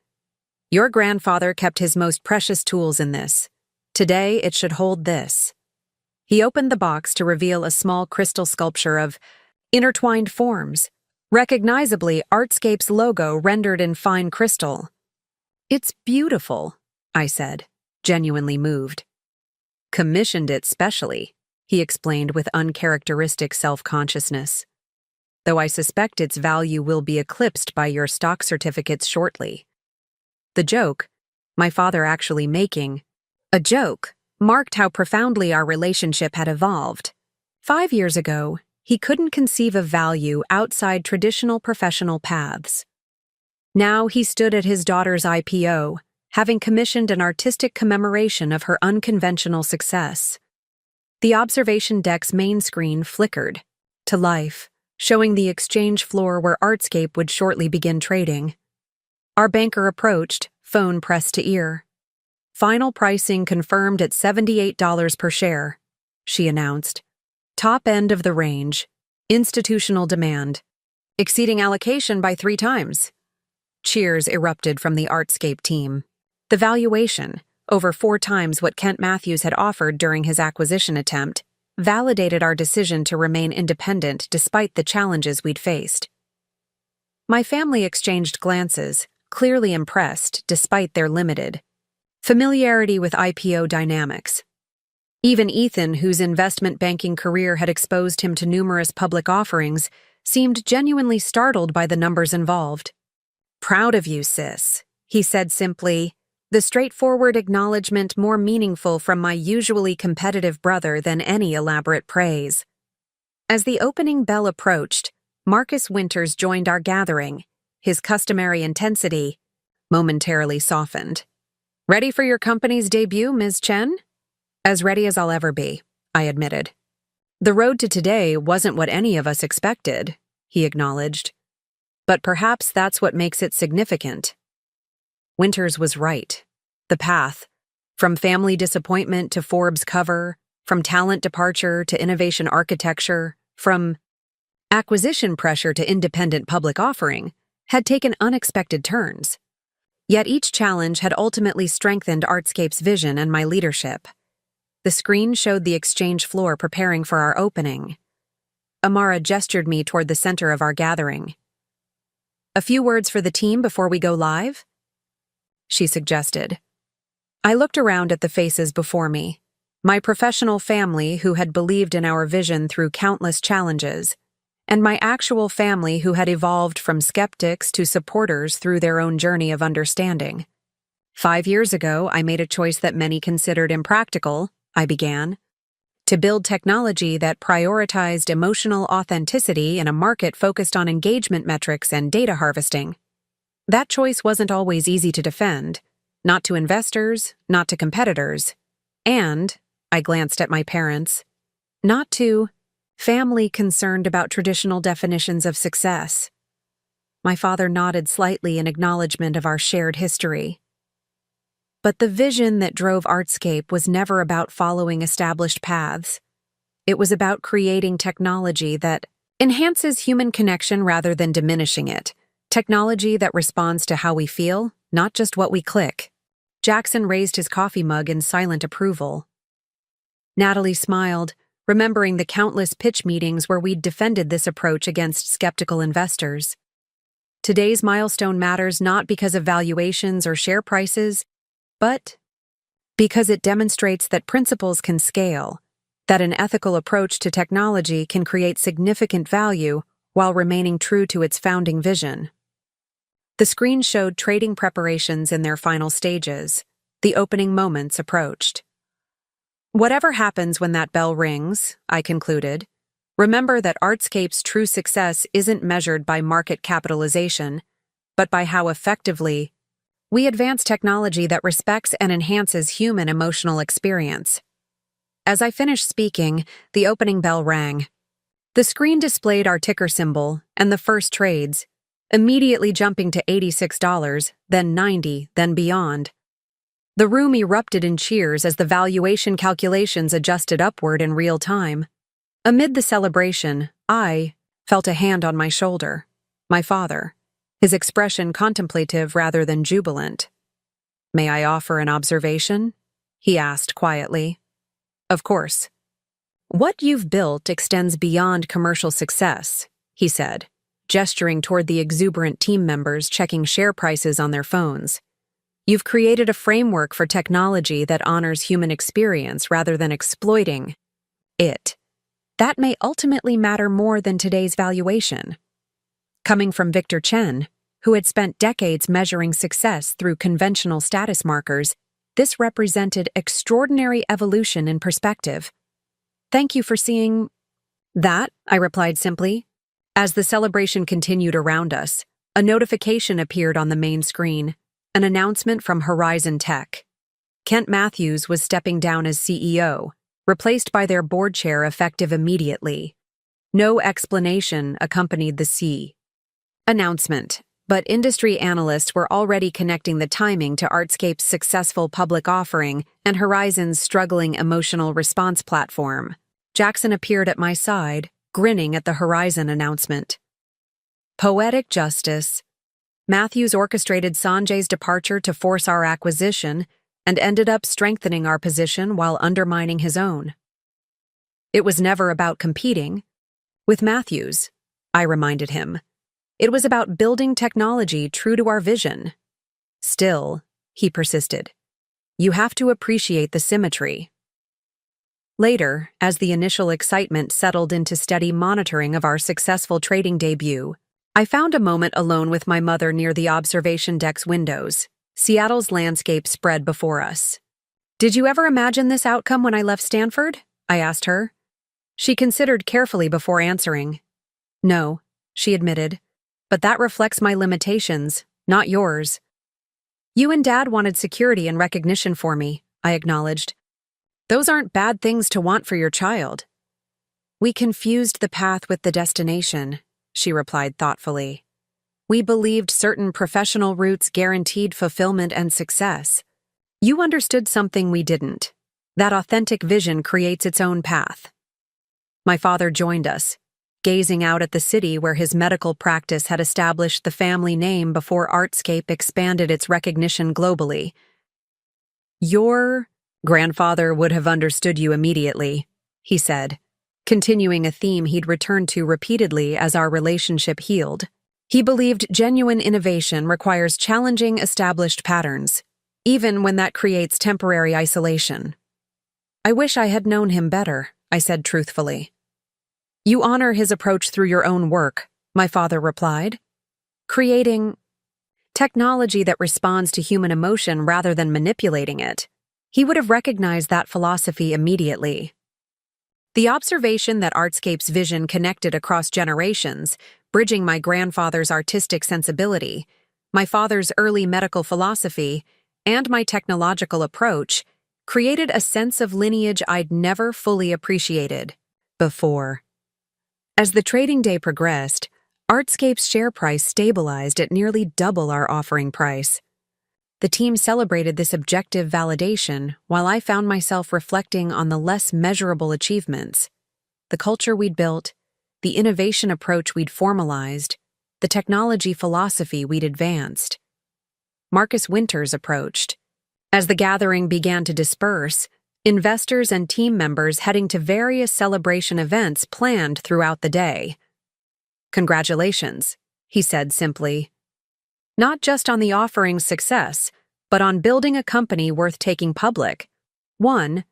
Your grandfather kept his most precious tools in this. Today, it should hold this. He opened the box to reveal a small crystal sculpture of intertwined forms, recognizably Artscape's logo rendered in fine crystal. It's beautiful, I said, genuinely moved. Commissioned it specially, he explained with uncharacteristic self-consciousness. Though I suspect its value will be eclipsed by your stock certificates shortly. The joke, my father actually making a joke, marked how profoundly our relationship had evolved. 5 years ago, he couldn't conceive of value outside traditional professional paths. Now he stood at his daughter's IPO, having commissioned an artistic commemoration of her unconventional success. The observation deck's main screen flickered to life, showing the exchange floor where Artscape would shortly begin trading. Our banker approached, phone pressed to ear. "Final pricing confirmed at $78 per share," she announced. "Top end of the range. Institutional demand. Exceeding allocation by 3 times." Cheers erupted from the Artscape team. The valuation, over 4 times what Kent Matthews had offered during his acquisition attempt, validated our decision to remain independent despite the challenges we'd faced. My family exchanged glances, clearly impressed despite their limited familiarity with IPO dynamics. Even Ethan, whose investment banking career had exposed him to numerous public offerings, seemed genuinely startled by the numbers involved. "Proud of you, sis," he said simply, the straightforward acknowledgement more meaningful from my usually competitive brother than any elaborate praise. As the opening bell approached, Marcus Winters joined our gathering, his customary intensity momentarily softened. "Ready for your company's debut, Ms. Chen?" "As ready as I'll ever be," I admitted. "The road to today wasn't what any of us expected," he acknowledged. "But perhaps that's what makes it significant." Winters was right. The path, from family disappointment to Forbes cover, from talent departure to innovation architecture, from acquisition pressure to independent public offering, had taken unexpected turns. Yet each challenge had ultimately strengthened Artscape's vision and my leadership. The screen showed the exchange floor preparing for our opening. Amara gestured me toward the center of our gathering. "A few words for the team before we go live?" she suggested. I looked around at the faces before me, my professional family who had believed in our vision through countless challenges, and my actual family who had evolved from skeptics to supporters through their own journey of understanding. 5 years ago, I made a choice that many considered impractical, I began, to build technology that prioritized emotional authenticity in a market focused on engagement metrics and data harvesting. That choice wasn't always easy to defend, not to investors, not to competitors, and, I glanced at my parents, not to family concerned about traditional definitions of success. My father nodded slightly in acknowledgement of our shared history. But the vision that drove Artscape was never about following established paths. It was about creating technology that enhances human connection rather than diminishing it. Technology that responds to how we feel, not just what we click. Jackson raised his coffee mug in silent approval. Natalie smiled, remembering the countless pitch meetings where we'd defended this approach against skeptical investors. Today's milestone matters not because of valuations or share prices, but because it demonstrates that principles can scale, that an ethical approach to technology can create significant value while remaining true to its founding vision. The screen showed trading preparations in their final stages. The opening moments approached. "Whatever happens when that bell rings," I concluded, "remember that Artscape's true success isn't measured by market capitalization, but by how effectively we advance technology that respects and enhances human emotional experience." As I finished speaking, the opening bell rang. The screen displayed our ticker symbol and the first trades, immediately jumping to $86, then $90, then beyond. The room erupted in cheers as the valuation calculations adjusted upward in real time. Amid the celebration, I felt a hand on my shoulder. My father, his expression contemplative rather than jubilant. "May I offer an observation?" he asked quietly. "Of course." "What you've built extends beyond commercial success," he said, gesturing toward the exuberant team members checking share prices on their phones. "You've created a framework for technology that honors human experience rather than exploiting it. That may ultimately matter more than today's valuation." Coming from Victor Chen, who had spent decades measuring success through conventional status markers, this represented extraordinary evolution in perspective. "Thank you for seeing that," I replied simply. As the celebration continued around us, a notification appeared on the main screen. an announcement from Horizon Tech. Kent Matthews was stepping down as CEO, replaced by their board chair effective immediately. No explanation accompanied the announcement, but industry analysts were already connecting the timing to Artscape's successful public offering and Horizon's struggling emotional response platform. Jackson appeared at my side, grinning at the Horizon announcement. Poetic justice. Matthews orchestrated Sanjay's departure to force our acquisition and ended up strengthening our position while undermining his own. It was never about competing with Matthews, I reminded him. It was about building technology true to our vision. Still, he persisted, you have to appreciate the symmetry. Later, as the initial excitement settled into steady monitoring of our successful trading debut, I found a moment alone with my mother near the observation deck's windows. Seattle's landscape spread before us. Did you ever imagine this outcome when I left Stanford? I asked her. She considered carefully before answering. No, she admitted, but that reflects my limitations, not yours. You and Dad wanted security and recognition for me, I acknowledged. Those aren't bad things to want for your child. We confused the path with the destination, she replied thoughtfully. We believed certain professional routes guaranteed fulfillment and success. You understood something we didn't. That authentic vision creates its own path. My father joined us, gazing out at the city where his medical practice had established the family name before Artscape expanded its recognition globally. Your grandfather would have understood you immediately, he said, continuing a theme he'd returned to repeatedly as our relationship healed. He believed genuine innovation requires challenging established patterns, even when that creates temporary isolation. I wish I had known him better, I said truthfully. You honor his approach through your own work, my father replied. Creating technology that responds to human emotion rather than manipulating it. He would have recognized that philosophy immediately. The observation that Artscape's vision connected across generations, bridging my grandfather's artistic sensibility, my father's early medical philosophy, and my technological approach, created a sense of lineage I'd never fully appreciated before. As the trading day progressed, Artscape's share price stabilized at nearly double our offering price. The team celebrated this objective validation while I found myself reflecting on the less measurable achievements, the culture we'd built, the innovation approach we'd formalized, the technology philosophy we'd advanced. Marcus Winters approached. As the gathering began to disperse, investors and team members heading to various celebration events planned throughout the day. Congratulations, he said simply. Not just on the offering's success, but on building a company worth taking public. One,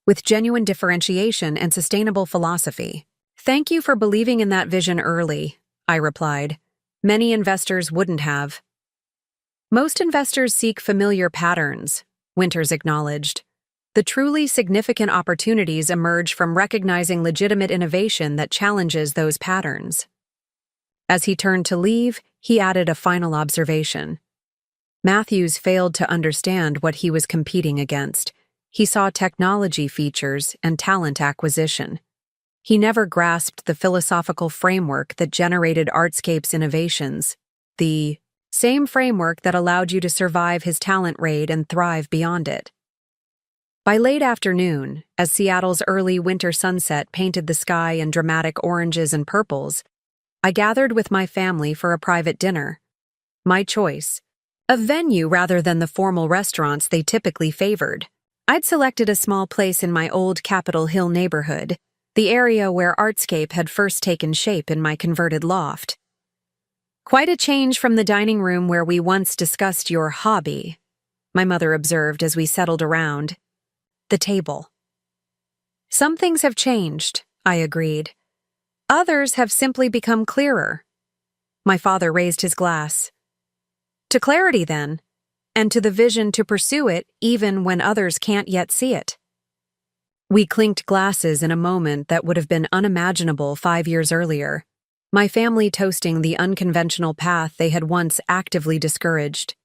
with genuine differentiation and sustainable philosophy. Thank you for believing in that vision early, I replied. Many investors wouldn't have. Most investors seek familiar patterns, Winters acknowledged. The truly significant opportunities emerge from recognizing legitimate innovation that challenges those patterns. As he turned to leave, he added a final observation. Matthews failed to understand what he was competing against. He saw technology features and talent acquisition. He never grasped the philosophical framework that generated Artscape's innovations, the same framework that allowed you to survive his talent raid and thrive beyond it. By late afternoon, as Seattle's early winter sunset painted the sky in dramatic oranges and purples, I gathered with my family for a private dinner. My choice, a venue rather than the formal restaurants they typically favored. I'd selected a small place in my old Capitol Hill neighborhood, the area where Artscape had first taken shape in my converted loft. Quite a change from the dining room where we once discussed your hobby, my mother observed as we settled around the table. Some things have changed, I agreed. Others have simply become clearer. My father raised his glass. To clarity, then, and to the vision to pursue it even when others can't yet see it. We clinked glasses in a moment that would have been unimaginable 5 years earlier, my family toasting the unconventional path they had once actively discouraged.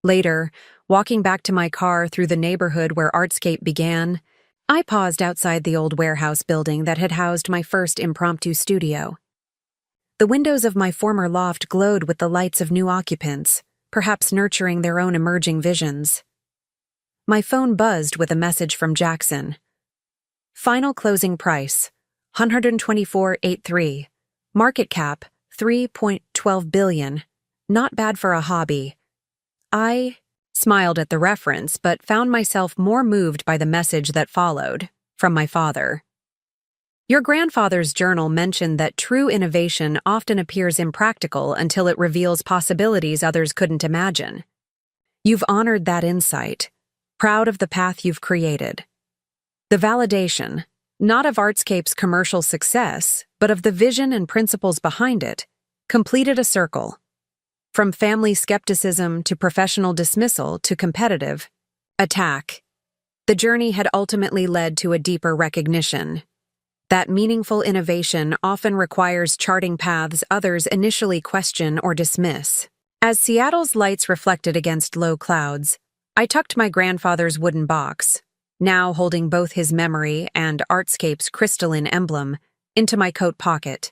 Later, walking back to my car through the neighborhood where Artscape began, I paused outside the old warehouse building that had housed my first impromptu studio. The windows of my former loft glowed with the lights of new occupants, perhaps nurturing their own emerging visions. My phone buzzed with a message from Jackson. Final closing price, $124.83. Market cap, $3.12 billion. Not bad for a hobby. I smiled at the reference, but found myself more moved by the message that followed, from my father. Your grandfather's journal mentioned that true innovation often appears impractical until it reveals possibilities others couldn't imagine. You've honored that insight, proud of the path you've created. The validation, not of Artscape's commercial success, but of the vision and principles behind it, completed a circle. From family skepticism to professional dismissal to competitive attack, the journey had ultimately led to a deeper recognition. That meaningful innovation often requires charting paths others initially question or dismiss. As Seattle's lights reflected against low clouds, I tucked my grandfather's wooden box, now holding both his memory and Artscape's crystalline emblem, into my coat pocket.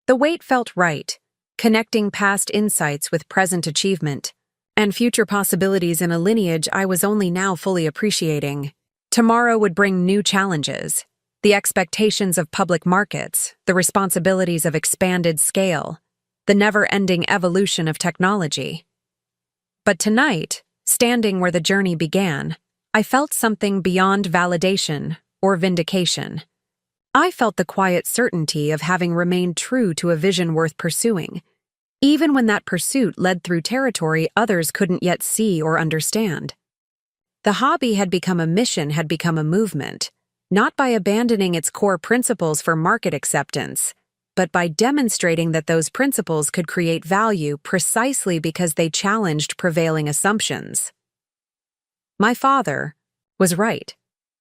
The weight felt right, connecting past insights with present achievement, and future possibilities in a lineage I was only now fully appreciating. Tomorrow would bring new challenges, the expectations of public markets, the responsibilities of expanded scale, the never-ending evolution of technology. But tonight, standing where the journey began, I felt something beyond validation or vindication. I felt the quiet certainty of having remained true to a vision worth pursuing, even when that pursuit led through territory others couldn't yet see or understand. The hobby had become a mission, had become a movement, not by abandoning its core principles for market acceptance, but by demonstrating that those principles could create value precisely because they challenged prevailing assumptions. My father was right.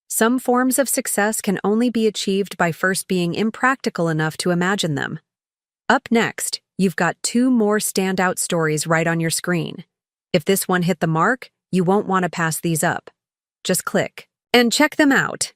Some forms of success can only be achieved by first being impractical enough to imagine them. Up next, you've got 2 more standout stories right on your screen. If this one hit the mark, you won't want to pass these up. Just click and check them out.